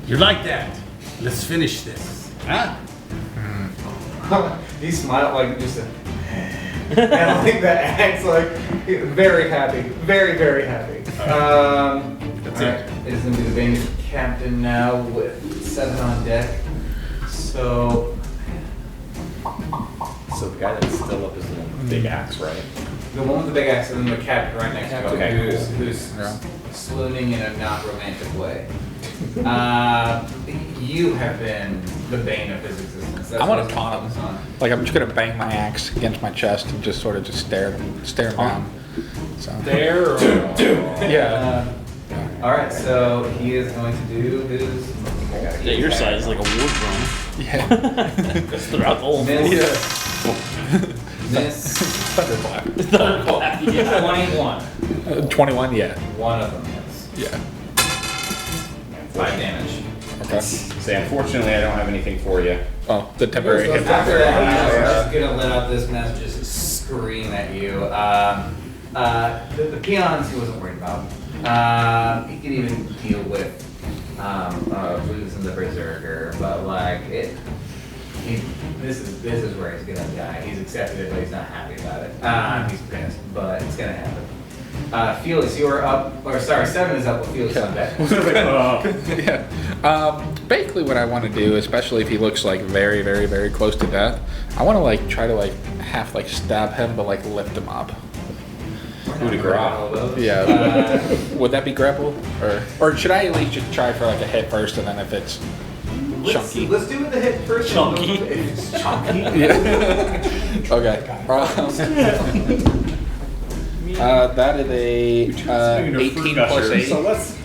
E: "You're like that. Let's finish this." Huh?
B: He smiled like just a. And I think that acts like very happy, very very happy. That's it. It's gonna be the Bane captain now with 7 on deck. So
K: So the guy that's still up is the one with the big axe, right?
B: the one with the big axe and then the captain right next to him,
K: Okay,
B: who's swooning in a not romantic way. You have been the bane of his existence. That's
G: I want
B: what
G: to
B: he's
G: taunt
B: focused on.
G: him. Like I'm just gonna bang my axe against my chest and just sort of just stare him down. So.
H: There. Or,
G: Yeah.
B: All right, so he is going to do his.
H: yeah, your size is like a war drum.
G: Yeah.
H: That's throughout the whole
B: Miss.
H: field.
B: Miss.
G: Thunderclap.
H: Thunderclap. Yeah.
B: 21.
G: 21. Yeah.
B: One of them hits.
G: Yeah.
B: 5 damage.
G: Okay.
K: Say, unfortunately, I don't have anything for you.
G: Oh, the temporary hit.
B: After that, he's just gonna let out this mess, just scream at you. The peons he wasn't worried about. He could even deal with losing the berserker, but like this is where he's gonna die. He's accepted it, but he's not happy about it. He's pissed, but it's gonna happen. Felix, you are up, or sorry, 7 is up with Felix on deck.
G: Yeah. Basically, what I want to do, especially if he looks like very, very, very close to death, I want to like try to like half like stab him, but like lift him up.
K: Coup de grace.
G: Yeah. Would that be grapple, or should I at least just try for like a hit first, and then if it's chunky?
B: Let's do it the hit first.
H: Chunky.
B: If it's chunky.
G: Yeah. Okay. That is a 18 plus 8.
H: So let's.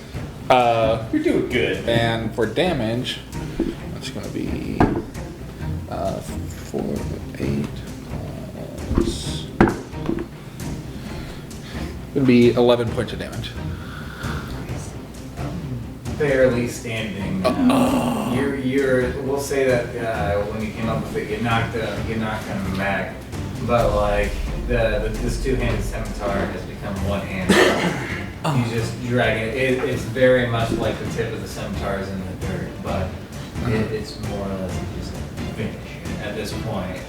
H: You're doing good.
G: And for damage, that's going to be 4, 8 plus. It would be 11 points of damage.
B: Barely standing. We'll say that when you came up with it, you knocked him back, but like this two-handed scimitar has become one-handed. He's just dragging it. It's very much like the tip of the scimitars in the dirt, but it's more or less just finish at this point.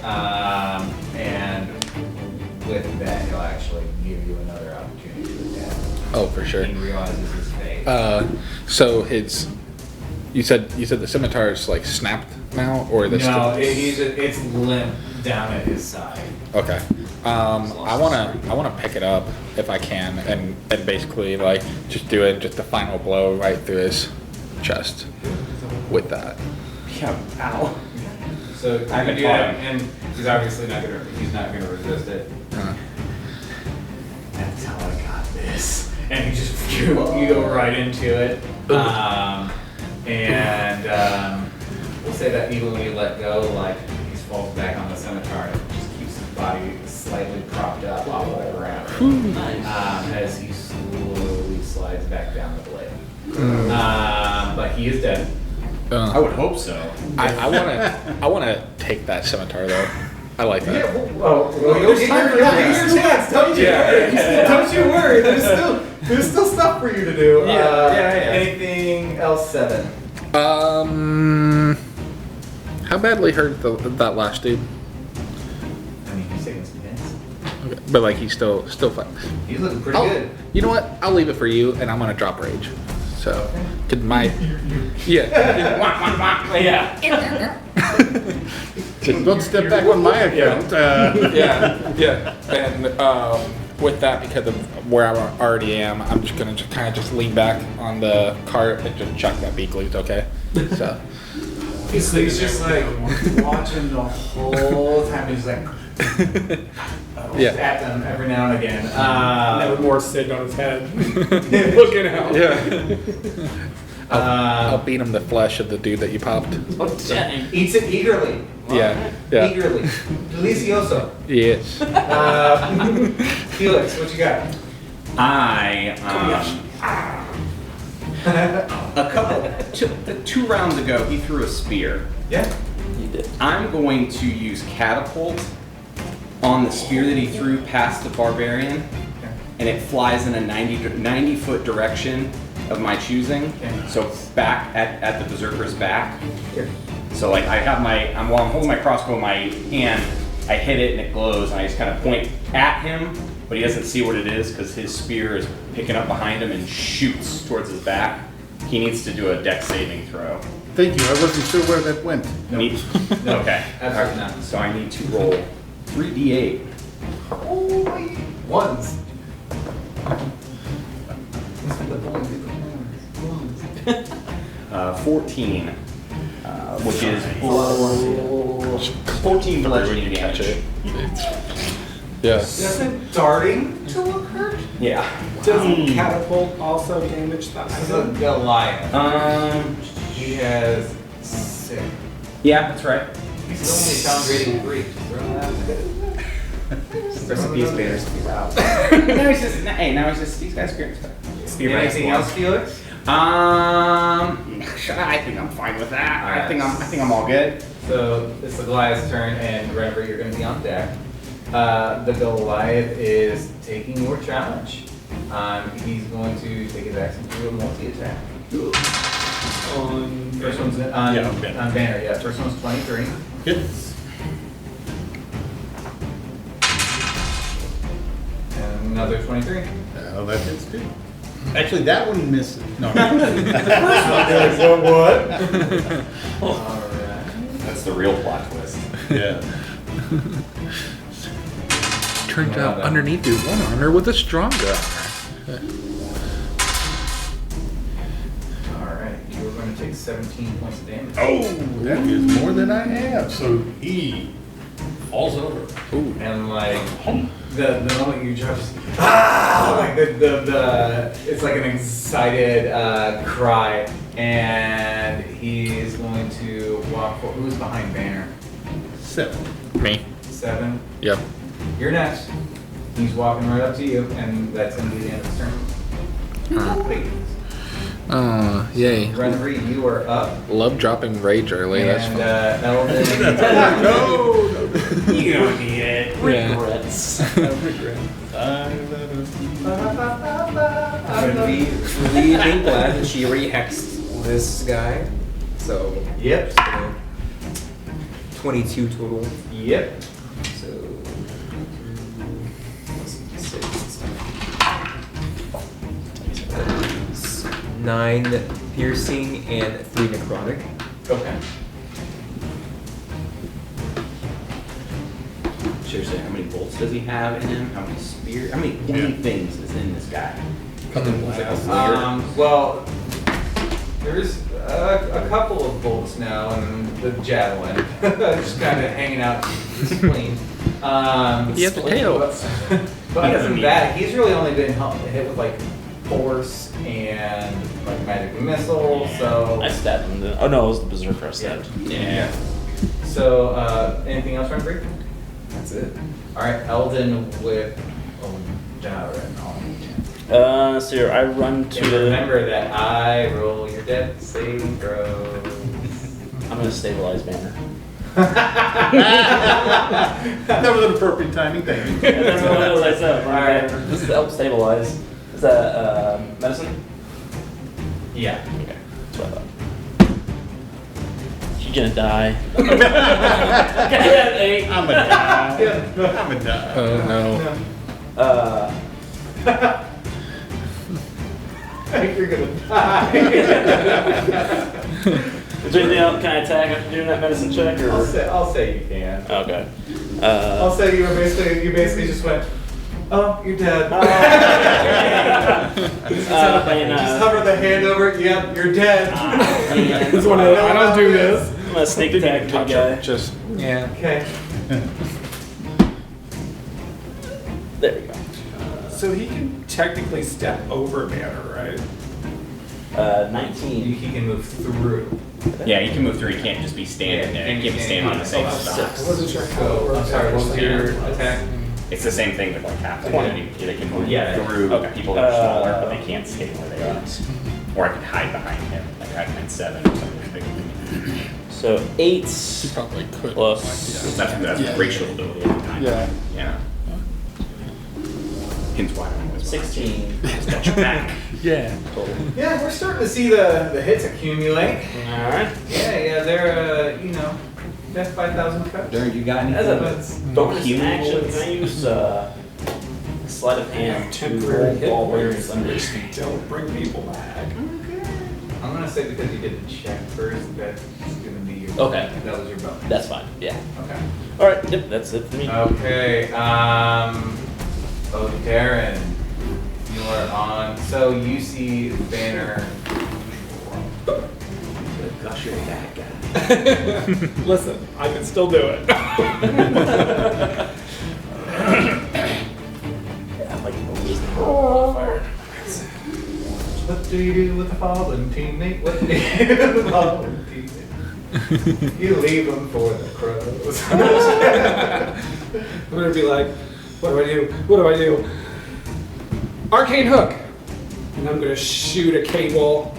B: And with that, he'll actually give you another opportunity to attack.
G: Oh, for sure.
B: He realizes his fate.
G: So you said the scimitar is like snapped now, or the
B: it's limp down at his side.
G: Okay. I wanna pick it up if I can, and basically like just do it, just a final blow right through his chest with that.
H: Yeah. Ow.
B: So you can do that, and he's obviously not gonna resist it. That's how I got this. And you go right into it. We'll say that even when you let go, like he falls back on the scimitar and just keeps his body slightly propped up off of the ground as he slowly slides back down the blade. But he is dead.
H: I would hope so.
G: I wanna take that scimitar though. I like that.
B: There's time for that. Don't you worry. There's still stuff for you to do. Anything else, 7?
G: How badly hurt that last dude?
B: I mean, he's taking some hits.
G: Okay. But like he's still fine.
B: He's looking pretty good.
G: You know what? I'll leave it for you, and I'm gonna drop rage. So, could my yeah.
E: Don't step back on my account.
G: Yeah. And with that, because of where I already am, I'm just gonna kind of lean back on the cart and just chuck that beak loot. Okay. So.
B: He's just like watching the whole time. He's like, at them every now and again.
J: Never more sitting on his head, looking out.
G: Yeah. I'll beat him the flesh of the dude that you popped.
B: Eats it eagerly.
G: Yeah.
B: Eagerly. Delicioso.
G: Yes.
B: Felix, what you got?
K: Two rounds ago, he threw a spear.
B: Yeah.
H: You did.
K: I'm going to use catapult on the spear that he threw past the barbarian, and it flies in a 90-foot direction of my choosing.
B: Okay.
K: So back at the berserker's back. So like while I'm holding my crossbow in my hand, I hit it and it glows, and I just kind of point at him, but he doesn't see what it is because his spear is picking up behind him and shoots towards his back. He needs to do a dex saving throw.
E: Thank you. I wasn't sure where that went.
K: Okay.
B: Absolutely not.
K: So I need to roll 3d8.
B: Holy ones.
K: 14, which is 14 bludgeoning damage.
G: Yeah.
B: Doesn't darting to look hurt?
K: Yeah.
J: Doesn't catapult also damage that
B: This is
J: item?
B: a Goliath. He has 6.
K: Yeah, that's right.
B: He's only sound rating 3.
C: Rest in peace, Banner's wow.
K: Now he's just these guys are great.
B: Anything else, Felix?
K: I think I'm fine with that.
B: All right.
K: I think I'm all good.
B: So it's the Goliath's turn, and remember, you're going to be on deck. The Goliath is taking your challenge. He's going to take his action to do a multi-attack. First one's on Banner. Yeah, first one's 23.
E: Hits.
B: And another 23.
E: Oh, that hits too. Actually, that one misses. No.
B: What? Alright.
K: That's the real plot twist.
E: Yeah.
G: Turns out underneath there's one armor with a stronger armor.
B: Alright, you're going to take 17 points of damage.
E: Oh, that is more than I have. So he falls over.
G: Ooh.
B: And like the moment you just like the it's like an excited cry, and he's going to walk for who's behind Banner?
E: 7.
G: Me.
B: 7.
G: Yep.
B: You're next. He's walking right up to you, and that's gonna be the end of his turn. Wait.
G: Yay.
B: Renfrey, you are up.
G: Love dropping rage early. That's
B: And
G: fun.
B: Eldon.
E: No.
H: You don't need it.
G: Yeah.
H: Regrets.
C: I'm really glad that she already hexed this guy. So,
B: Yep.
C: 22 total.
B: Yep.
C: So, 9 piercing and 3 necrotic.
B: Okay.
K: Seriously, how many bolts does he have in him? How many spears? How many things is in this guy?
B: Well, there's a couple of bolts now, and the javelin just kind of hanging out his spleen.
G: He has a tail.
B: But other than that, he's really only been hit with like force and like magic missile. So
H: I stabbed him. Oh no, it was the berserker I stabbed.
B: yeah. So anything else, Renfrey?
C: That's it.
B: All right, Eldon with Darren on.
H: So here, I run to
B: And
H: the.
B: remember that I roll your death saving throws.
H: I'm gonna stabilize Banner.
E: That was an appropriate timing. Thank you.
H: And that's what I said.
B: Alright.
H: Just to help stabilize. Is that medicine?
B: Yeah.
H: Okay, that's what I thought. She's gonna die. Okay, 8.
E: I'm a die. I'm a die.
G: Oh no.
B: I think you're gonna die.
H: Is there anything else? Can I attack after doing that medicine check? Or?
B: I'll say you can.
H: Okay.
B: I'll say you basically just went, oh, you're dead. Just hover the hand over it. Yep, you're dead.
H: That's one of the, I don't do this. I'm gonna sneak attack the big guy.
G: Just
C: Yeah.
B: Okay.
H: There we go.
J: So he can technically step over Banner, right?
H: 19.
B: He can move through.
K: Yeah, you can move through. You can't just be standing there. You can't be standing on the same spot.
J: I wasn't sure how it
B: So,
J: worked.
B: I'm sorry, what was your
K: Yeah.
B: attack?
K: It's the same thing with like half.
H: 20.
K: They can move
H: Yeah.
K: through
H: Okay.
K: people that are smaller, but they can't stay where they are. Or I could hide behind him. Like hide behind 7 or something big.
H: So 8
G: You probably could.
H: plus.
K: That's
G: Yeah.
K: racial ability at the time.
G: Yeah.
K: Yeah. Hence why I'm always
H: 16.
K: got your back.
G: Yeah.
H: Total.
B: Yeah, we're starting to see the hits accumulate.
H: Alright.
B: Yeah, they're, that's 5,000 cuts.
K: Darren, you got
H: As
K: anything?
H: a bonus action, can I use sleight of hand to roll ball bearings under speed?
J: Don't bring people back.
B: I'm gonna say because you did the check first, that's gonna be your.
H: Okay.
B: That was your bonus.
H: That's fine. Yeah.
B: Okay.
H: Alright, yep, that's it for me.
B: Okay, Darren, you are on. So you see Banner.
H: Gosh, you're a bad guy.
J: Listen, I can still do it.
H: Yeah, I'm like, fire.
B: What do you do with a fallen teammate? What do you do with a fallen teammate? You leave them for the crows.
J: I'm gonna be like, what do I do? What do I do? Arcane hook! And I'm gonna shoot a cable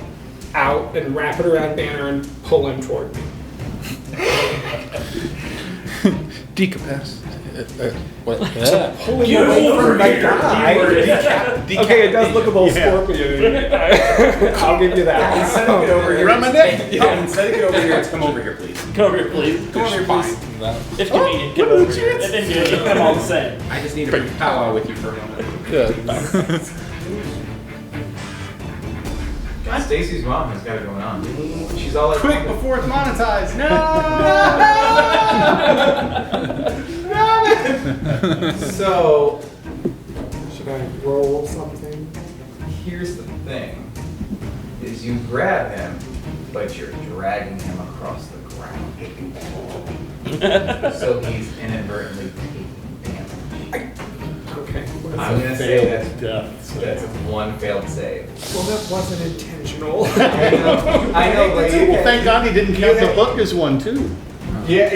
J: out and wrap it around Banner and pull him toward me.
G: Decapacitate. What?
J: Pulling away from my guy. Okay, it does look a little scorpion. I'll give you that.
K: Instead of get over here,
E: You're on my neck.
K: Yeah, instead of get over here, come over here, please.
H: Come over here, please.
K: Come over here, please.
H: If convenient, come over here. If convenient, you come all the same.
K: I just need a powwow with you for a moment.
G: Good.
B: Stacy's mom has got it going on. She's all like,
E: Quick before it's monetized.
B: So
J: Should I roll something?
B: here's the thing: is you grab him, but you're dragging him across the ground. So he's inadvertently taking damage.
J: Okay.
B: I'm gonna say that's
E: Death.
B: that's one failed save.
J: Well, that wasn't intentional.
B: I know, but you
E: Well, thank God he didn't count the hook as one too.
B: Yeah,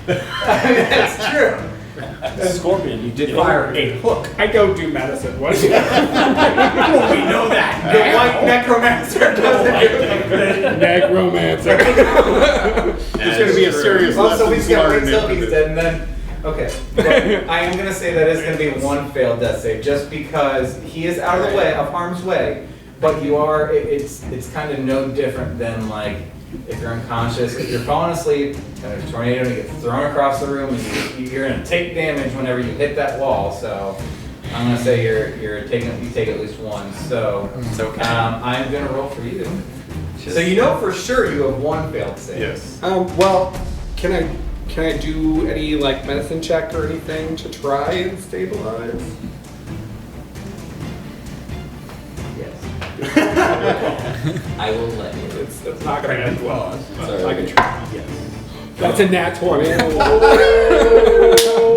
B: that's true.
H: Scorpion, you
K: Did fire a hook.
J: I don't do medicine. What?
K: We know that.
B: The white necromancer doesn't
J: Necromancer.
E: There's going to be a serious
B: Also, we
E: lesson
B: just gotta wait
E: learned
B: till
E: after
B: he's
E: this.
B: dead and then. Okay. But I am gonna say that is gonna be one failed death save just because he is out of the way, of harm's way, but you are, it's kind of no different than like if you're unconscious, if you're falling asleep and there's a tornado and you get thrown across the room and you're gonna take damage whenever you hit that wall. So I'm gonna say you take at least one. So
K: It's okay.
B: I'm gonna roll for you. So you know for sure you have one failed save.
E: Yes.
J: Well, can I do any like medicine check or anything to try and stabilize?
B: Yes. I will let you.
J: It's not gonna end well. But
K: So-
J: I can try.
K: Yes.
J: That's a nat 20.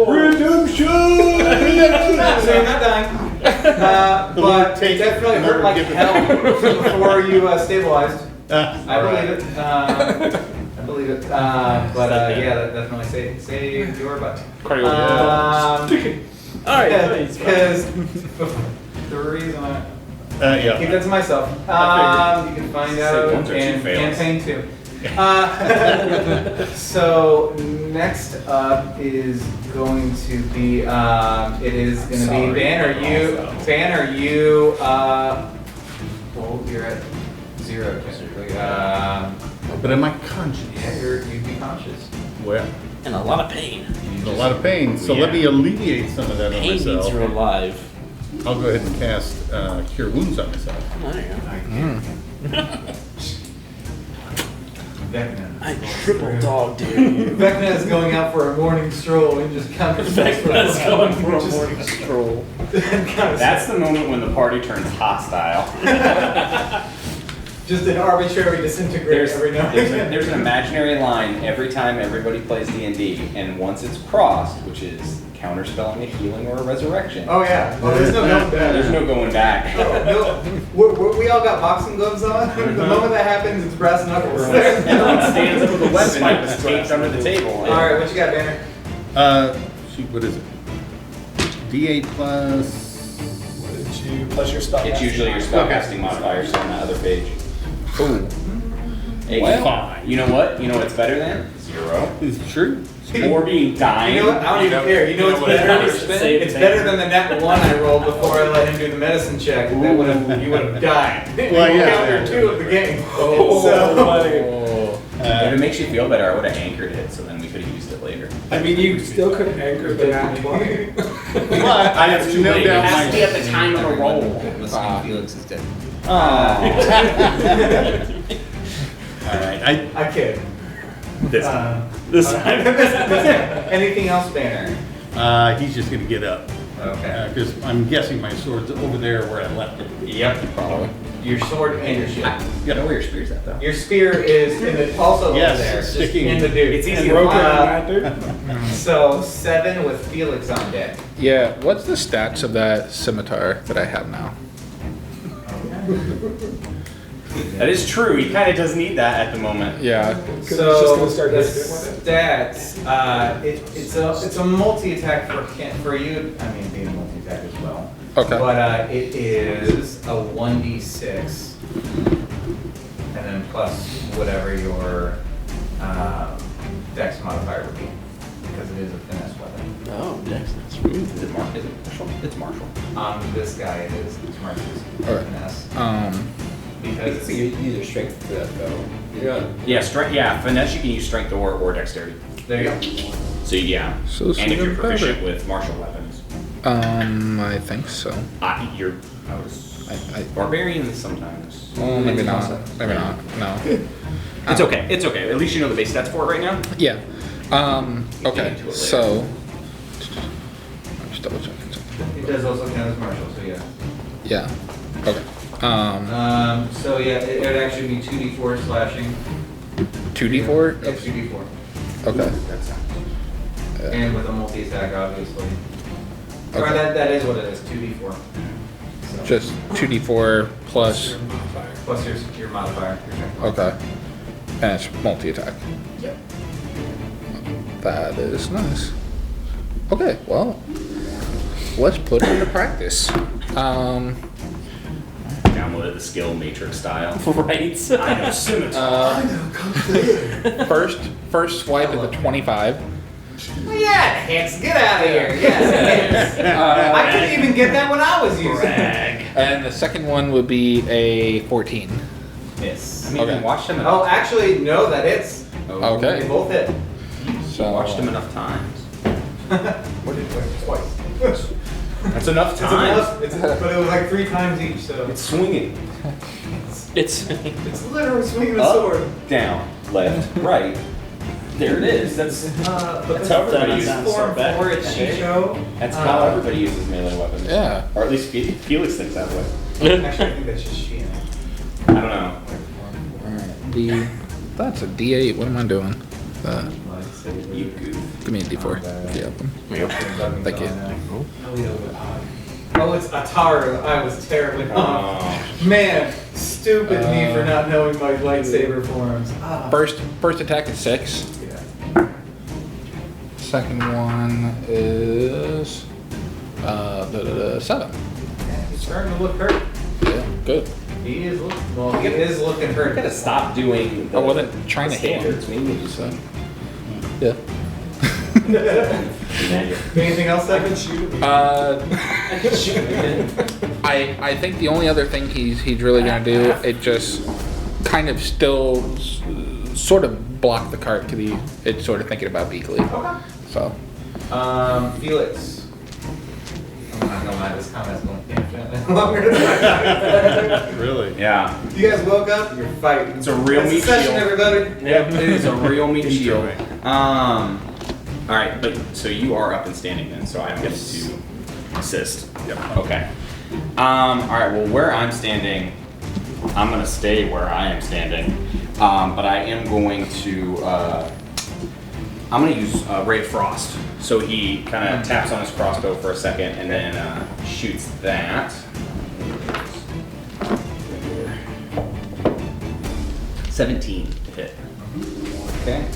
E: Redemption!
B: So you're not dying, but it definitely hurt like hell before you stabilized. I believe it. I believe it. Yeah, that definitely saved your butt.
H: Alright,
B: Because the reason I keep
E: Yeah.
B: that to myself. You can find out
K: ones or two
B: in
K: fails.
B: campaign 2. So next up is going to be it is going to be Banner. You well, you're at 0 technically.
E: But am I conscious?
B: Yeah, you'd be conscious.
E: Well,
H: and a lot of pain.
E: a lot of pain. So let me alleviate some of that on
H: Pain means
E: myself.
H: you're alive.
E: I'll go ahead and cast Cure Wounds on myself.
H: Oh, there you go.
B: Vecna.
H: I triple dog dare you.
B: Vecna is going out for a morning stroll and just kind of
H: Vecna's going for a morning stroll.
K: That's the moment when the party turns hostile.
B: Just an arbitrary disintegrate every now and then.
K: There's an imaginary line every time everybody plays D&D, and once it's crossed, which is counterspelling a healing or a resurrection.
B: Oh yeah. Oh, there's no going back.
K: There's no going back.
B: No, we all got boxing gloves on. The moment that happens, it's brass knuckles.
K: Everyone stands up with a weapon that was taped under the table.
B: All right, what you got, Banner?
E: Shoot, what is it? D8 plus.
H: Plus your spell.
K: It's usually your spellcasting modifier, so on that other page.
G: Ooh.
K: You know what? You know what's better than? 0.
E: It's true.
K: Or being dying.
B: You know what? I don't even care. You know what's better? It's better than the net 1 I rolled before I let him do the medicine check. You would have died.
E: Well, yeah.
B: Counter 2 of the game.
K: If it makes you feel better, I would have anchored it, so then we could have used it later.
J: I mean, you still could anchor the nat 20.
E: But I have no
K: It
E: doubt
K: has to be
E: my.
K: at the time of the roll.
L: Felix is dead.
E: All right.
B: I kid.
K: This time.
B: Anything else, Banner?
E: He's just gonna get up.
B: Okay.
E: Because I'm guessing my sword's over there where I left it.
B: Yep. Probably. Your sword and your shield.
K: You know where your spear's at, though.
B: Your spear is in the, also
E: Yes,
B: over there,
E: it's
B: just
E: sticking.
B: in the dude.
K: It's easy
B: And
K: to
B: find. So 7 with Felix on deck.
G: Yeah, what's the stats of that scimitar that I have now?
K: That is true. He kind of does need that at the moment.
G: Yeah.
B: So
J: just gonna start
B: the
J: hitting with it.
B: stats, it's a multi-attack for you. I mean, being a multi-attack as well.
G: Okay.
B: But it is a 1d6, and then plus whatever your dex modifier would be, because it is a finesse weapon.
H: Oh, Dex.
K: Is it Marshall? It's Marshall.
B: This guy it is. It's Marcus.
G: Alright.
B: Finesse.
L: Because
B: Because
L: you use your strength for that though. Yeah.
K: Yeah, strength. Yeah, finesse. You can use strength or dexterity.
B: there you go.
K: So yeah.
G: So
K: and if you're
G: even
K: proficient
G: better.
K: with martial weapons,
G: I think so.
K: you're. Barbarians sometimes.
G: Well, maybe not. Maybe not. No.
K: It's okay. It's okay. At least you know the base stats for it right now.
G: Yeah. Okay.
K: into it later.
G: So. I'm just double checking something.
B: It does also count as martial, so yeah.
G: Yeah. Okay.
B: So yeah, it would actually be 2d4 slashing.
G: 2d4.
B: Yeah, 2d4.
G: Okay.
B: And with a multi-attack, obviously. Or
G: Okay.
B: that is what it is, 2d4. So,
G: Just 2d4 plus.
B: plus your modifier. Your strength
G: Okay. And it's multi-attack.
B: Yep.
G: That is nice. Okay. Well, let's put it into practice.
K: Downloaded the skill matrix style.
H: Right.
K: I know scimitar.
G: First swipe is a 25.
B: Well, yeah, Hicks, get out of here. Yes, I couldn't even get that when I was using it.
G: And the second one would be a 14.
B: Miss.
K: I mean,
G: Okay.
K: you watched him.
B: Oh, actually, no, that is.
G: Okay.
B: They both hit.
G: So
K: Watched him enough times.
B: What did it twice?
K: That's enough
B: It's
K: time.
B: enough, but it was like 3 times each, so
K: It's swinging.
H: It's
B: it's literally swinging a
K: Up,
B: sword.
K: down, left, right. There it is. That's
B: But
K: That's how everybody
B: this
K: uses
B: form
H: it back.
B: for its Shisho.
K: that's how everybody uses melee weapons.
G: yeah.
K: Or at least Felix thinks that way.
B: Actually, I think that's just Sheena.
K: I don't know.
G: That's a D8. What am I doing?
K: You goof.
G: Give me a D4. Yeah. Thank you.
B: Oh, it's Ataru. I was terribly off. Man, stupid me for not knowing my lightsaber forms. Ah.
G: First attack is 6.
B: Yeah.
G: Second one is 7.
B: Yeah, he's starting to look hurt.
G: Yeah, good.
B: He is looking hurt.
K: You gotta stop doing the
G: I wasn't trying to hit
K: standards. We need to
G: So, yeah.
B: Anything else I can shoot?
G: I think the only other thing he's really gonna do it just kind of still sort of block the cart because it's sort of thinking about Beakley.
B: Okay.
G: So
B: Felix. I'm not gonna lie, this combat's going infinitely longer than I
E: Really?
K: Yeah.
B: You guys woke up, you're fighting.
K: It's a real
B: That's
K: meat
B: the session,
K: shield.
B: everybody.
K: Yep, it is a real meat shield. All right, but so you are up and standing then, so I don't get to assist.
E: Yep.
K: Okay. All right. Well, where I'm standing, I'm gonna stay where I am standing, but I am going to. I'm gonna use Ray of Frost. So he kind of taps on his crossbow for a second and then shoots that. 17 to hit.
F: Okay.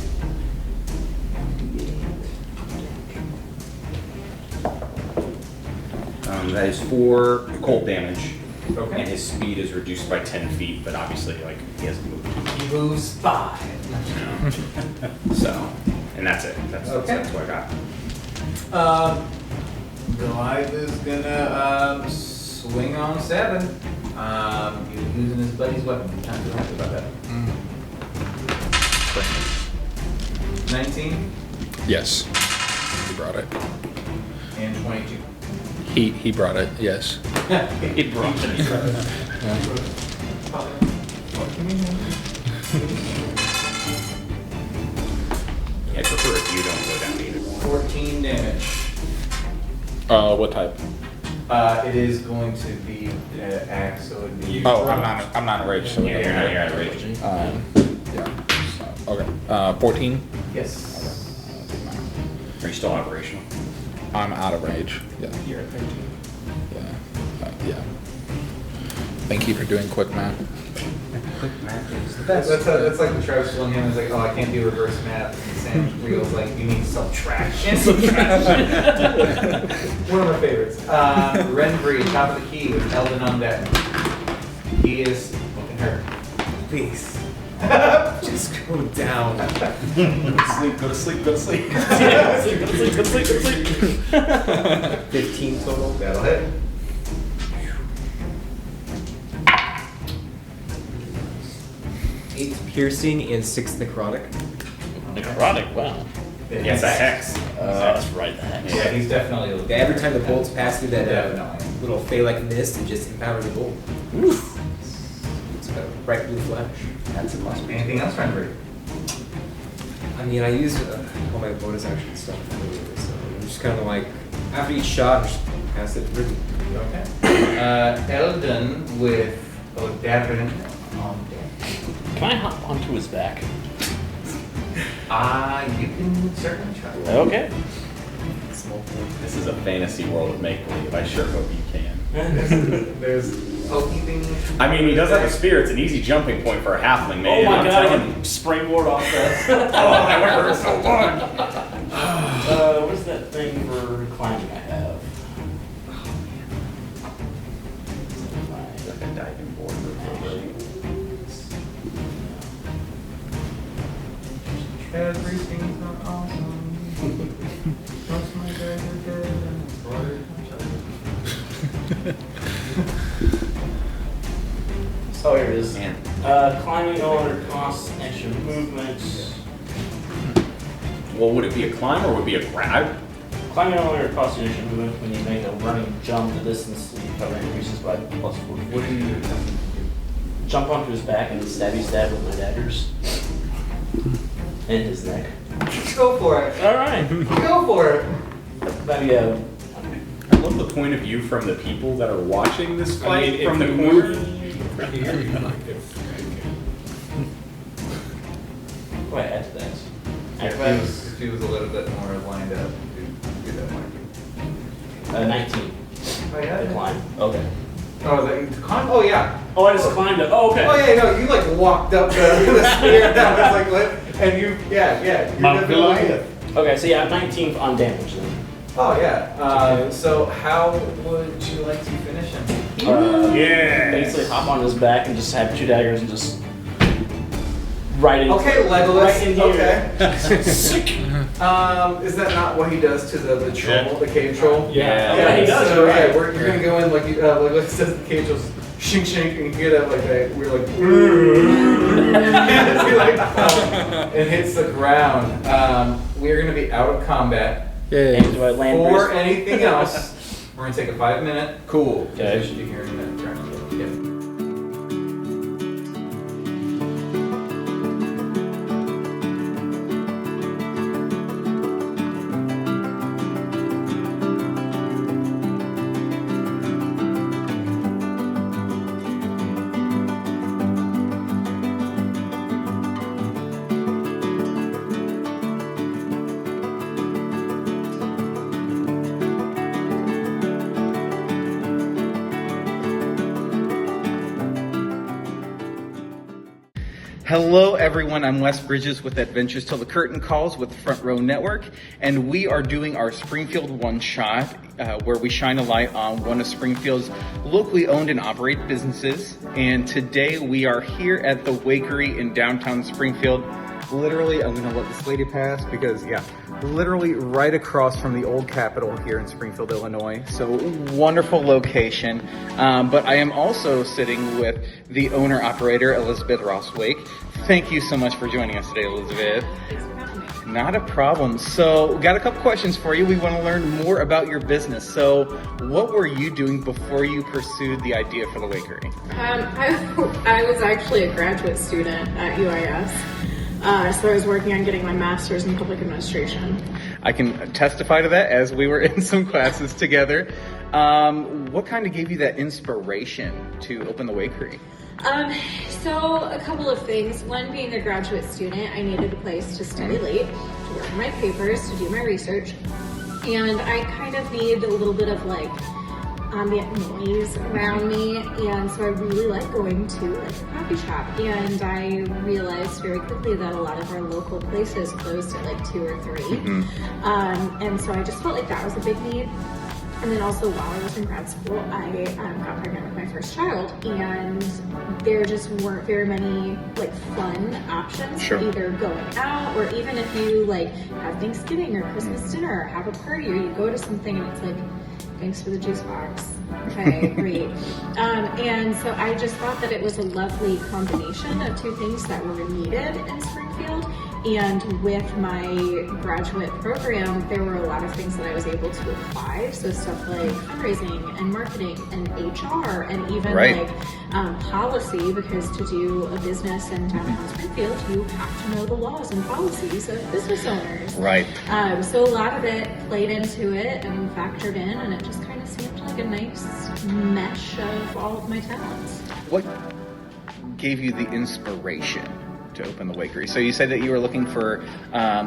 K: That is 4 cold damage.
F: Okay.
K: And his speed is reduced by 10 feet, but obviously, like, he hasn't moved.
F: He moves 5.
K: So, and that's it. That's what I got.
B: Goliath is gonna swing on 7. He's using his buddy's weapon. I'm not too happy about that. 19
G: Yes. He brought it.
B: and 22.
G: He brought it, yes.
K: He brought it. I prefer if you don't go down either.
B: 14 damage.
G: What type?
B: It is going to be axe, so it'd be.
G: Oh, I'm not enraged, so
K: Yeah, you're not raging.
G: yeah. Okay. 14?
B: Yes.
K: Are you still operational?
G: I'm out of rage. Yeah.
B: You're at 13.
G: Yeah. Thank you for doing quick math.
B: That's like the Travis Willingham is like, oh, I can't do reverse math. And Sam Reel's like, you mean subtraction? One of my favorites. Renfrey, top of the key with Eldon on deck. He is looking hurt.
C: Please. Just go down.
H: Go to sleep.
C: 15 total.
B: That'll hit.
C: 8 piercing and 6 necrotic.
H: Necrotic, wow.
K: Yes, a hex.
H: That's right, the hex.
B: Yeah, he's definitely looking.
C: Yeah, every time the bolts pass through that
B: Definitely.
C: little fey-like mist, it just empowers the bolt. It's got a bright blue flash.
K: That's a must.
B: Anything else, Renfrey?
C: I mean, I used all my bonus action stuff earlier, so I'm just kind of like, after each shot, just pass it through.
B: Okay. Eldon with O'Davin on deck.
H: Can I hop onto his back?
B: You can certainly try.
H: Okay.
K: This is a fantasy world of make-believe. I sure hope you can.
B: There's pokey things.
K: I mean, he does have a spear. It's an easy jumping point for a halfling, man.
H: Oh my
K: I'm
H: god, I
K: telling
H: can springboard off that.
K: Oh, that would hurt so much.
H: What's that thing for climbing I have?
K: Like a diving board or
B: Everything's not awesome. Most of my guys are dead and it's water.
H: Oh, here it is.
K: Man.
H: Climbing all under costs extra movement.
K: Well, would it be a climb or would it be a grab?
H: Climbing all under costs extra movement when you make a running jump, the distance you cover increases by +4.
B: What do you do?
H: Jump onto his back and stab with my daggers. In his neck.
B: Go for it.
H: Alright.
B: Go for it.
H: Maybe
K: I love the point of view from the people that are watching this fight from the
L: if
K: corner.
H: What do I add to that?
B: If he was a little bit more lined up, do that might be.
H: 19.
B: Oh, yeah?
H: The climb. Okay.
B: Oh, the climb? Oh, yeah.
H: Oh, I just climbed it. Oh, okay.
B: Oh, yeah, no, you like walked up the spear down, it's like, and you, yeah. You're
E: Mount
B: definitely-
E: Goliath.
H: Okay, so yeah, 19 on damage then.
B: Oh, yeah. So how would you like to finish him?
E: Yeah.
H: Basically hop on his back and just have 2 daggers and just right in.
B: Okay, Legolas.
H: Right in here.
B: Okay. Is that not what he does to the troll, the cave troll?
H: Yeah, he does.
B: So,
H: You're right.
B: you're gonna go in like Legolas says the cave troll's shink shink, and you hear that like that. We're like, as he like falls and hits the ground. We are gonna be out of combat.
H: And do I land
B: Or
H: gracefully?
B: anything else, we're gonna take a 5-minute. Cool.
H: Okay.
B: You should be hearing that. Yep.
M: Hello everyone, I'm Wes Bridges with Adventures Till the Curtain Calls with Front Row Network, and we are doing our Springfield one-shot where we shine a light on one of Springfield's locally owned and operated businesses. And today we are here at the Wakery in downtown Springfield. Literally, I'm gonna let this lady pass because literally right across from the old Capitol here in Springfield, Illinois. So wonderful location. But I am also sitting with the owner-operator, Elizabeth Ross Wake. Thank you so much for joining us today, Elizabeth.
N: Thanks for having me.
M: Not a problem. So got a couple questions for you. We want to learn more about your business. So what were you doing before you pursued the idea for the Wakery?
N: I was actually a graduate student at UIS. So I was working on getting my master's in public administration.
M: I can testify to that as we were in some classes together. What kind of gave you that inspiration to open the Wakery?
N: So a couple of things. One, being a graduate student, I needed a place to study late, to work on my papers, to do my research. And I kind of need a little bit of like ambient noise around me, and so I really like going to like a coffee shop. And I realized very quickly that a lot of our local places closed at like 2 or 3. And so I just felt like that was a big need. And then also while I was in grad school, I got pregnant with my first child, and there just weren't very many like fun options for either going out, or even if you like have Thanksgiving or Christmas dinner or have a party, or you go to something and it's like, thanks for the juice box. Okay, great. And so I just thought that it was a lovely combination of two things that were needed in Springfield. And with my graduate program, there were a lot of things that I was able to apply. So stuff like fundraising and marketing and HR and even like policy, because to do a business in downtown Springfield, you have to know the laws and policies of business owners. So a lot of it played into it and factored in, and it just kind of seemed like a nice mesh of all of my talents.
M: What gave you the inspiration to open the Wakery? So you said that you were looking for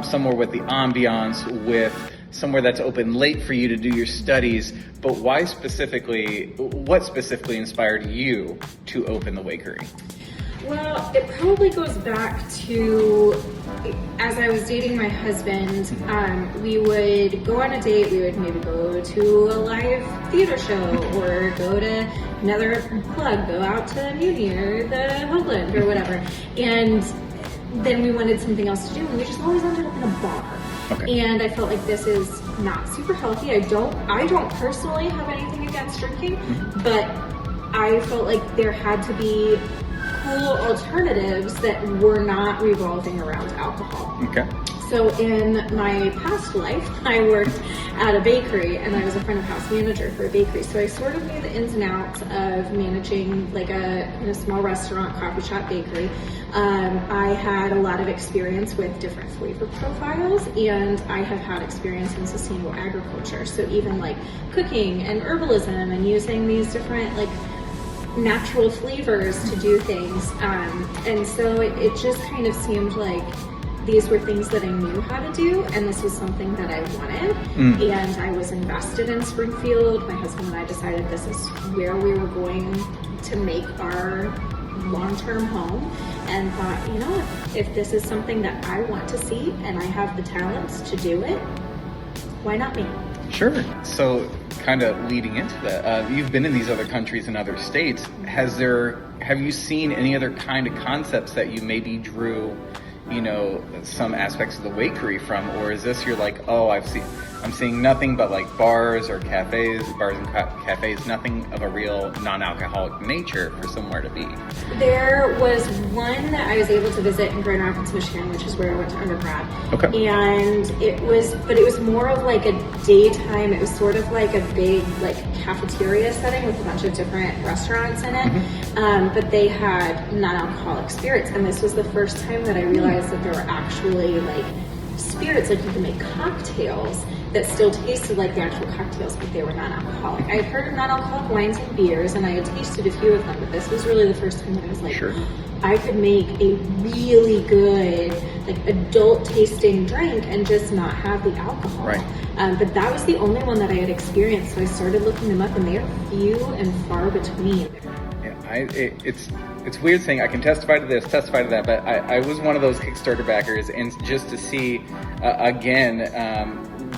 M: somewhere with the ambiance, with somewhere that's open late for you to do your studies, but what specifically inspired you to open the Wakery?
N: Well, it probably goes back to, as I was dating my husband, we would go on a date, we would maybe go to a live theater show, or go to another plug, go out to Muni or the Hoagland or whatever. And then we wanted something else to do, and we just always ended up in a bar. And I felt like this is not super healthy. I don't personally have anything against drinking, but I felt like there had to be cool alternatives that were not revolving around alcohol. So in my past life, I worked at a bakery, and I was a front of house manager for a bakery. So I sort of knew the ins and outs of managing like a small restaurant, coffee shop, bakery. I had a lot of experience with different flavor profiles, and I have had experience in sustainable agriculture. So even like cooking and herbalism and using these different like natural flavors to do things. And so it just kind of seemed like these were things that I knew how to do, and this was something that I wanted. And I was invested in Springfield. My husband and I decided this is where we were going to make our long-term home, and thought, you know, if this is something that I want to see and I have the talents to do it, why not me?
M: Sure. So kind of leading into that, you've been in these other countries and other states. Have you seen any other kind of concepts that you maybe drew, you know, some aspects of the Wakery from, or is this you're like, oh, I'm seeing nothing but like bars and cafes, nothing of a real non-alcoholic nature for somewhere to be?
N: There was one that I was able to visit in Grand Rapids, Michigan, which is where I went to undergrad. And it was more of like a daytime, it was sort of like a big like cafeteria setting with a bunch of different restaurants in it. But they had non-alcoholic spirits, and this was the first time that I realized that there were actually like spirits, like you can make cocktails that still tasted like the actual cocktails, but they were non-alcoholic. I had heard of non-alcoholic wines and beers, and I had tasted a few of them, but this was really the first time that I was like, I could make a really good, like adult tasting drink and just not have the alcohol. But that was the only one that I had experienced, so I started looking them up, and they are few and far between.
M: It's it's weird saying I can testify to this, testify to that, but I was one of those Kickstarter backers, and just to see, again,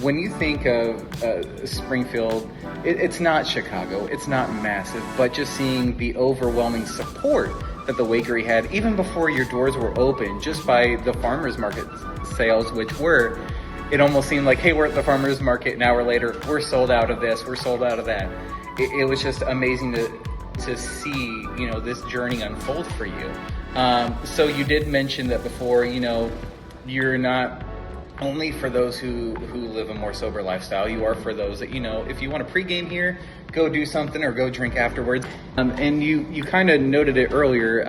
M: when you think of Springfield, it's not Chicago, it's not massive, but just seeing the overwhelming support that the Wakery had, even before your doors were open, just by the farmers market sales, which were, it almost seemed like, hey, we're at the farmers market an hour later, we're sold out of this, we're sold out of that. It was just amazing to see, you know, this journey unfold for you. So you did mention that before, you know, you're not only for those who live a more sober lifestyle, you are for those that, you know, if you want to pregame here, go do something or go drink afterwards. And you kind of noted it earlier,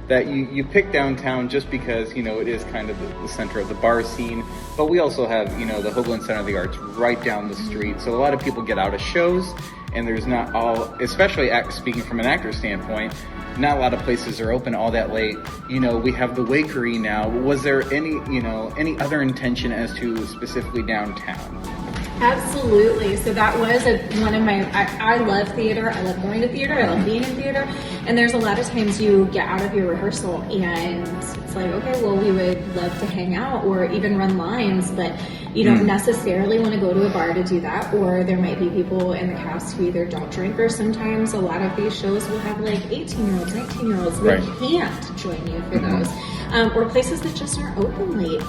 M: that you picked downtown just because, you know, it is kind of the center of the bar scene, but we also have, you know, the Hoagland Center of the Arts right down the street. So a lot of people get out of shows, and there's not all, especially speaking from an actor standpoint, not a lot of places are open all that late. You know, we have the Wakery now. Was there any other intention as to specifically downtown?
N: Absolutely. So that was one of my, I love theater. I love going to theater. I love being in theater. And there's a lot of times you get out of your rehearsal and it's like, okay, well, we would love to hang out or even run lines, but you don't necessarily want to go to a bar to do that. Or there might be people in the cast who either don't drink, or sometimes a lot of these shows will have like 18-year-olds, 19-year-olds that can't join you for those. Or places that just aren't open late.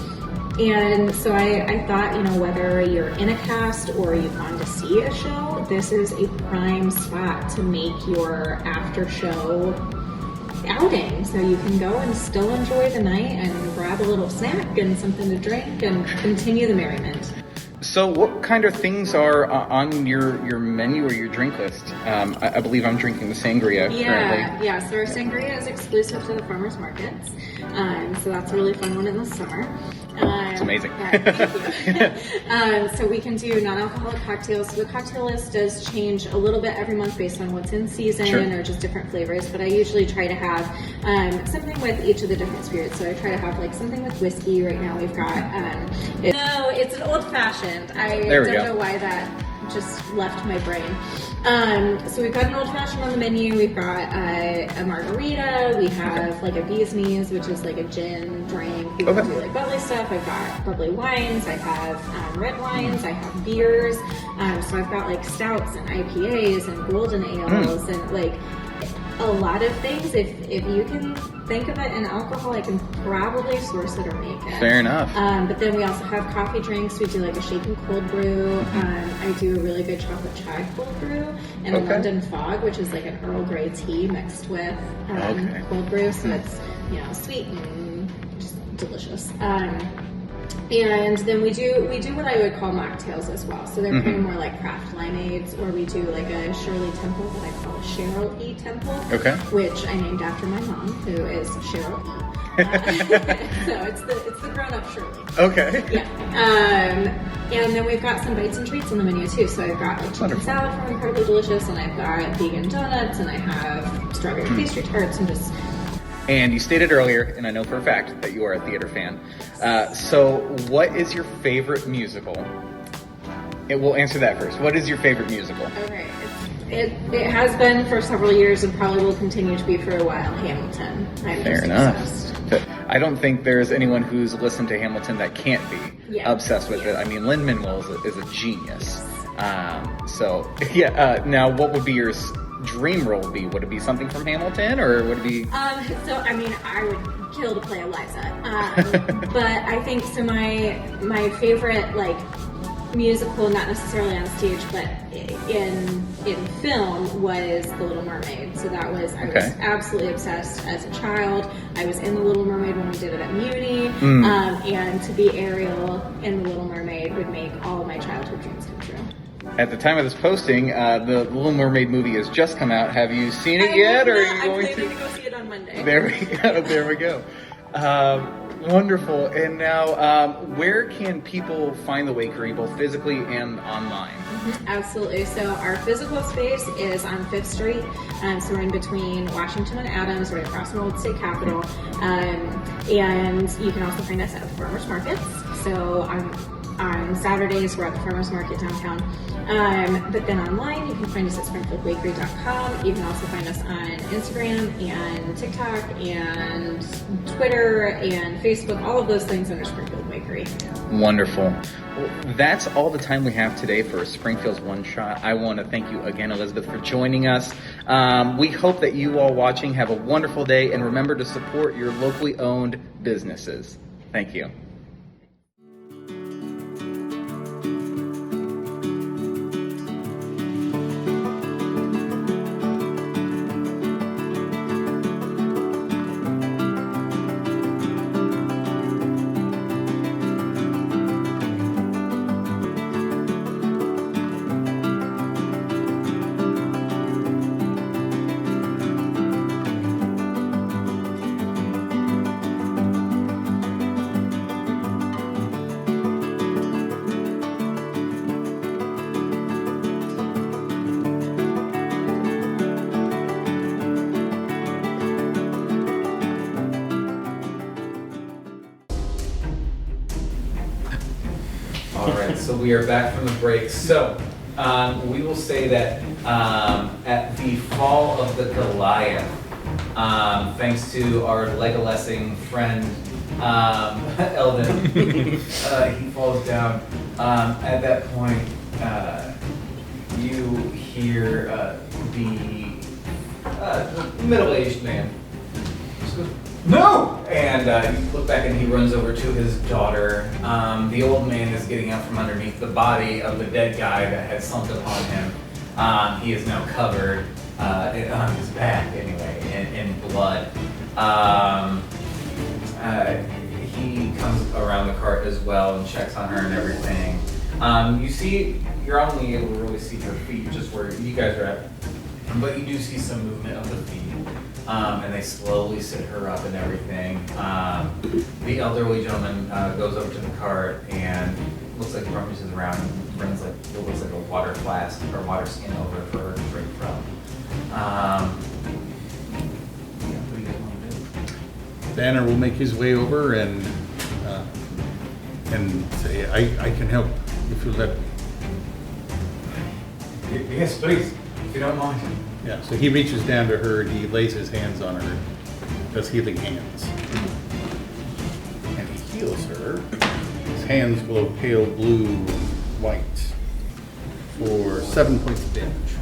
N: And so I thought, you know, whether you're in a cast or you've gone to see a show, this is a prime spot to make your after show outing. So you can go and still enjoy the night and grab a little snack and something to drink and continue the merriment.
M: So what kind of things are on your menu or your drink list? I believe I'm drinking the sangria currently.
N: Yeah, so our sangria is exclusive to the farmers markets. So that's a really fun one in the summer.
M: It's amazing.
N: So we can do non-alcoholic cocktails. So the cocktail list does change a little bit every month based on what's in season or just different flavors. But I usually try to have something with each of the different spirits. So I try to have like something with whiskey. Right now we've got, no, it's an old fashioned. I don't know why that just left my brain. So we've got an old fashioned on the menu. We've got a margarita. We have like a bee's knees, which is like a gin drink. People do like bubbly stuff. I've got bubbly wines. I have red wines. I have beers. So I've got like stouts and IPAs and golden ales and like a lot of things. If you can think of it in alcohol, I can probably source it or make it.
M: Fair enough.
N: But then we also have coffee drinks. We do like a shaken cold brew. I do a really good chocolate chai cold brew and a London fog, which is like an Earl Grey tea mixed with cold brew. So it's, you know, sweet and just delicious. And then we do what I would call mocktails as well. So they're kind of more like craft limeades, or we do like a Shirley Temple that I call a Cheryl E. Temple, which I named after my mom, who is Cheryl E. So it's the grown-up Shirley. And then we've got some bites and treats on the menu too. So I've got like chicken salad from Incredibly Delicious, and I've got vegan donuts, and I have strawberry pastry tarts, and just...
M: And you stated earlier, and I know for a fact, that you are a theater fan. So what is your favorite musical? We'll answer that first. What is your favorite musical?
N: Okay. It has been for several years and probably will continue to be for a while. Hamilton.
M: Fair enough. But I don't think there's anyone who's listened to Hamilton that can't be obsessed with it. I mean, Lin-Manuel is a genius. Now what would be your dream role be? Would it be something from Hamilton, or would it be...
N: So, I mean, I would kill to play Eliza. But I think, so my favorite, like, musical, not necessarily on stage, but in film, was The Little Mermaid. So that was, I was absolutely obsessed as a child. I was in The Little Mermaid when we did it at Muni. And to be Ariel in The Little Mermaid would make all of my childhood dreams come true.
M: At the time of this posting, the Little Mermaid movie has just come out. Have you seen it yet? Or are you going
N: I'm planning to go see it on Monday.
M: There we go. Wonderful. And now, where can people find the Wakery, both physically and online?
N: Absolutely. So our physical space is on 5th Street. So we're in between Washington and Adams, right across from Old State Capitol. And you can also find us at the farmers markets. So On Saturdays, we're at the farmers market downtown. But then online, you can find us at springfieldbakery.com. You can also find us on Instagram and TikTok and Twitter and Facebook, all of those things under Springfield Bakery.
M: Wonderful. Well, that's all the time we have today for Springfield's One Shot. I want to thank you again, Elizabeth, for joining us. We hope that you all watching have a wonderful day, and remember to support your locally owned businesses. Thank you.
B: Alright, so we are back from the break. So, we will say that at the fall of the Goliath, thanks to our Legolasing friend, Eldon, he falls down. At that point, you hear the middle-aged man just goes, "No!" And you look back and he runs over to his daughter. The old man is getting out from underneath the body of the dead guy that had slumped upon him. He is now covered on his back, anyway, in blood. He comes around the cart as well and checks on her and everything. You're only able to really see her feet, just where you guys are at. But you do see some movement of the feet. And they slowly sit her up and everything. The elderly gentleman goes over to the cart and looks like rummages around and brings like what looks like a water flask or water skin over for her to drink from. What do you guys want to do?
E: Banner will make his way over and say, I can help if you let me.
B: Yes, please, if you don't mind.
E: Yeah, so he reaches down to her and he lays his hands on her, does healing hands. And he heals her. His hands glow pale blue and white for 7 points of damage.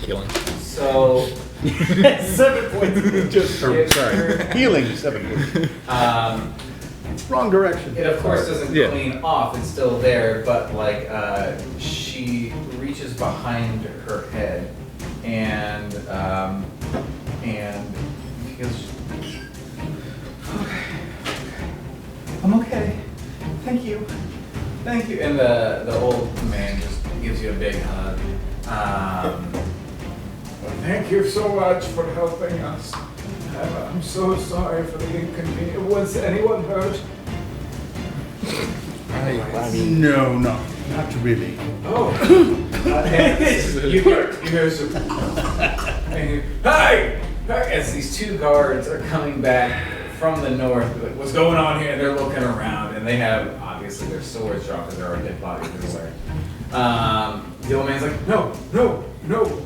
G: Healing.
B: So 7 points.
E: Sorry, healing 7 points. Wrong direction.
B: It of course doesn't clean off, it's still there, but like she reaches behind her head and she goes, okay, I'm okay. Thank you. Thank you. And the old man just gives you a big hug. Thank you so much for helping us. I'm so sorry for the inconvenience. Was anyone hurt?
E: No, not really.
B: Oh. You hear some. Hey! As these two guards are coming back from the north, like, what's going on here? And they're looking around, and they have obviously their swords drawn because there are dead bodies everywhere. The old man's like, no,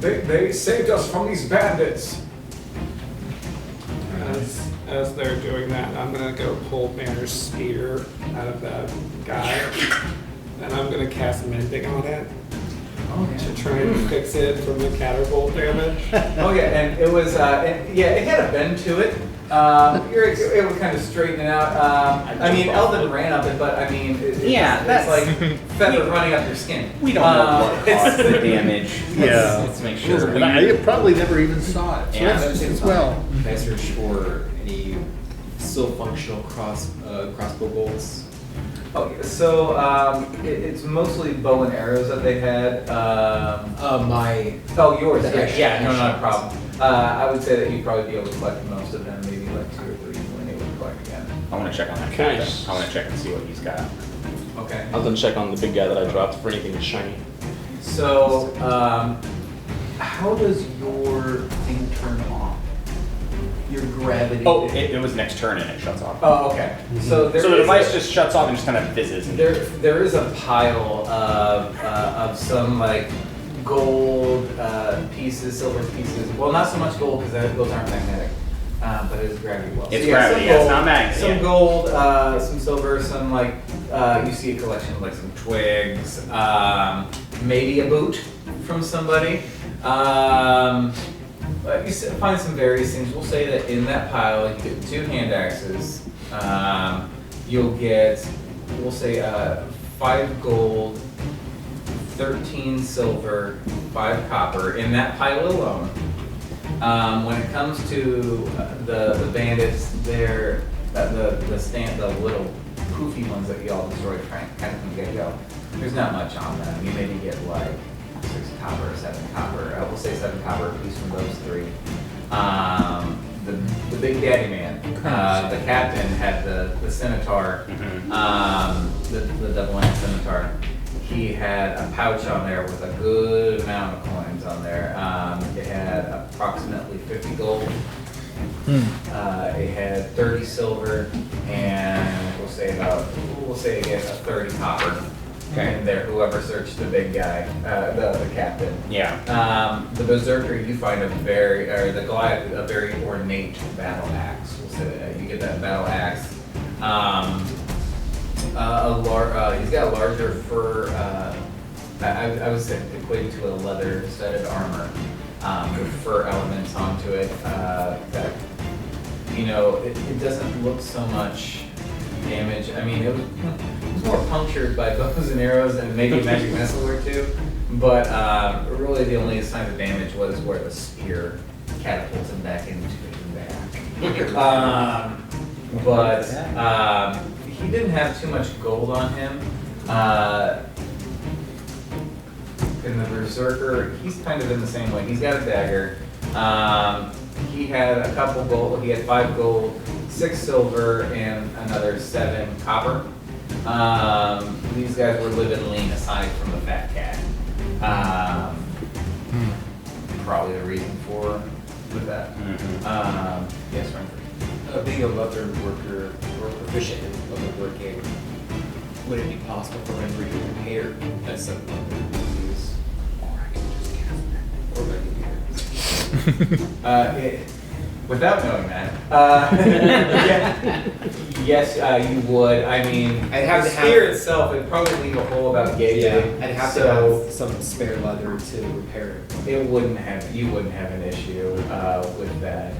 B: they saved us from these bandits.
J: As they're doing that, I'm gonna go pull Banner's spear out of that guy, and I'm gonna cast Mending on it to try and fix it from the catapult damage.
B: Oh yeah, and it was, it had a bend to it. It would kind of straighten it out. Eldon ran up it, but it's like feather running up your skin.
F: We don't know what caused the damage. Let's make sure.
E: And I probably never even saw it. So
F: Yeah.
E: that's as well.
L: Can I search for any still functional crossbow bolts?
B: Okay, so it's mostly bow and arrows that they had. Yours. Yeah, no, not a problem. I would say that you'd probably be able to collect most of them, maybe like 2 or 3 when they would collect again.
K: I want to check on that
H: Okay.
K: guy. I want to check and see what he's got.
B: Okay.
H: I'll then check on the big guy that I dropped for anything that's shiny.
B: So, how does your thing turn off?
L: your gravity.
K: Oh, it was next turn and it shuts off.
B: Oh, okay. So there
K: So the
B: is
K: device
B: a-
K: just shuts off and just kind of fizzes. And
B: there is a pile of some like gold pieces, silver pieces. Well, not so much gold because those aren't magnetic, but it is gravity well.
K: It's
B: So,
K: gravity,
B: some
K: yeah, it's
B: gold,
K: not magnet,
B: Some
K: yeah.
B: gold, some silver, some like you see a collection of like some twigs, maybe a boot from somebody. You find some various things. We'll say that in that pile, you get 2 hand axes. You'll get, we'll say, 5 gold, 13 silver, 5 copper in that pile alone. When it comes to the bandits, they're the little poofy ones that y'all destroyed kind of from the get-go. There's not much on them. You maybe get like 6 copper or 7 copper. I will say 7 copper a piece from those 3. The big daddy man, the captain had the scimitar, the double-handed scimitar. He had a pouch on there with a good amount of coins on there. It had approximately 50 gold. It had 30 silver, and we'll say again a 30 copper. In there, whoever searched the big guy, the captain.
K: yeah.
B: The berserker, you find the Goliath, a very ornate battle axe. We'll say that you get that battle axe. He's got a larger fur. I would say equated to a leather-studded armor with fur elements onto it. That it doesn't look so much damage. I mean, it was more punctured by bows and arrows and maybe a magic missile or 2. But really, the only sign of damage was where the spear catapults him back into his back. But he didn't have too much gold on him. And the berserker, he's kind of in the same way. He's got a dagger. He had a couple gold. He had 5 gold, 6 silver, and another 7 copper. These guys were living lean aside from the fat cat. Probably the reason with that. Yes, Renfrew.
L: Being a leather worker or proficient in leather working, would it be possible for Renfrew to repair that set of leather use? Or I can just cast that. Or
B: Without knowing that, yes, you would. I mean,
L: I'd have
B: the
L: to
B: spear
L: have-
B: itself would probably leave a hole about yay big.
L: I'd have to
B: So
L: have some spare leather to repair it.
B: you wouldn't have an issue with that,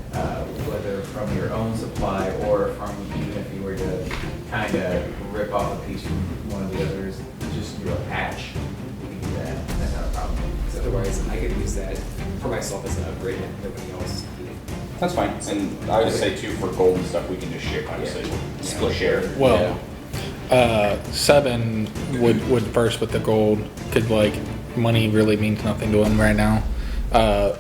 B: whether from your own supply or from even if you were to kind of rip off a piece from one of the others, just do a patch. You can do that. That's not a problem.
L: Because otherwise, I could use that for myself as an upgrade and nobody else needed.
K: That's fine. And I would just say too, for gold and stuff, we can just share. Obviously, split share.
G: Well, 7 would first with the gold, could like money really means nothing to him right now.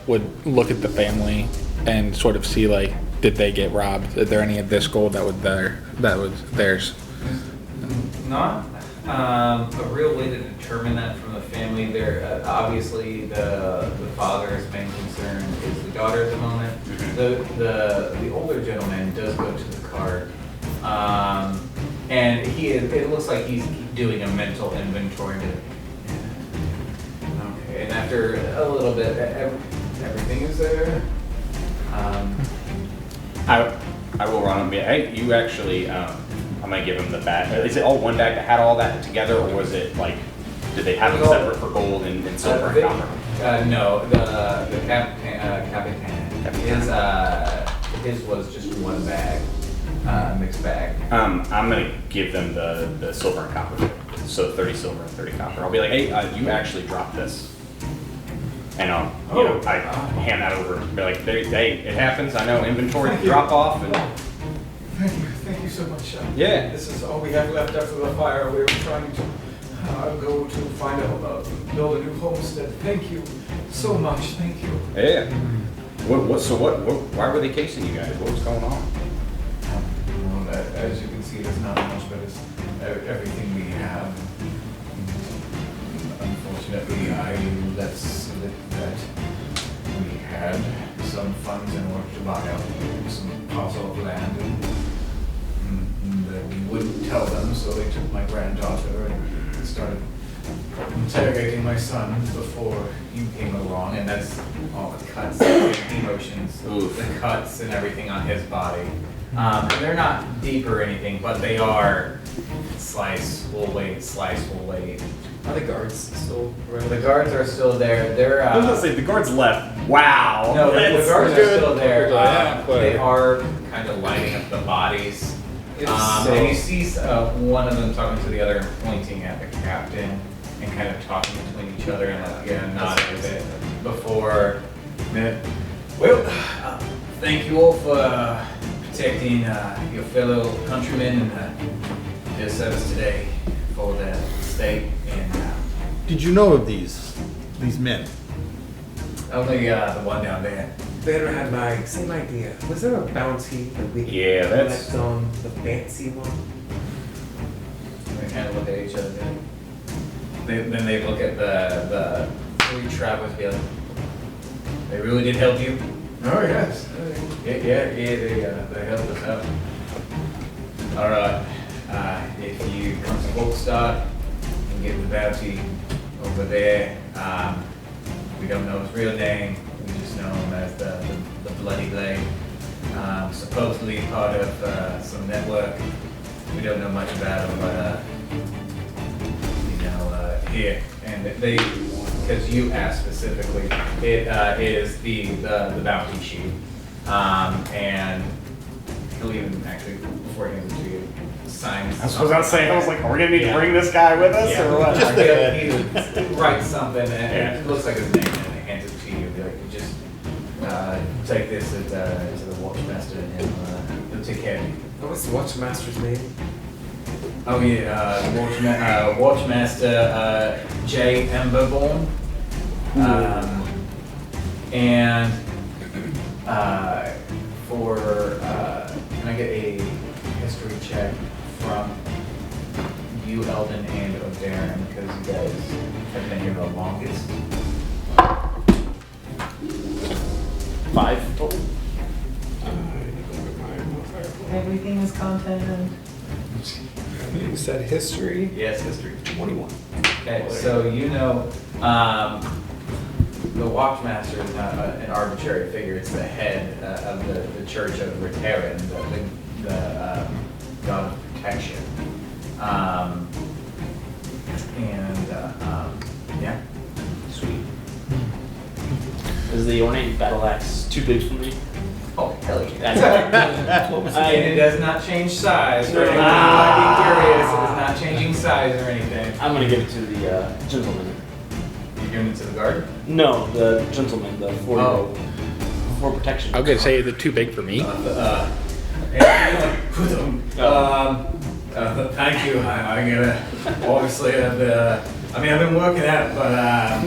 G: Would look at the family and sort of see like, did they get robbed? Is there any of this gold that was theirs?
B: Not a real way to determine that from the family. There, obviously, the father's main concern is the daughter at the moment. The older gentleman does go to the card, and it looks like he's doing a mental inventory. Okay, and after a little bit, everything is there.
K: I will run him. Hey, you actually, I'm gonna give him the bag. Is it all one bag that had all that together, or was it like, did they have them separate for gold and silver and copper?
B: No, the his was just one bag, mixed bag.
K: I'm gonna give them the silver and copper. So 30 silver and 30 copper. I'll be like, hey, you actually dropped this. And I hand that over. Be like, hey, it happens. I know inventory drop off. And
O: Thank you so much.
K: Yeah.
O: This is all we have left after the fire. We were trying to go to find out build a new homestead. Thank you so much. Thank you.
K: yeah. Why were they casing you guys? What was going on?
O: Well, as you can see, there's not much, but it's everything we have. Unfortunately, I let slip that we had some
B: funds in order to buy up some parcel of land, and we wouldn't tell them, so they took my granddaughter and started interrogating my son before you came along, and that's all the cuts, the emotions, the cuts and everything on his body. And they're not deep or anything, but they are slice, full weight.
L: Are the guards still around?
B: The guards are still there. They're
H: I was gonna say the guards left. Wow.
B: no, the
H: That's
B: guards are
H: good.
B: still there.
G: Yeah,
B: They are kind of lining up the bodies. And you see one of them talking to the other and pointing at the captain and kind of talking between each other and nodding a bit before. Well, thank you all for protecting your fellow countrymen and their service today for the state. And
E: Did you know of these men?
B: only the one down there.
C: Vader had my same idea. Was there a bounty that we
K: Yeah, that's-
C: collect on the fancy one?
B: They kind of look at each other. Then they look at the three travelers and be like, they really did help you? Oh, yes. Yeah, they helped us out. All right. If you come to Volkstad and get the bounty over there, we don't know his real name. We just know him as the Bloody Blade. Supposedly part of some network. We don't know much about him, but here, and they, because you asked specifically, it is the bounty sheet, and he'll even actually, before he hands it to you, sign.
H: I was about to say, I was like, are we gonna need to bring this guy with us or what?
B: Just he writes something, and it looks like his name, and he hands it to you. Be like, just take this to the watchmaster, and he'll take care of you.
C: What's the watchmaster's name?
B: Oh yeah, Watchmaster J. Emberborn. And for can I get a history check from you, Eldon, and O'Darren, because you guys have been here the longest?
H: 5 total.
B: Everything is content.
J: You said history.
B: Yes, history.
H: 21.
B: Okay, so the Watchmaster is not an arbitrary figure. It's the head of the Church of Reteran, the god of protection. Yeah.
H: Sweet. Is the ornate battle axe too big for me?
B: Oh, hell yeah.
H: That's
B: And it does not change size. For anyone who might be curious, it is not changing size or anything.
H: I'm gonna give it to the gentleman.
B: You're giving it to the guard?
H: No, the gentleman, the for protection.
G: I was gonna say, is it too big for me?
B: Thank you. I gotta obviously I've been working at it, but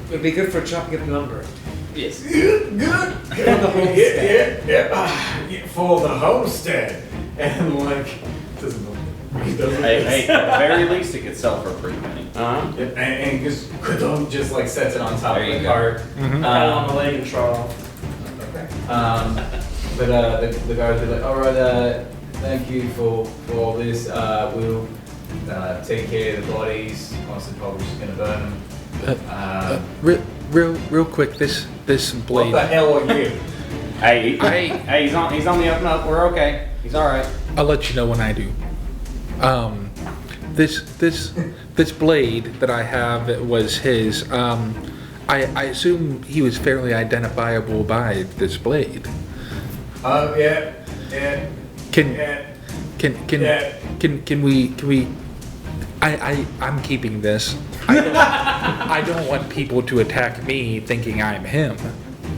C: It'd be good for chopping up lumber.
H: Yes.
B: good.
C: For the homestead.
B: Yeah, for the homestead. And like, he doesn't.
K: Hey, at the very least, it could sell for a pretty penny.
B: And just like sets it on top
K: There
B: of
K: you
B: the
K: go.
B: cart.
H: Pat on the leg and trot off.
B: Okay. But the guards are like, all right, thank you for all this. We'll take care of the bodies. Honestly, probably just gonna burn them.
G: Real quick, this blade.
B: What the hell are you?
K: Hey, he's on the up and up. We're okay. He's all right.
G: I'll let you know when I do. This blade that I have was his. I assume he was fairly identifiable by this blade.
B: Yeah.
G: Can we? I'm keeping this. I don't want people to attack me thinking I'm him.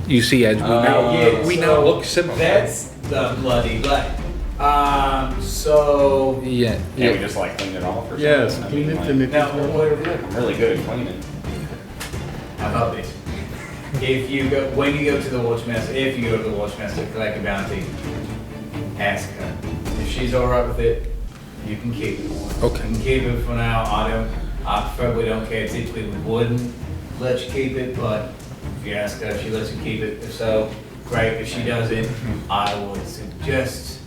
G: You see, as we now look similar.
B: That's the bloody blade. So
G: Yeah.
K: Yeah, we just like cleaned it off or something.
E: Yes,
K: I
E: clean
K: mean,
E: it
K: like,
E: and it
B: now,
E: is
K: I'm really good at cleaning.
B: how about this? When you go to the Watchmaster to collect a bounty, ask her. If she's alright with it, you can keep it.
G: Okay.
B: You can keep it for now. I probably don't care. Typically we wouldn't let you keep it, but If you ask her if she lets you keep it, if so, great. If she doesn't, I would suggest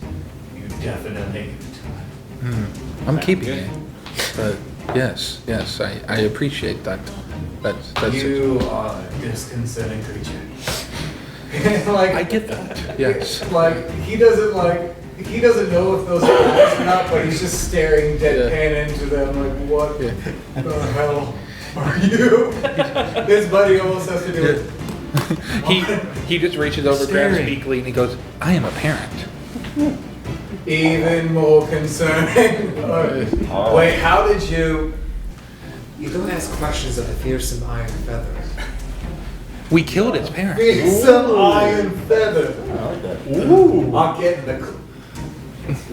B: you definitely give it to her.
G: I'm keeping it. But yes, I appreciate that. That's
B: You are a disconcerting creature. Like,
G: I get that. Yes.
B: Like he doesn't know if those are eyes or not, but he's just staring deadpan into them like, what the hell are you? His buddy almost has to do it.
G: He just reaches over, grabs Beakley, and he goes, "I am a parent."
B: Even more concerning. Wait, how did you?
C: You don't ask questions of the fearsome iron feather.
G: We killed its parents.
B: Fearsome iron feather.
H: I like that.
B: Ooh. I'm getting the. That's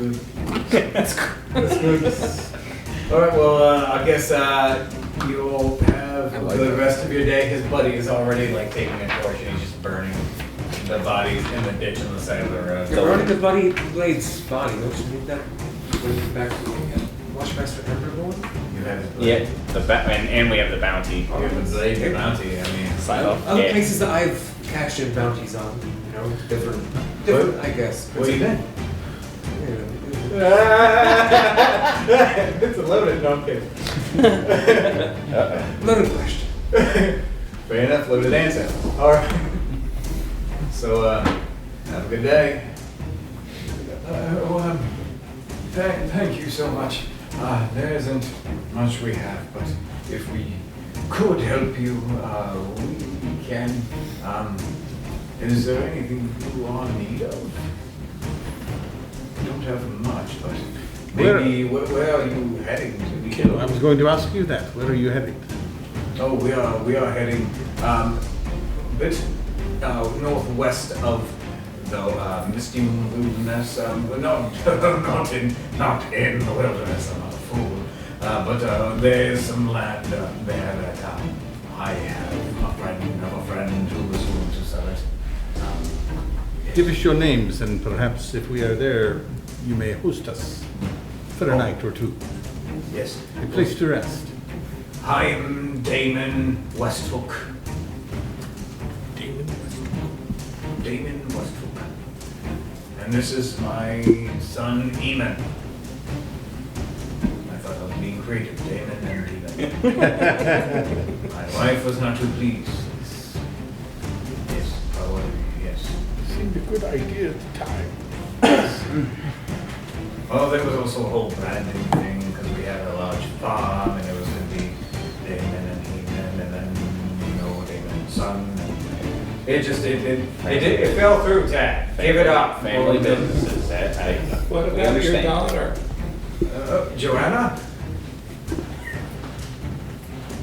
B: good. That's good. All right. Well, I guess you'll have the rest of your day. His buddy is already like taking a torch and he's just burning the bodies in the ditch on the side of the road.
C: You're burning the buddy Blade's body. Don't you need that? Bring it back to Watchmaster Emberborn?
B: You have his
K: Yeah, and we have the bounty.
B: You have the blade, the bounty. I mean,
K: Sign off.
C: Other places that I've cashed in bounties on, you know, different, I guess.
B: Where you been? It's a loaded, no I'm kidding.
C: Loaded question.
B: Fair enough, loaded answer. Alright. So, have a good day.
O: Thank you so much. There isn't much we have, but if we could help you, we can. Is there anything you are in need of? We don't have much, but maybe where are you heading to?
E: I was going to ask you that. Where are you heading?
O: Oh, we are heading a bit northwest of the misty wilderness. Not in the wilderness. I'm not a fool. But there's some land there that I have a friend who was willing to sell it.
E: Give us your names, and perhaps if we are there, you may host us for a night or two.
O: Yes.
E: A place to rest.
O: I am Damon Westhook. Damon Westhook. And this is my son, Eamon. I thought I was being creative, Damon and Eamon. My wife was not too pleased. Yes, probably, yes.
E: Seemed a good idea at the time.
O: Well, there was also a whole branding thing because we had a large farm and it was going to be Damon and Eamon and then, Damon's son. It fell through, Tad. Give it up.
K: Family businesses.
J: What
K: we
J: about your
K: understand.
J: daughter?
O: Joanna? You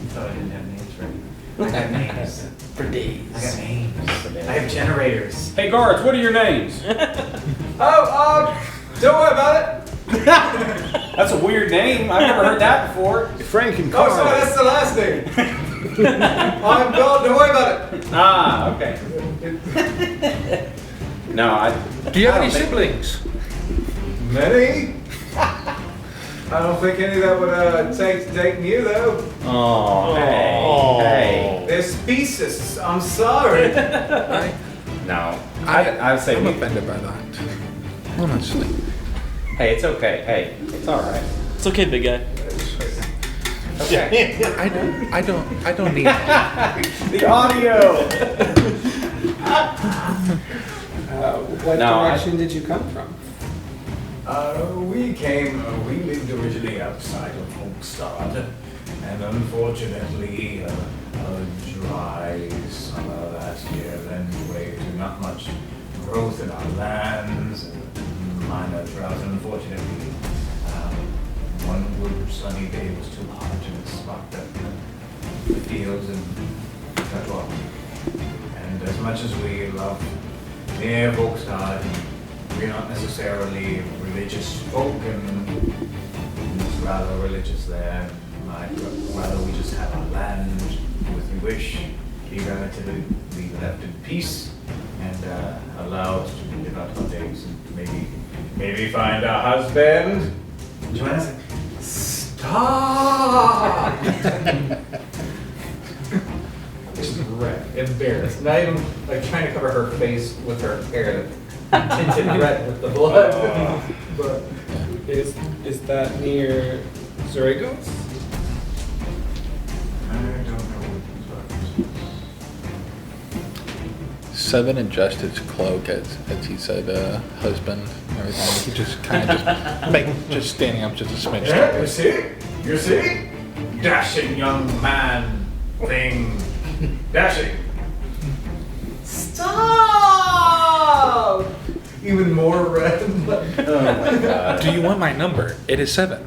O: thought I didn't have names ready. I got names.
H: For days.
O: I got names. I have generators.
H: Hey guards, what are your names?
O: Don't worry about it.
H: That's a weird name. I've never heard that before.
E: Frank and
O: Oh,
E: Carl.
O: sorry, that's the last name. I'm gone. Don't worry about it.
H: Ah, okay.
K: No,
G: Do you have any siblings?
O: Many? I don't think any that would take to dating you, though.
K: Oh, hey.
O: They're specious. I'm sorry.
K: No, I'd say
G: I'm offended by that. Honestly.
K: Hey, it's okay. Hey, it's all right.
H: It's okay, big guy.
K: Okay.
G: I don't need it.
H: The audio.
J: What
K: No,
J: direction did you come from?
O: We lived originally outside of Holmstad, and unfortunately, a dry summer last year led way to not much growth in our lands, and minor drought. Unfortunately, one good sunny day was too hot and it sparked up the fields and cut off. And as much as we love the air of Volkstad, we're not necessarily religious folk, and it's rather religious there. I'd rather we just have our land with you wish, be relatively left in peace, and allow us to live out our days and maybe find a husband. Joanna's like, stop!
B: is red, embarrassed. Not even like trying to cover her face with her hair, tinted red with the blood. But
J: Is that near Zragos?
O: I don't know what
G: Seven adjusts his cloak as he said, husband and everything. He just kind of just standing up just a smidge.
O: Yeah,
G: taller.
O: you see? Dashing young man thing. Dashing.
B: stop! Even more red.
K: Oh my god.
G: Do you want my number? It is 7.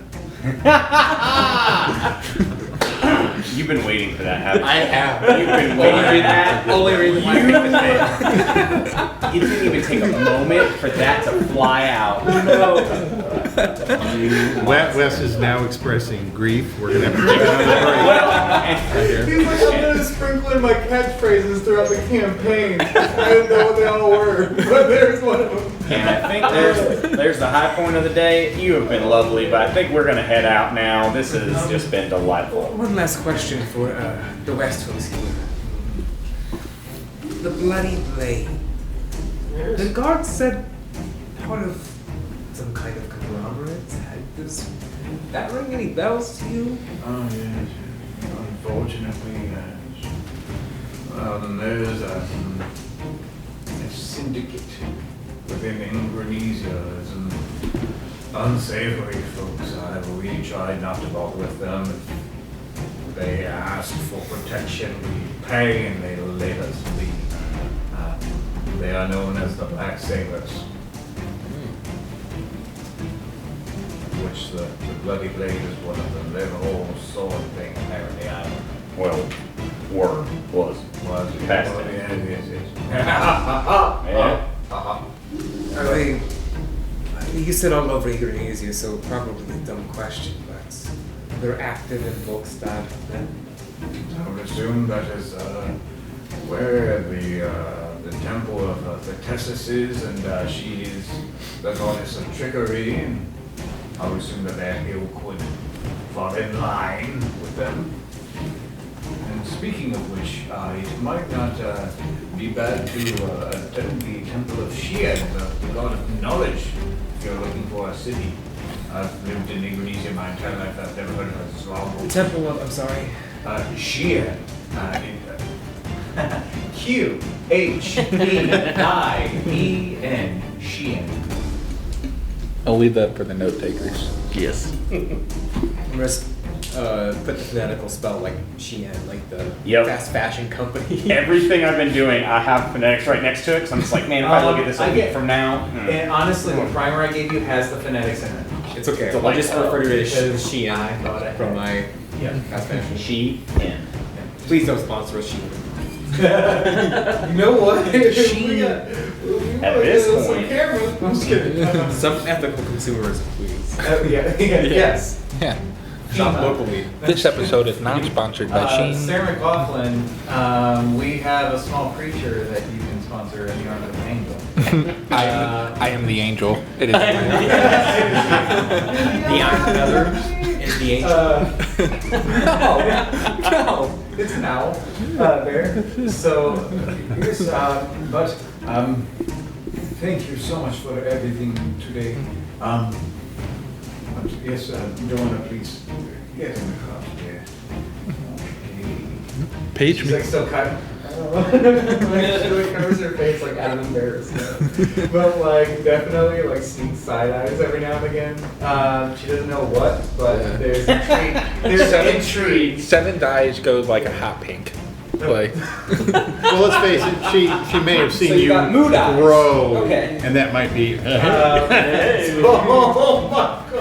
K: You've been waiting for that, haven't you?
F: I have.
K: You've been waiting for that.
F: Only reason why it didn't even take a moment for that to fly out. No.
E: Wes is now expressing grief. We're gonna have to take another break.
B: He's like, I'm gonna sprinkle in my catchphrases throughout the campaign. I didn't know what they all were, but there's one of them.
K: And I think there's the high point of the day. You have been lovely, but I think we're gonna head out now. This has just been delightful.
C: One last question for the West Coast here. The Bloody Blade. The guard said part of some kind of conglomerate. Does that ring any bells to you?
O: Oh, yes. Unfortunately, yes. There's a syndicate within Indonesia. There's some unsavory folks. We tried not to bother with them. They asked for protection. We pay and they let us leave. They are known as the Black Sailors. Which the Bloody Blade is one of them. They're the whole sword thing apparently.
K: Well, was. Past it.
C: Are they? You said all over Indonesia, so probably a dumb question, but they're active in Volkstad then?
O: I would assume that is where the temple of Thetis is, and she is the goddess of trickery, and I would assume that their ilk would fall in line with them. And speaking of which, it might not be bad to attend the temple of Shien, the god of knowledge, if you're looking for a city. I've lived in Indonesia my entire life. I've never heard of a Zragos.
C: Temple of, I'm sorry.
O: Shien. Qhien. Shien.
G: I'll leave that for the note takers.
K: Yes.
C: Just put the phonetical spell like Shein, like the
K: Yep.
C: fast fashion company.
K: Everything I've been doing, I have phonetics right next to it, because I'm just like, man, if I look at this a week from now.
B: And honestly, the primer I gave you has the phonetics in it.
C: It's okay. I'll just refer to it as Shein from my
B: Yeah.
C: fast fashion.
K: Shein.
C: Please don't sponsor us, Shein.
B: You know what?
K: At this point.
B: I'm just kidding.
C: Some ethical consumerism, please.
B: Yes.
G: Yeah.
C: Shop locally.
G: This episode is not sponsored by Sheen.
B: Sarah McLaughlin, we have a small creature that you can sponsor in the Arm of an Angel.
G: I am the angel. It is.
C: The Iron Feather is the angel.
B: No, it's an owl, bear. So,
O: Yes, but thank you so much for everything today. But yes, Joanna, please get in the car here.
G: Page
B: she's
G: me.
B: like still kind of. Like she like covers her face like out of embarrassment, but like definitely like sneaks side eyes every now and again. She doesn't know what, but there's intrigue. There's intrigue.
G: 7 dyes goes like a hot pink. Like,
E: Well, let's face it, she may have seen
F: So you
E: you
F: got mood eyes.
E: grow,
F: Okay.
E: and that might be.
B: Oh my god!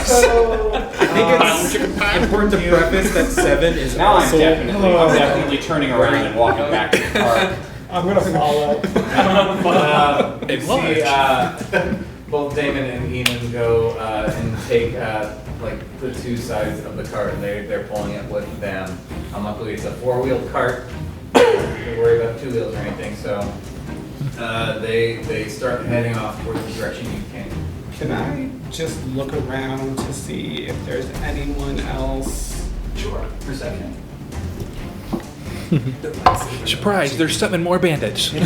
B: So,
C: I think it's important to preface that 7 is
K: Now I'm
C: also
K: definitely turning around and walking back to the car.
J: I'm gonna follow.
B: see, both Damon and Eamon go and take like the 2 sides of the cart, and they're pulling it with them. Luckily, it's a 4-wheeled cart. Don't worry about 2 wheels or anything. So they start heading off towards the direction you came.
J: Can I just look around to see if there's anyone else?
B: Sure. Perception.
G: Surprise! They're summoning more bandits.
E: They've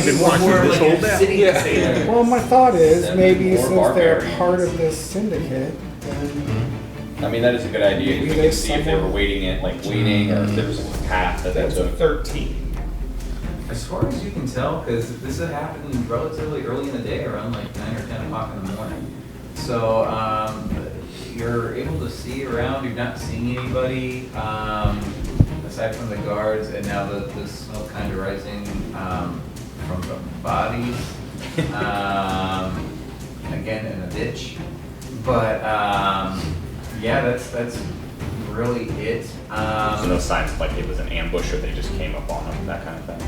E: been watching this whole day.
D: Well, my thought is maybe
K: More
D: since they're
K: barbarians.
D: part of this syndicate, then
K: I mean, that is a good idea.
D: Maybe
K: We can
D: there's
K: see if they were waiting, or if there was a path that
B: That's a
K: took.
B: 13. As far as you can tell, because this had happened relatively early in the day, around like 9 or 10 o'clock in the morning. So you're able to see around. You're not seeing anybody aside from the guards, and now the smoke kind of rising from the bodies. Again, in a ditch. But yeah, that's really it.
K: So no signs like it was an ambush or they just came up on them, that kind of thing.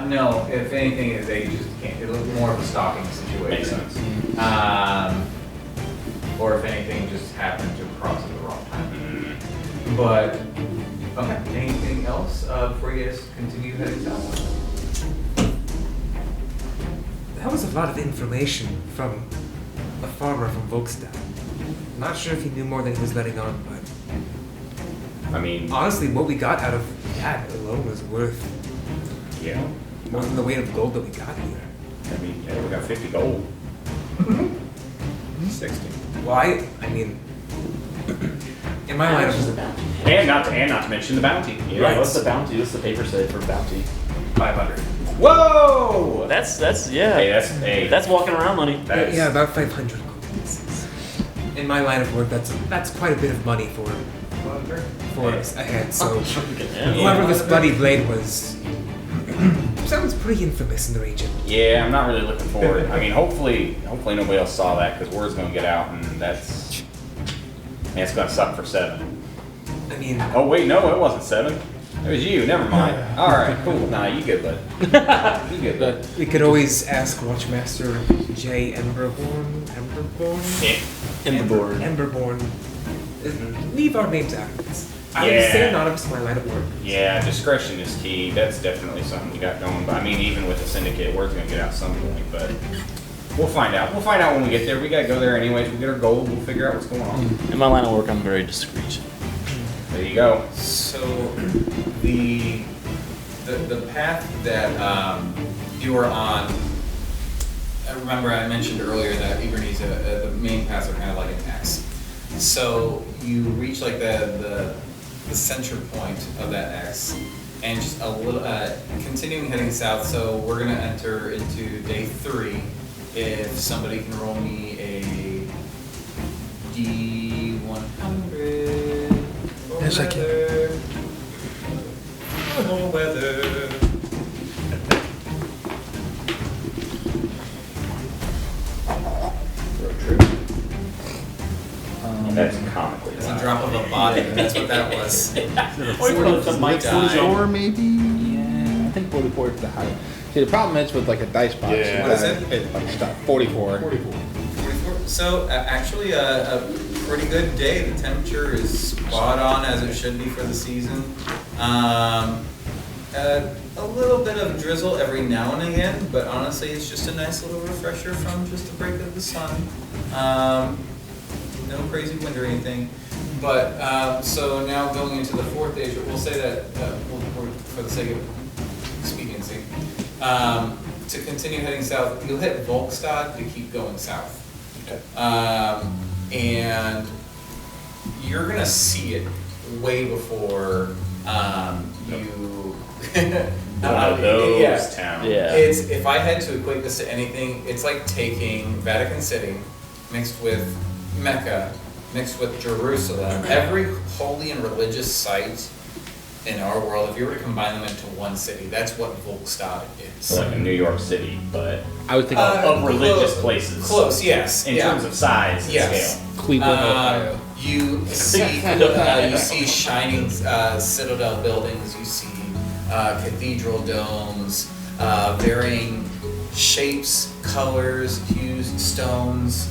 B: No, if anything, they just can't. It was more of a stalking situation.
K: Makes sense.
B: Or if anything, just happened to cross at the wrong time. But okay, anything else before you guys continue heading south?
C: That was a lot of information from a farmer from Volkstad. Not sure if he knew more than he was letting on, but
K: I mean,
C: honestly, what we got out of that alone was worth
K: yeah.
C: more than the weight of gold that we got here.
K: I mean, yeah, we got 50 gold. 60.
C: Well, I mean, in my line of
K: And not to mention the bounty.
H: Yeah,
C: Right.
H: what's the bounty? What's the paper say for bounty?
B: 500.
K: Whoa!
H: That's
K: Hey,
H: that's walking around money.
K: That's,
C: yeah, about 500 gold pieces. In my line of work, that's quite a bit of money for us ahead. So whoever this bloody blade was, sounds pretty infamous in the region.
K: Yeah, I'm not really looking forward. I mean, hopefully nobody else saw that because word's gonna get out, and it's gonna suck for 7.
C: I mean,
K: Oh wait, no, it wasn't 7. It was you. Never mind. All right, cool. Nah, you good, bud. You good, bud.
C: we could always ask Watchmaster J. Emberborn.
K: Yeah.
C: Emberborn. Leave our names out of this. I would
K: Yeah.
C: stay anonymous in my line of work.
K: Yeah, discretion is key. That's definitely something we got going. But I mean, even with the syndicate, word's gonna get out some point. But we'll find out. We'll find out when we get there. We gotta go there anyways. We get our gold. We'll figure out what's going on.
H: In my line of work, I'm very discreet.
K: There you go.
B: So the path that you were on. I remember I mentioned earlier that Ibernese, the main paths are kind of like an X. So you reach like the center point of that X, and just a little continuing heading south. So we're gonna enter into day 3. If somebody can roll me a D100.
G: Yes, I can.
B: Weather.
K: That's comically.
B: It's a drop of a body. That's what that was.
K: Might die.
E: 44 maybe?
G: Yeah, I think 44 is the high. See, the problem is with like a dice box.
A: Yeah.
B: What is it?
G: It's like stuff. 44.
B: 44. So actually a pretty good day. The temperature is spot on as it should be for the season. A little bit of drizzle every now and again, but honestly it's just a nice little refresher from just the break of the sun. No crazy wind or anything. But so now going into the 4th day, we'll say that we'll, for the sake of expediency, to continue heading south, you'll hit Volkstad to keep going south.
H: Okay.
B: And you're gonna see it way before you.
K: One of those towns.
H: Yeah.
B: It's, if I had to equate this to anything, it's like taking Vatican City mixed with Mecca, mixed with Jerusalem. Every holy and religious site in our world, if you were to combine them into one city, that's what Volkstad is.
K: So like a New York City, but
G: I was thinking
K: of religious
B: close,
K: places.
B: Close, yes.
K: In terms of size and scale.
G: Cleveland, Ohio.
B: You see shining citadel buildings. You see cathedral domes, varying shapes, colors, hues, stones.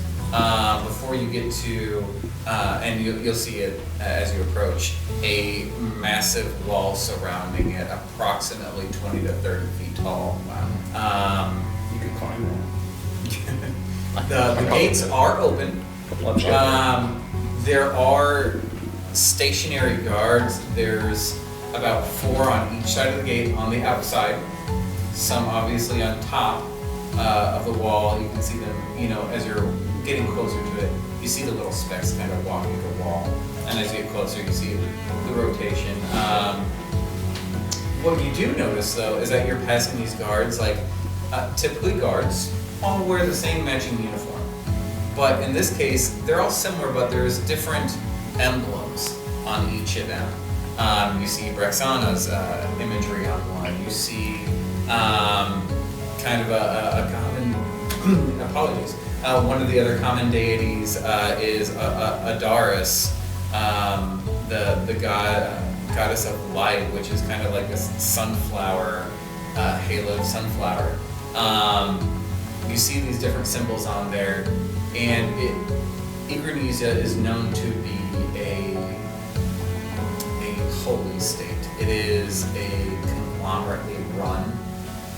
B: Before you get to, and you'll see it as you approach, a massive wall surrounding it, approximately 20 to 30 feet tall. Wow.
K: You could climb that.
B: The gates are open. There are stationary guards. There's about 4 on each side of the gate on the outside. Some obviously on top of the wall. You can see them, as you're getting closer to it, you see the little specks kind of walking the wall. And as you get closer, you see the rotation. What you do notice, though, is that you're passing these guards, typically guards all wear the same matching uniform. But in this case, they're all similar, but there's different emblems on each of them. You see Brexana's imagery on one. You see kind of a common, apologies, one of the other common deities is Adaris, the goddess of light, which is kind of like this sunflower, halo sunflower. You see these different symbols on there, and Ingranesia is known to be a holy state. It is a conglomerately run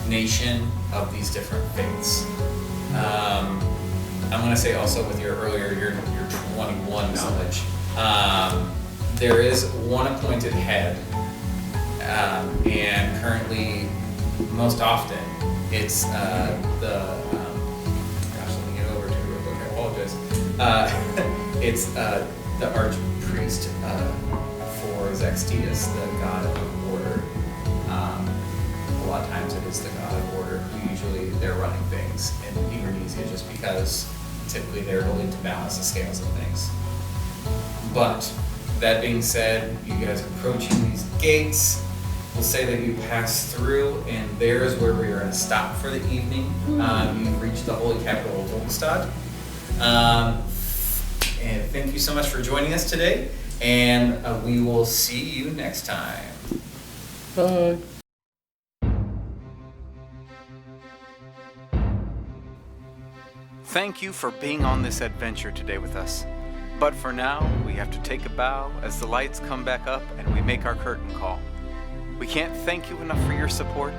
B: nation of these different faiths. I'm going to say also with your 21 knowledge, there is one appointed head, and currently, most often, it's let me get over to it real quick, I apologize. It's the archpriest for Zextius, the god of order. A lot of times it is the god of order who usually they're running things in Ingranesia, just because typically they're holding to balance the scales of things. But that being said, you guys approaching these gates, we'll say that you pass through, and there is where we are going to stop for the evening. You've reached the holy capital of Volkstad. And thank you so much for joining us today, and we will see you next time.
D: Bye.
P: Thank you for being on this adventure today with us. But for now, we have to take a bow as the lights come back up and we make our curtain call. We can't thank you enough for your support,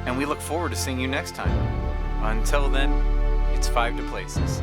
P: and we look forward to seeing you next time. Until then, it's 5 to Places.